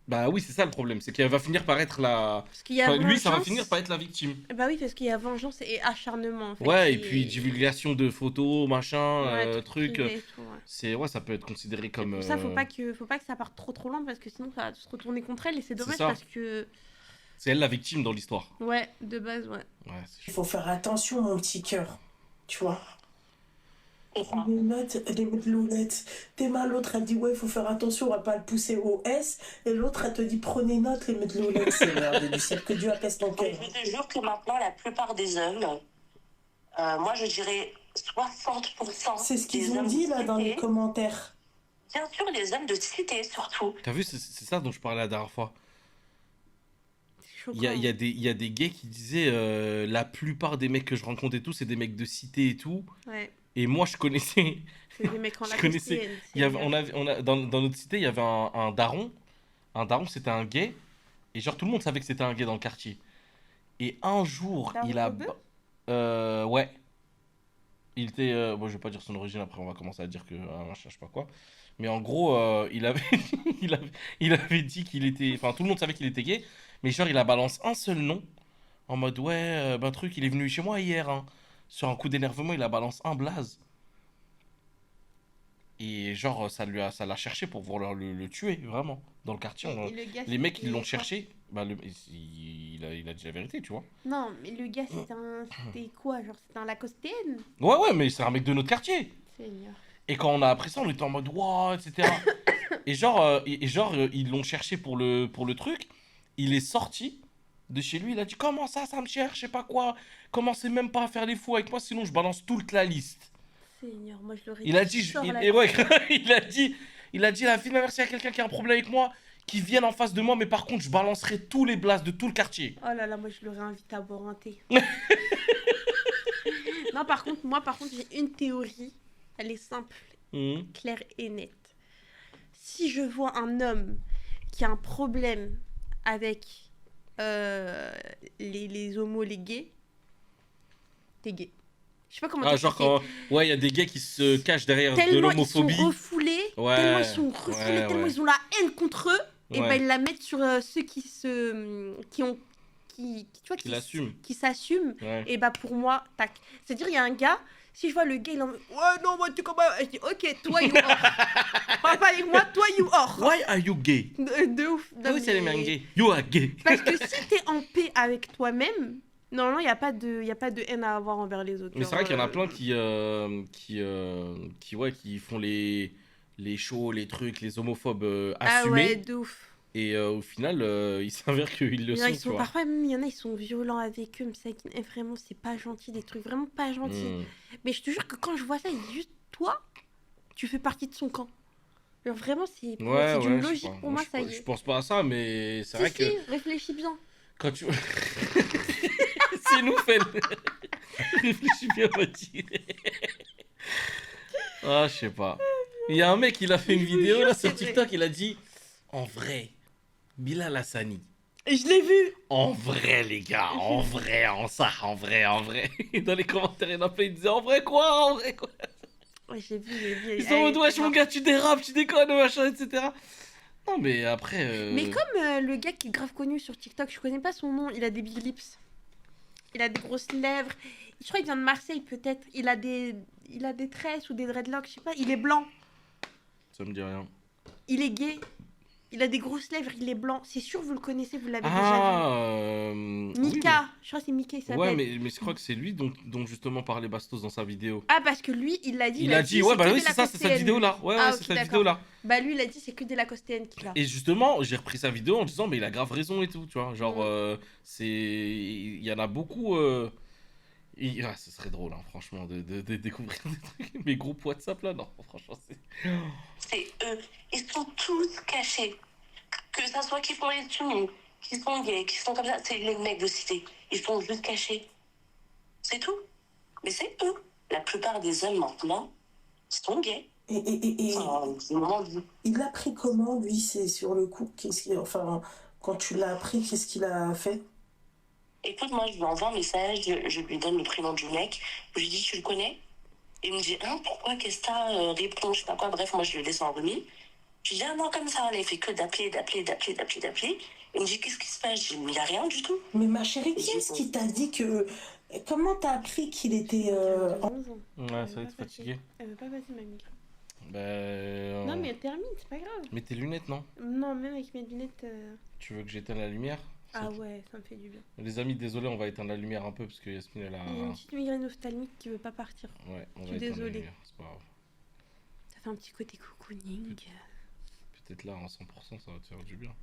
Bah oui, c'est ça le problème, c'est qu'elle va finir par être la. Parce qu'il y a Enfin, lui, ça va vengeance- finir par être la victime. Bah oui, parce qu'il y a vengeance et acharnement, en fait. Ouais, et qui puis est- divulgation de photos, machin, Ouais, truc. privé et tout, ouais. Ouais, ça peut être considéré C'est comme. pour ça, faut pas que ça parte trop loin, parce que sinon, ça va se retourner contre elle, et c'est dommage, ça. parce que... C'est elle la victime dans l'histoire. Ouais, de base, ouais. Ouais, c'est Il chaud. faut faire attention, mon petit cœur, tu vois. Et ça. Les notes, les lounettes. Tes mains, l'autre, elle dit, ouais, il faut faire attention, on va pas le pousser au S. Et l'autre, elle te dit, prenez note, les lounettes. C'est merde du ciel, que Dieu apaise ton Mais cœur. je te jure que maintenant, la plupart des hommes, moi je dirais 60%. C'est ce qu'ils des ont hommes dit, là, dans les cités, commentaires. Bien sûr, les hommes de cité, surtout. T'as vu, c'est ça dont je parlais la dernière fois. C'est choquant. Il y a des gays qui disaient la plupart des mecs que je rencontre et tout, c'est des mecs de cité et tout. Ouais, Et moi, je connaissais. c'est des mecs en Je la connaissais. costienne, Il y avait, dans notre cité, il y avait un daron. Un daron, c'était un gay. Et genre, tout le monde savait que c'était un gay dans le quartier. Et un jour, Daron il a. Rebeu Ouais. Il était. Bon, je vais pas dire son origine, après, on va commencer à dire que. Machin, je sais pas quoi. Mais en gros, il avait, il avait dit qu'il était. Enfin, tout le monde savait qu'il était gay. Mais genre, il a balancé un seul nom. En mode, ouais, ben truc, il est venu chez moi hier. Hein. Sur un coup d'énervement, il a balancé un blaze. Et genre, ça l'a cherché pour vouloir le tuer, vraiment. Dans le quartier. Et le gars, Les mecs, ils l'ont c'était cherché. Bah, il a dit la vérité, tu vois. quoi? Non, mais le gars, c'était quoi? Genre, c'était un lacostienne? Ouais, mais c'est un mec de notre quartier. Seigneur. Et quand on a appris ça, on était en mode, waouh, etc. Et genre, ils l'ont cherché pour le truc. Il est sorti de chez lui. Il a dit, comment ça me cherche, je sais pas quoi. Commencez même pas à faire les fous avec moi, sinon je balance toute la liste. Seigneur, moi, je l'aurais Il a dit, dit, sors la et ouais, il a dit, la fille, merci à quelqu'un qui a un problème avec moi, qui vienne en face de moi, mais par contre, je balancerai tous les blasts de tout le quartier. Oh là là, moi je l'aurais invité à boire un thé. Non, par contre, j'ai une théorie. Elle est simple, Mhm. claire et nette. Si je vois un homme qui a un problème avec les homos, les gays, t'es gay. Je sais pas comment Ah, genre t'expliquer. quand, ouais, il y a des gays qui se cachent derrière de Tellement ils sont l'homophobie. refoulés tellement Ouais, ils sont refoulés, ouais, tellement ouais. ils ont la haine contre eux, et Ouais. ben ils la mettent sur ceux tu vois, Qui l'assume. qui s'assument. Ouais. Et bah pour moi, tac. C'est-à-dire, il y a un gars, si je vois le gars, il en mode, ouais, non, moi, tu comment. Je dis, ok, toi, you or. Parle pas avec moi, toi, you or. Why are you gay? De ouf. Non, How is it mais- gay? You are gay. Parce que si t'es en paix avec toi-même, normalement, il n'y a pas de haine à avoir envers les autres. Mais c'est Genre, vrai qu'il y en a plein qui font les shows, les trucs, les homophobes Ah assumés. ouais, de ouf. Et au final, il s'avère qu'ils le Il y en a, sont, ils tu sont, vois. parfois, même, il y en a, ils sont violents avec eux, mais c'est vraiment, c'est pas gentil, des trucs vraiment pas gentils. Mm. Mais je te jure que quand je vois ça, il dit juste, toi, tu fais partie de son camp. Genre, vraiment, c'est Ouais, c'est d'une ouais, je sais logique pas. pour moi, Je ça y pense- est. Je pense pas à ça, mais c'est Si, vrai si, que réfléchis bien. quand tu. C'est nous, Fel. Réfléchis bien, Mathilde. Ah, je sais pas. Il y a un mec, il a fait une Je vous vidéo jure, là c'est sur TikTok, il a dit en vrai, Bilal Hassani. Je l'ai vu. En vrai, les gars, en vrai, en vrai. Et dans les commentaires, il y en a plein, ils disaient en vrai quoi, en vrai quoi. Ouais, j'ai vu. Ils sont en mode, wesh, mon gars, tu dérapes, tu déconnes, machin, etc. Non, mais après. Mais comme le gars qui est grave connu sur TikTok, je connais pas son nom, il a des big lips. Il a des grosses lèvres. Je crois qu'il vient de Marseille peut-être. Il a des tresses ou des dreadlocks, je sais pas. Il est blanc. Ça me dit rien. Il est gay. Il a des grosses lèvres, il est blanc. C'est sûr, vous le connaissez, vous l'avez déjà Ah, vu. oui, Mika. Je crois que c'est Mika, il mais... s'appelle. Ouais, mais je crois que c'est lui dont justement parlait Bastos dans sa vidéo. Ah, parce que lui, il l'a dit. Il a dit, ouais, c'est bah que oui, des c'est ça, c'est cette Lacostéennes. vidéo-là. Ouais, Ah, ouais, ok, c'est cette d'accord. vidéo-là. Bah, lui, il a dit, c'est que des Lacostéennes qu'il a. Et justement, j'ai repris sa vidéo en disant, mais il a grave raison et tout, tu vois. Genre, Mhm. il y en a beaucoup. Ah, ce serait drôle, hein, franchement, de découvrir des trucs. Mes groupes WhatsApp là, non, franchement, c'est. C'est eux. Ils sont tous cachés. Que ça soit qui font les tunes, qui sont gays, qui sont comme ça, c'est les mecs de cité. Ils sont juste cachés. C'est tout. Mais c'est eux. La plupart des hommes maintenant sont gays. Et Enfin, c'est le moment de... il l'a pris comment, lui, c'est sur le coup? Enfin, quand tu l'as appris, qu'est-ce qu'il a fait? Écoute, moi, je lui envoie un message, je lui donne le prénom du mec. Je lui dis, tu le connais? Il me dit, hein, pourquoi, qu'est-ce que t'as réponds, je sais pas quoi. Bref, moi, je lui laisse en remis. Je lui dis, ah non, comme ça, il fait que d'appeler. Il me dit, qu'est-ce qui se passe? Je dis, mais il n'y a rien du tout. Mais ma chérie, qui est-ce qui t'a dit que... Comment t'as appris qu'il était... Ouais, ça va être fatigué. Elle veut pas passer ma micro. Ben. Non, mais elle termine, c'est pas grave. Mets tes lunettes, non? Non, même avec mes lunettes. Tu veux que j'éteigne la lumière? Ah ouais, ça me fait du bien. Les amis, désolé, on va éteindre la lumière un peu parce que Yasmine, elle a. Il y a une petite migraine ophtalmique qui veut pas partir. Ouais, on Je va suis éteindre la désolée. lumière, c'est pas grave. Ça fait un petit côté cocooning. Peut-être là, en 100%, ça va te faire du bien.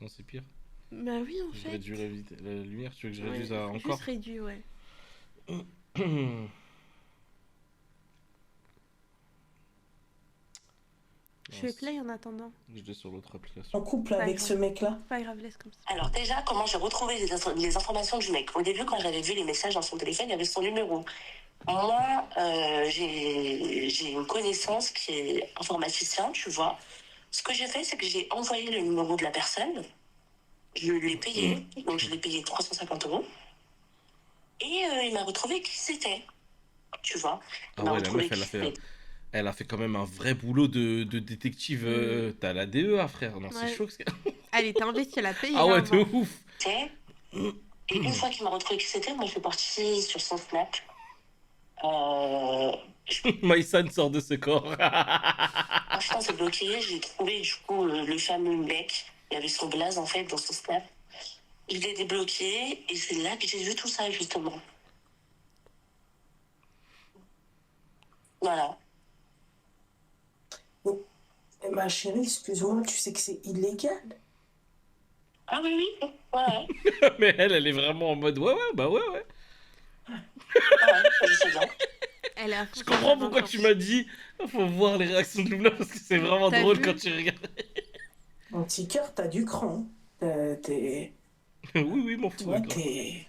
Non, c'est pire. Bah oui, en Je fait. réduis la lumière, tu veux que je Ouais, réduise à encore? Juste réduit, ouais. Je fais play en attendant. Je l'ai sur l'autre application. En couple avec ce mec-là? Pas grave, laisse comme ça. Alors déjà, comment j'ai retrouvé les informations du mec? Au début, quand j'avais vu les messages dans son téléphone, il y avait son numéro. Moi, j'ai une connaissance qui est informaticien, tu vois. Ce que j'ai fait, c'est que j'ai envoyé le numéro de la personne. Je l'ai payé, donc je l'ai payé 350 €. Et il m'a retrouvé qui c'était, tu vois. Ah ouais, la meuf, elle a fait quand même un vrai boulot de détective. T'as la DEA, frère. Non, c'est Ouais. chaud. Elle était investie, elle a payé. Ah ouais, hein, de avant. ouf. Et une fois qu'il m'a retrouvé qui c'était, moi je suis partie sur son Snap. Maïsan sort de ce corps. Franchement, c'est bloqué. J'ai trouvé du coup le fameux mec. Il y avait son blaze en fait dans son Snap. Je l'ai débloqué et c'est là que j'ai vu tout ça justement. Voilà. Ma chérie, excuse-moi, tu sais que c'est illégal? Ah oui, oui. Ouais. Mais elle est vraiment en mode ouais, bah ouais. Ouais, je sais bien. Elle a Je comprends pourquoi tu m'as dit. Faut voir les réactions de Lumna parce que c'est vraiment T'as drôle vu quand tu regardes. Mon petit cœur, t'as du cran. T'es... Oui, mon fou. Toi, t'es...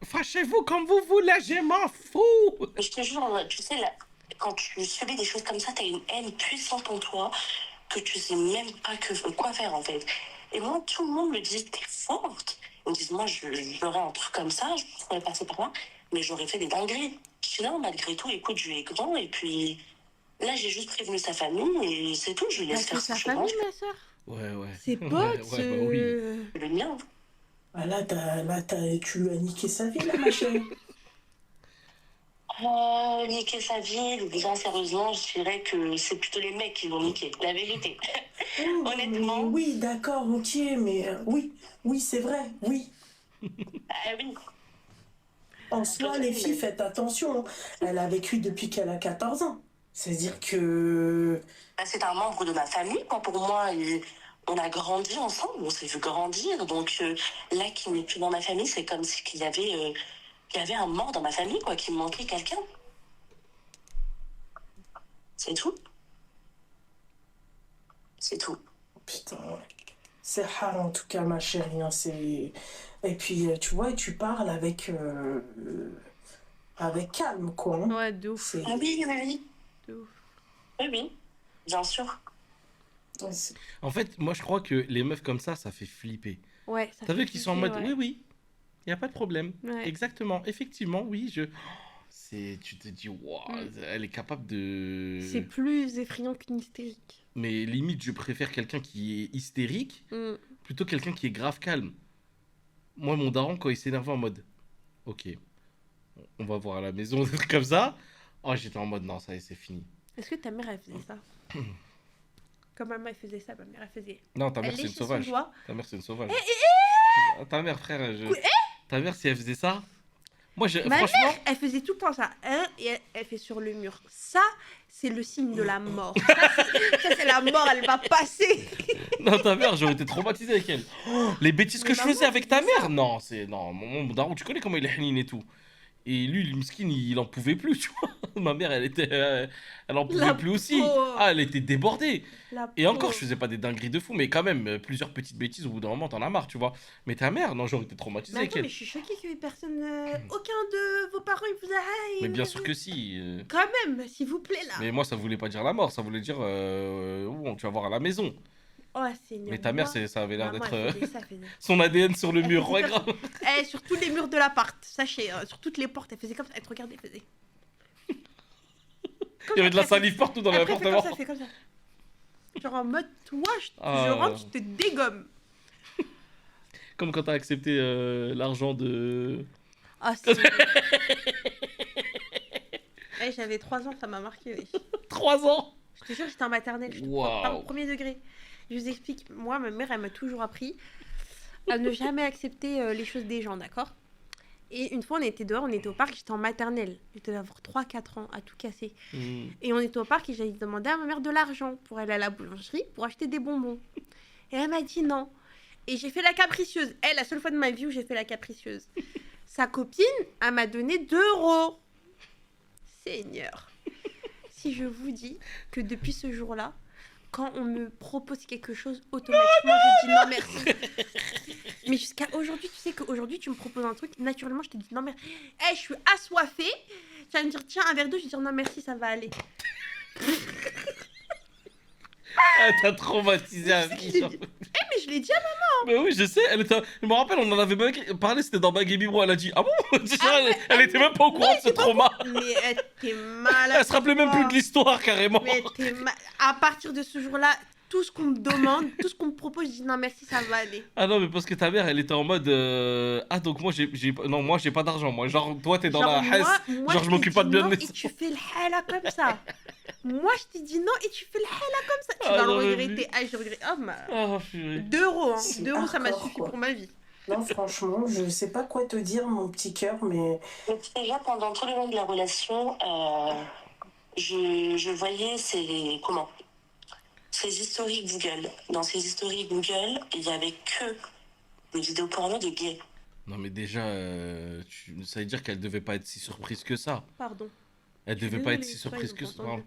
Fâchez-vous comme vous voulez, je m'en fous. Mais je te jure, tu sais, là, quand tu subis des choses comme ça, t'as une haine puissante en toi que tu sais même pas quoi faire en fait. Et moi, tout le monde me dit, t'es forte. Ils me disent, moi, j'aurais un truc comme ça, je pourrais passer par là, mais j'aurais fait des dingueries. Je dis non, malgré tout, écoute, je suis grand et puis Là, j'ai juste prévenu sa famille et c'est tout. Je lui laisse Bah, faire c'est son sa chemin. famille, ma soeur. Ouais. Ses Ouais, potes. ouais, bah oui. Le mien. Ah, tu lui as niqué sa vie, là, ma chérie. Niquer sa vie, bien sérieusement, je dirais que c'est plutôt les mecs qui l'ont niqué. La vérité. Oh, Honnêtement. oui, d'accord, ok, mais oui, c'est vrai, oui. Ah oui. En soi, les filles, faites attention. Elle a vécu depuis qu'elle a 14 ans. C'est-à-dire que... Bah, c'est un membre de ma famille, quoi, pour moi. Et on a grandi ensemble, on s'est vu grandir. Donc là, qui n'est plus dans ma famille, c'est comme si qu'il y avait un mort dans ma famille, quoi, qu'il me manquait quelqu'un. C'est tout. C'est tout. Putain, ouais. C'est rare, en tout cas, ma chérie. Hein, c'est... Et puis, tu vois, tu parles avec calme, quoi. Hein. Ouais, de ouf. Ah oui. De ouf. Oui, bien sûr. En fait, moi je crois que les meufs comme ça fait flipper. Ouais, ça T'as vu fait qu'ils sont en flipper, mode, ouais. oui, il y a pas de problème. Ouais. Exactement, effectivement, oui, tu te dis, waouh, elle est capable de... C'est plus effrayant qu'une hystérique. Mais limite, je préfère quelqu'un qui est hystérique plutôt que quelqu'un qui est grave calme. Moi, mon daron, quand il s'énervait en mode, ok, on va voir à la maison, des trucs comme ça. Oh, j'étais en mode, non, ça y est, c'est fini. Est-ce que ta mère, elle faisait ça? Comme maman, elle faisait ça, ma mère, elle faisait. Non, ta mère, Elle c'est une léchait son sauvage. doigt. Ta mère, c'est une sauvage. Ta mère, frère, ta mère, si elle faisait ça, moi, Ma franchement... mère, elle faisait tout le temps ça. Hein, et elle fait sur le mur. Ça, c'est le signe de la mort. Ça, c'est la mort, elle va passer. Non, ta mère, j'aurais été traumatisé avec elle. Oh, les bêtises Mais que je maman, faisais avec ta c'est ça. mère, non, c'est... Non, mon daron, tu connais comment il est hnine et tout. Et lui, le miskin, il en pouvait plus, tu vois. Ma mère, elle en pouvait La plus aussi. pauvre. Ah, elle était débordée. La Et encore, pauvre. je faisais pas des dingueries de fou, mais quand même, plusieurs petites bêtises, au bout d'un moment, t'en as marre, tu vois. Mais ta mère, non, j'aurais été traumatisé Mais avec attends, mais elle. je suis choquée que personne, aucun de vos parents, ils vous a... Mais bien sûr que si. Quand même, s'il vous plaît, là. Mais moi, ça voulait pas dire la mort, ça voulait dire, tu vas voir à la maison. Oh, Seigneur. Mais ta mère, moi, ça avait l'air maman, d'être elle faisait ça, elle faisait- son ADN sur le Elle mur. faisait Ouais, comme- grave. Eh, sur tous les murs de l'appart, sachez, sur toutes les portes, elle faisait comme ça. Elle te regardait, elle faisait. Il y avait de la salive partout dans Après, elle fait comme l'appartement. ça, elle fait comme ça. Genre en mode, toi, je Ah. rentre, je te dégomme. Comme quand t'as accepté l'argent de... Ah, c'est... Eh, j'avais 3 ans, ça m'a marqué, oui. 3 ans. Je te jure, j'étais en maternelle, je te Waouh. parle au premier degré. Je vous explique, moi, ma mère, elle m'a toujours appris à ne jamais accepter les choses des gens, d'accord? Et une fois, on était dehors, on était au parc, j'étais en maternelle. Je devais avoir 3-4 ans, à tout casser. Et on était au parc et j'avais demandé à ma mère de l'argent pour aller à la boulangerie pour acheter des bonbons. Et elle m'a dit non. Et j'ai fait la capricieuse. Elle, la seule fois de ma vie où j'ai fait la capricieuse. Sa copine, elle m'a donné 2 €. Seigneur. Si je vous dis que depuis ce jour-là, quand on me propose quelque chose, automatiquement, je dis non merci. Mais jusqu'à aujourd'hui, tu sais qu'aujourd'hui, tu me proposes un truc, naturellement, je te dis non merci. Eh, je suis assoiffée. Tu vas me dire, tiens, un verre d'eau, je vais dire non merci, ça va aller. Ah, t'as traumatisé un Je fils. l'ai dit. Mais je l'ai dit à Mais oui, je sais, je me rappelle, on en avait même parlé, c'était dans Baguette Bro, elle a dit, ah bon? Elle était même pas au courant de ce trauma. mais t'es malade. Elle se rappelait même plus de l'histoire, carrément. Mais à partir de ce jour-là, tout ce qu'on me demande, tout ce qu'on me propose, je dis non merci, ça va aller. Ah non, mais parce que ta mère, elle était en mode, ah donc moi, j'ai pas d'argent, moi. Genre, toi, t'es dans Genre, la haisse, moi, genre, je m'occupe pas de bien non, de et mes... tu fais le hala comme ça. Moi, je t'ai dit non et tu fais le hala comme ça. Tu Ah, vas le non, mais regretter. Ah, je regrette. Oh, ma... Oh, purée. 2 €, hein. C'est 2 €, ça m'a hardcore, suffi quoi. pour ma vie. Non, franchement, je sais pas quoi te dire, mon petit cœur, mais... Donc déjà, pendant tout le long de la relation, je voyais ces historiques Google. Dans ces historiques Google, il y avait que des vidéos porno de gays. Non, mais déjà, ça veut dire qu'elle devait pas être si surprise que ça. Pardon. Elle Je suis devait pas être désolée, si toi, surprise ils que ont ça. pas entendu.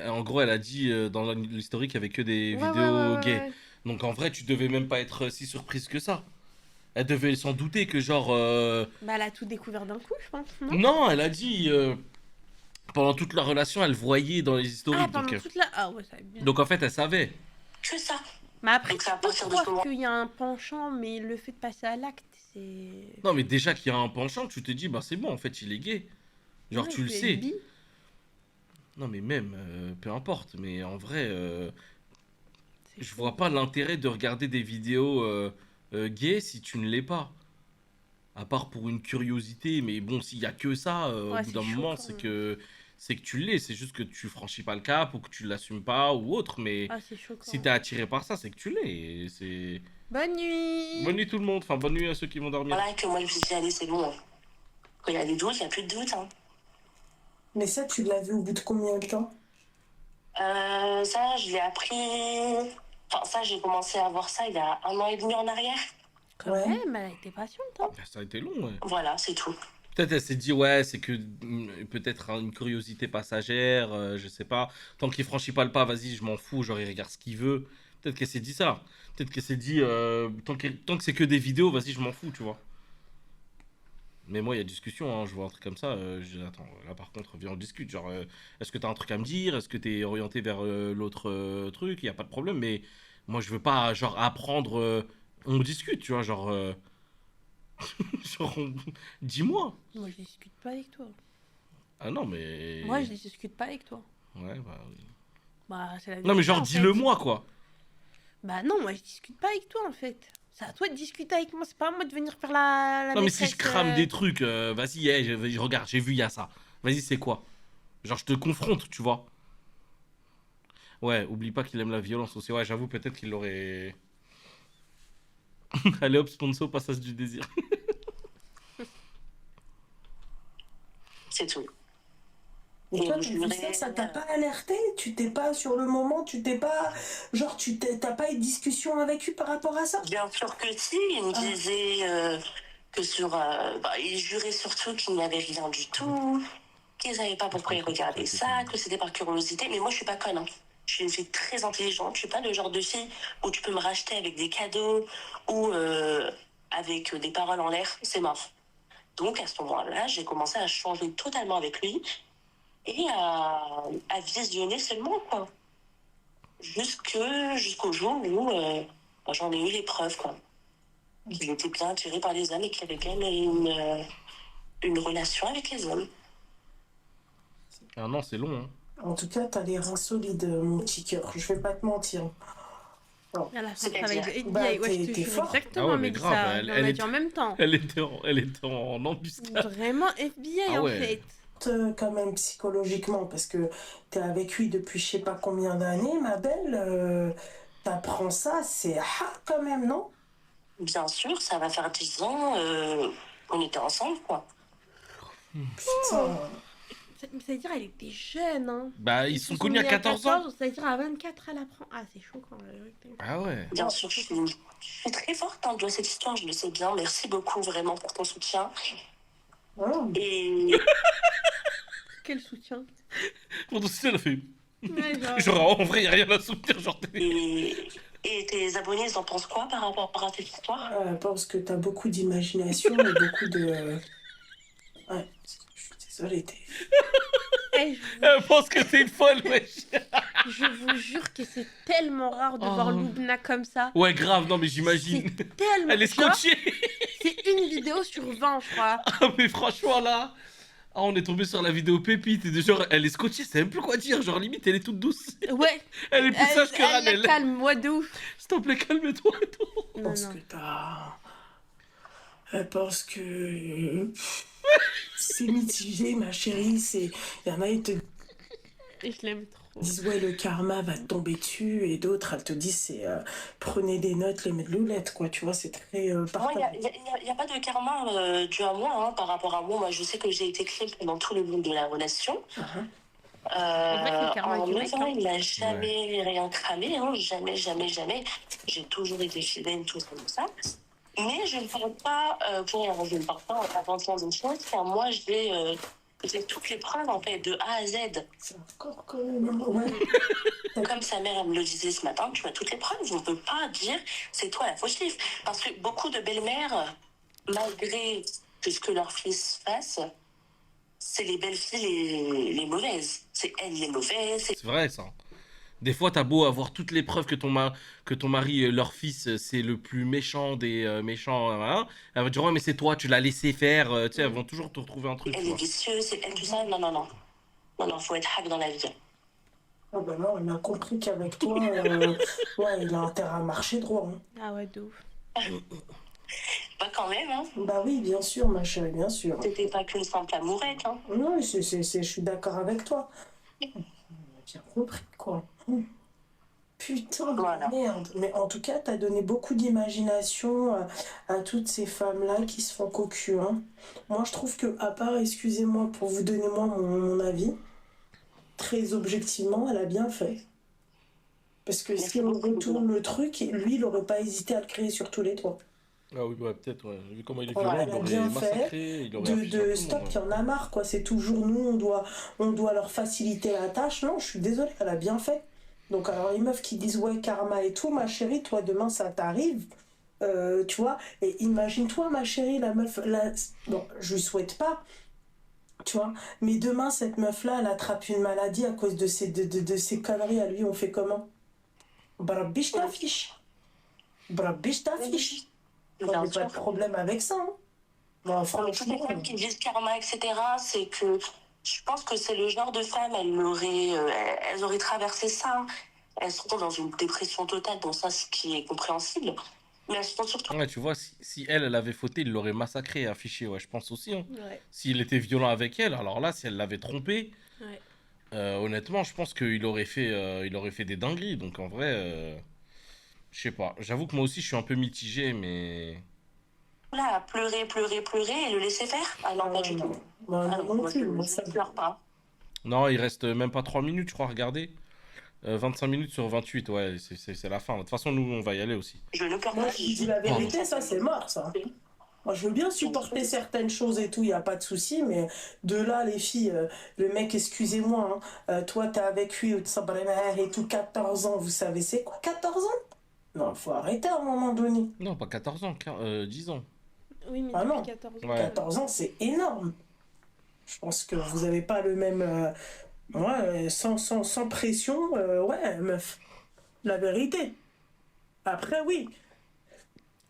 En gros, elle a dit dans l'historique, il y avait que des Ouais, vidéos ouais, ouais, gays. ouais. Donc en vrai, tu devais même pas être si surprise que ça. Elle devait s'en douter que genre... Bah, elle a tout découvert d'un coup, je pense. Non, Non, elle a dit... pendant toute la relation, elle voyait dans les historiques. ah, pendant donc, toute la... Ah ouais, ça va bien. donc en fait, elle savait. Que ça. Mais après, Donc, tu c'est à peux partir de ce croire moment- qu'il y a un penchant, mais le fait de passer à l'acte, c'est... Non, mais déjà qu'il y a un penchant, tu te dis, bah c'est bon, en fait, il est gay. Genre, Ouais, tu le peux être sais. bi. Non, mais même, peu importe. Mais en vrai, C'est je chaud. vois pas l'intérêt de regarder des vidéos gays si tu ne l'es pas. À part pour une curiosité. Mais bon, s'il y a que ça, au Ouais, bout c'est d'un moment, choquant. c'est que tu l'es. C'est juste que tu franchis pas le cap ou que tu l'assumes pas ou autre. Mais Ah, c'est choquant. si t'es attiré par ça, c'est que tu l'es. Et c'est... Bonne nuit. Bonne nuit tout le monde. Enfin, bonne nuit à ceux qui vont dormir. Voilà, que moi, je me suis dit, allez, c'est bon. Hein. Quand il y a des doutes, il n'y a plus de doute. Hein. Mais ça, tu l'as vu au bout de combien de temps? Ça, je l'ai appris. Enfin, ça, j'ai commencé à voir ça il y a 1 an et demi en arrière. Quand Ouais. même, elle a été patiente. Hein. Ça a été long, ouais. Voilà, c'est tout. Peut-être elle s'est dit, ouais, c'est que peut-être une curiosité passagère, je sais pas. Tant qu'il franchit pas le pas, vas-y, je m'en fous, genre il regarde ce qu'il veut. Peut-être qu'elle s'est dit ça. Peut-être qu'elle s'est dit, tant que c'est que des vidéos, vas-y, je m'en fous, tu vois. Mais moi, il y a discussion, hein, je vois un truc comme ça. Je dis, attends, là par contre, viens, on discute. Genre, est-ce que t'as un truc à me dire? Est-ce que t'es orienté vers l'autre truc? Il y a pas de problème, mais moi, je veux pas, genre, apprendre. On discute, tu vois, genre. Genre, dis-moi. Moi, je discute pas avec toi. Ah non, mais. Moi, je discute pas avec toi. Ouais, bah oui. Bah, c'est la Non, mais vérité, genre, en fait. dis-le-moi, quoi. Bah non, moi, je discute pas avec toi, en fait. C'est à toi de discuter avec moi. C'est pas à moi de venir faire la Non, mais si je maîtresse, crame des trucs, vas-y, hey, regarde, j'ai vu, il y a ça. Vas-y, c'est quoi? Genre, je te confronte, tu vois. Ouais, oublie pas qu'il aime la violence aussi. Ouais, j'avoue, peut-être qu'il l'aurait. Allez hop, sponsor, passage du désir. C'est tout. Mais toi, Et tu je dis ça t'a pas alerté? Tu t'es pas, sur le moment, tu t'es pas... Genre, t'as pas eu de discussion avec lui par rapport à ça? Bien sûr que si, il me disait que sur... il jurait surtout qu'il n'y avait rien du tout, qu'ils savaient pas pourquoi ils regardaient ça, que c'était par curiosité. Mais moi, je suis pas conne. Hein. Je suis une fille très intelligente. Je suis pas le genre de fille où tu peux me racheter avec des cadeaux ou avec des paroles en l'air. C'est mort. Donc, à ce moment-là, j'ai commencé à changer totalement avec lui et à visionner seulement, quoi. Jusqu'au jour où j'en ai eu les preuves, quoi. Qu'il était bien attiré par les hommes et qu'il avait bien une relation avec les hommes. Ah non, c'est long, hein. En tout cas, t'as les reins solides, mon petit cœur. Je vais pas te mentir. À la fin, C'est-à-dire avec Eddie, Bah, ouais, je te t'es jure, fort. exactement, Ah ouais, mais Mélissa. grave, elle- On elle a est- dit en même temps. Elle était en embuscade. Vraiment FBI, Ah en ouais. fait. Quand même psychologiquement, parce que t'es avec lui depuis je sais pas combien d'années, ma belle. T'apprends ça, c'est quand même, non? Bien sûr, ça va faire 10 ans qu'on était ensemble, quoi. Putain. C'est-à-dire, elle était jeune, hein. Bah, ils Ils se se sont connus à mis 14 ans. C'est-à-dire, à 24, elle apprend. Ah, c'est choquant, la vérité. Ah ouais. Bien sûr, je suis très forte hein, de cette histoire, je le sais bien. Merci beaucoup vraiment pour ton soutien. Oh. Et Quel soutien. Pour tout ça, elle a fait. Ouais, genre, Genre, en vrai, y a rien à soutenir. Genre, et tes abonnés, ils en pensent quoi par rapport à cette histoire? Parce que t'as beaucoup d'imagination et beaucoup de... Ouais, je suis désolée, eh, elle pense que t'es une folle, wesh. je vous jure que c'est tellement rare de voir Oh. Loubna comme ça. Ouais, grave, non, mais j'imagine. C'est tellement... Elle est genre, scotchée. c'est une vidéo sur 20, je crois. Ah, mais franchement, là. Ah, on est tombé sur la vidéo pépite. Et de genre, elle est scotchée, c'est même plus quoi dire. Genre, limite, elle est toute douce. Ouais. Elle est plus sage que Elle la Ranel. calme, moi de ouf. S'il te plaît, calme-toi et tout. Je Non, pense non. que t'as... Parce que... c'est mitigé, ma chérie. Il y en a, ils te Et je l'aime trop. disent, ouais, le karma va te tomber dessus. Et d'autres, elles te disent, c'est... prenez des notes, les medloulettes, quoi. Tu vois, c'est très Moi, partagé. il n'y a pas de karma dû à moi hein, par rapport à moi. Moi, je sais que j'ai été clé pendant tout le monde de la relation. vrai que le karma En du 9 mec, ans, hein. il n'a jamais rien cramé. Hein, jamais, jamais, jamais. J'ai toujours été fidèle, tout comme ça. Mais je ne parle pas pour rien. Je ne parle pas en avançant des choses, car moi, j'ai toutes les preuves, en fait, de A à Z. C'est encore quand même... Ouais. Comme sa mère, elle me le disait ce matin, tu as toutes les preuves. On ne peut pas dire c'est toi la fautive. Parce que beaucoup de belles-mères, malgré tout ce que leur fils fasse, c'est les belles-filles les mauvaises. C'est elles les mauvaises. C'est vrai, ça. Des fois, t'as beau avoir toutes les preuves que ton mari, leur fils, c'est le plus méchant des méchants. Hein. Elle va dire, ouais, mais c'est toi, tu l'as laissé faire. Tu sais, elles vont toujours te retrouver un truc. Elle Tu est vois. vicieuse, c'est elle tout ça. Non, non, non. Non, faut être hack dans la vie. Ah bah non, il a compris qu'avec toi, ouais, il a intérêt à marcher droit. Hein. Ah ouais, de ouf. Pas quand même, hein. Bah oui, bien sûr, ma chérie, bien sûr. C'était pas qu'une simple amourette, hein. Non, je suis d'accord avec toi. Il a bien compris, quoi. Putain de Voilà. merde. Mais en tout cas, t'as donné beaucoup d'imagination à toutes ces femmes-là qui se font cocu. Hein. Moi, je trouve que, à part, excusez-moi pour vous donner moi mon avis, très objectivement, elle a bien fait. Parce que Merci si on beaucoup. retourne le truc, lui, il aurait pas hésité à le créer sur tous les toits. Ah oui, ouais, peut-être, ouais. Vu comment il est Ouais, violent, elle il a aurait bien fait massacré, il aurait affligé tout de le stop, monde. il y en a marre, quoi. C'est toujours nous, on doit leur faciliter la tâche. Non, je suis désolée, elle a bien fait. Donc, alors, les meufs qui disent, ouais, karma et tout, ma chérie, toi, demain, ça t'arrive. Tu vois, et imagine-toi, ma chérie, la meuf, bon, je lui souhaite pas, tu vois, mais demain, cette meuf-là, elle attrape une maladie à cause de ces conneries. À lui, on fait comment? Brabiche t'affiche. Brabiche t'affiche. Bien J'ai pas de sûr. problème avec ça. Hein. Bon, Non, mais toutes les franchement, femmes qui disent karma, etc., c'est que je pense que c'est le genre de femme, elles auraient traversé ça. Elles seront dans une dépression totale, bon, ça, ce qui est compréhensible. Mais elles seront surtout. Ouais, tu vois, si elle avait fauté, il l'aurait massacré et affiché, ouais, je pense aussi. Hein. Ouais, S'il était violent avec elle, alors là, si elle l'avait trompé, ouais. honnêtement, je pense qu'il aurait fait des dingueries. Donc en vrai, je sais pas. J'avoue que moi aussi, je suis un peu mitigé, mais... Là, à pleurer, pleurer, pleurer et le laisser faire. Ah non, pas du tout. bah, Ah non, non, non moi, plus, je moi, ça ne pleure pas. Non, il reste même pas 3 minutes, je crois, regardez. 25 minutes sur 28, ouais, c'est la fin. De toute façon, nous, on va y aller aussi. Je ne pleure Moi, pas. je dis la vérité, ça, c'est mort, ça. Moi, je veux bien supporter certaines choses et tout, il n'y a pas de souci, mais de là, les filles, le mec, excusez-moi, hein, toi, t'es avec lui, et tout, 14 ans, vous savez, c'est quoi, 14 ans? Non, faut arrêter à un moment donné. Non, pas 14 ans, 10 ans. Oui, mais Ah depuis non. 14 ans. Ouais. 14 ans, c'est énorme. Je pense que vous n'avez pas le même... ouais, sans pression, ouais, meuf. La vérité. Après, oui.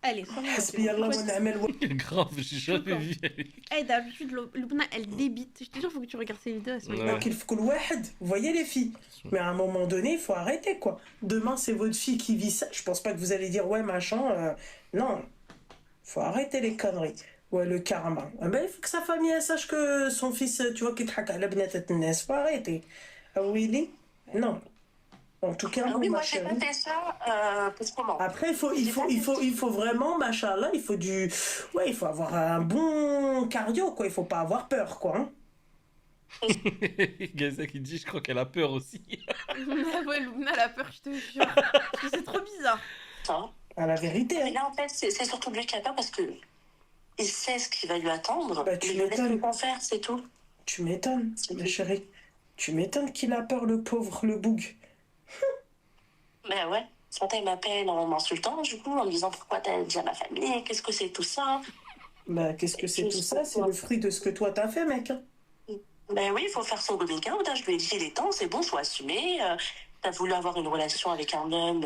Elle est sans moi, Hasbi Allah wa ni'mal wakil. Grave, j'ai jamais D'accord. vu. Eh, d'habitude, Lubna, elle débite. Je te jure, faut que tu regardes ses vidéos. Elle se met Ouais. grave. Donc, il faut que le wahed. Vous voyez, les filles. Mais à un moment donné, il faut arrêter, quoi. Demain, c'est votre fille qui vit ça. Je pense pas que vous allez dire, ouais, machin. Non. Faut arrêter les conneries. Ouais, le karma. Ah ben, il faut que sa famille elle sache que son fils, tu vois, qu'il te à la bnat. Faut arrêter. Ah oui, Lee? Non. En tout cas, Ah oui, ma moi, j'ai pas chérie. fait ça pour comment. Après, il faut vraiment, machallah, il faut avoir un bon cardio, quoi. Il faut pas avoir peur, quoi. Hein. Gaza qui dit, je crois qu'elle a peur aussi. Ouais, Lubna, elle a peur, je te jure. Parce que c'est trop bizarre. Ça. À la vérité. Mais Hein. là, en fait, c'est surtout lui qui a peur parce que il sait ce qui va lui attendre. Bah, tu Il le laisse m'étonnes. le temps faire, c'est tout. Tu m'étonnes, C'est ma tout. chérie. Tu m'étonnes qu'il a peur, le pauvre, le boug. Mais ouais. Ce matin, il m'appelle en m'insultant, du coup, en me disant pourquoi t'as dit à ma famille, qu'est-ce que c'est tout ça. Bah, qu'est-ce que c'est tout ça? C'est le fruit de ce que toi t'as fait, mec. Hein. Ben oui, il faut faire son going out. Hein. Je lui ai dit, il est temps, c'est bon, faut assumer. T'as voulu avoir une relation avec un homme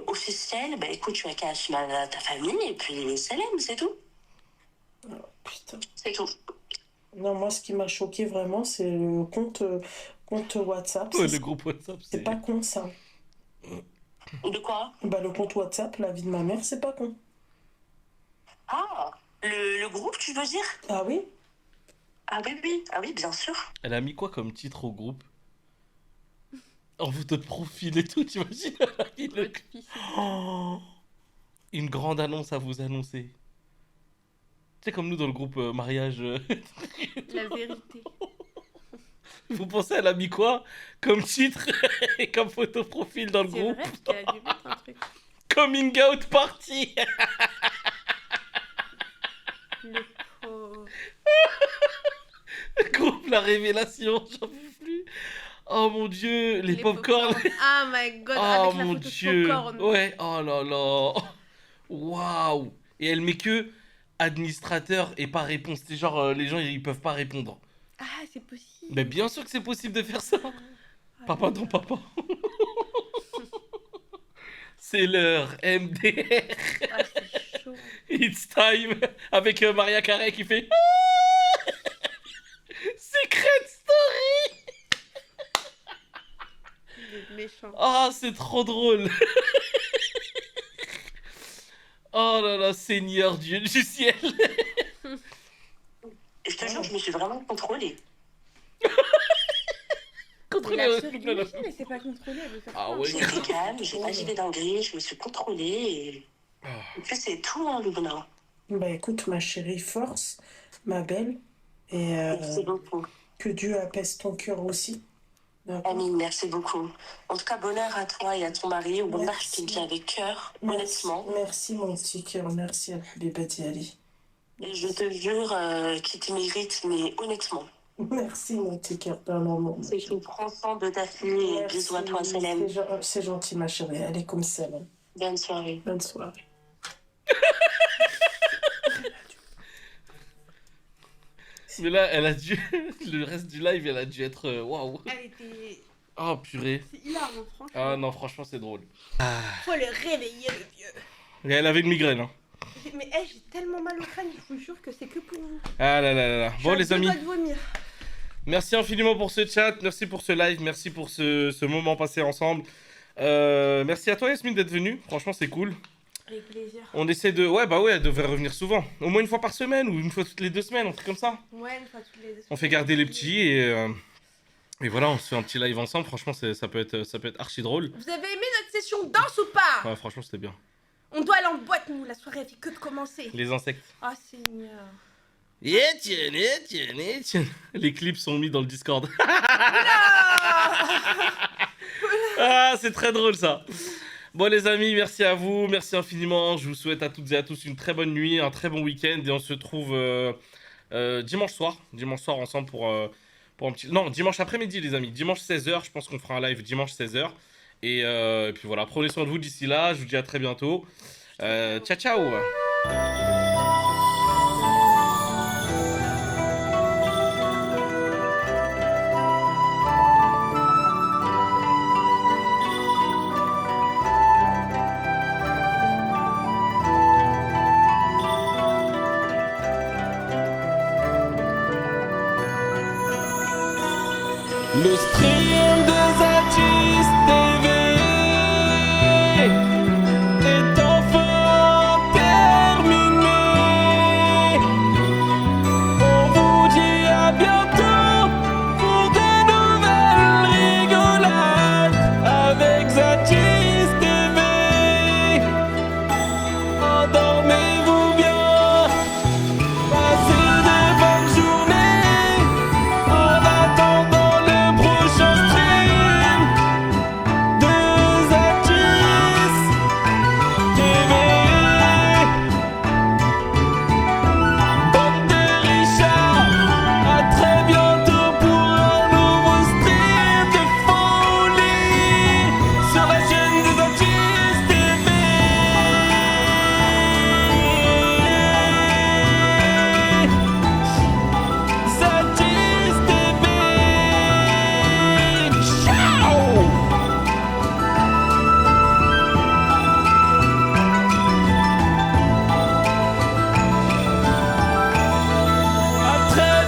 officiel, ben écoute, tu as qu'à assumer ta famille et puis salam, c'est tout. Putain. C'est tout. Non, moi, ce qui m'a choqué vraiment, c'est le compte WhatsApp. Ouais, le groupe WhatsApp, C'est pas con, ça. De quoi? Bah, le compte WhatsApp, la vie de ma mère, c'est pas con. Ah, le groupe, tu veux dire? Ah oui? Ah oui, bien sûr. Elle a mis quoi comme titre au groupe? En photo de profil et tout, t'imagines? Elle a mis le- Votre fils, Oh, une grande annonce à vous annoncer. Tu sais, comme nous dans le groupe mariage. la vérité. Vous pensez, elle a mis quoi comme titre et comme photo profil dans le C'est groupe? vrai qu'elle a dû mettre un truc. Coming out party. Le pauvre. Groupe la révélation, j'en peux plus. Oh mon dieu, les popcorn. Ah my god, Oh avec la mon photo dieu. de popcorn. Ouais, oh là là. Waouh. Et elle met que administrateur et pas réponse. C'est genre les gens ils peuvent pas répondre. Ah, c'est possible. Mais bien sûr que c'est possible de faire ça. Ah, Papa dans papa. C'est l'heure MDR. Ah, c'est chaud. It's time. Avec Maria Carey qui fait Secret Story. méchant. Ah, c'est trop drôle. Oh là là, Seigneur Dieu du ciel. Et je te jure, je me suis vraiment contrôlée. Contrôler Mais la le- chérie du le- le- méchant, elle sait pas contrôler, elle veut faire Ah quoi ouais. J'ai été calme, j'ai pas dit des dingueries, je me suis contrôlée et... Ah. Et puis c'est tout, hein, Luna. Bah écoute, ma chérie, force, ma belle, et Merci beaucoup. que Dieu apaise ton cœur aussi. D'accord. Amine, merci beaucoup. En tout cas, bonheur à toi et à ton mari. Ou bonheur, je te Merci. le dis avec cœur, Merci, honnêtement. merci mon petit cœur, merci Al-Habibati Ali. Et je te jure qu'il te mérite, mais honnêtement. Merci mon petit cœur d'un moment. C'est que tu prends soin de ta fille et bisous à toi, Salem. C'est gentil ma chérie, elle est comme ça. Bonne soirée. Bonne soirée. Mais là, elle a dû. Le reste du live, elle a dû être. Waouh. Elle était... Oh purée. C'est hilarant, franchement. Ah non, franchement, c'est drôle. Faut le réveiller, le vieux. Et elle avait une migraine. Hein. Mais hey, j'ai tellement mal au crâne, je vous jure que c'est que pour vous. Ah là là là là. Bon, les amis. Je de vomir. Merci infiniment pour ce chat, merci pour ce live, merci pour ce moment passé ensemble. Merci à toi Yasmine d'être venue, franchement c'est cool. Avec plaisir. On essaie de... Ouais bah ouais, elle devrait revenir souvent. Au moins une fois par semaine ou une fois toutes les 2 semaines, un truc comme ça. Ouais, une fois tous les deux. On fait garder les petits et voilà, on se fait un petit live ensemble, franchement ça peut être archi drôle. Vous avez aimé notre session danse ou pas? Ouais franchement c'était bien. On doit aller en boîte, nous, la soirée a fait que de commencer. Les insectes. Ah, Seigneur. Etienne, Etienne, Etienne. Les clips sont mis dans le Discord. Ah, c'est très drôle ça. Bon les amis, merci à vous, merci infiniment. Je vous souhaite à toutes et à tous une très bonne nuit, un très bon week-end et on se retrouve dimanche soir ensemble pour un petit... Non, dimanche après-midi les amis, dimanche 16h, je pense qu'on fera un live dimanche 16h. Et puis voilà, prenez soin de vous d'ici là, je vous dis à très bientôt. Ciao ciao. Le stream de Zadji,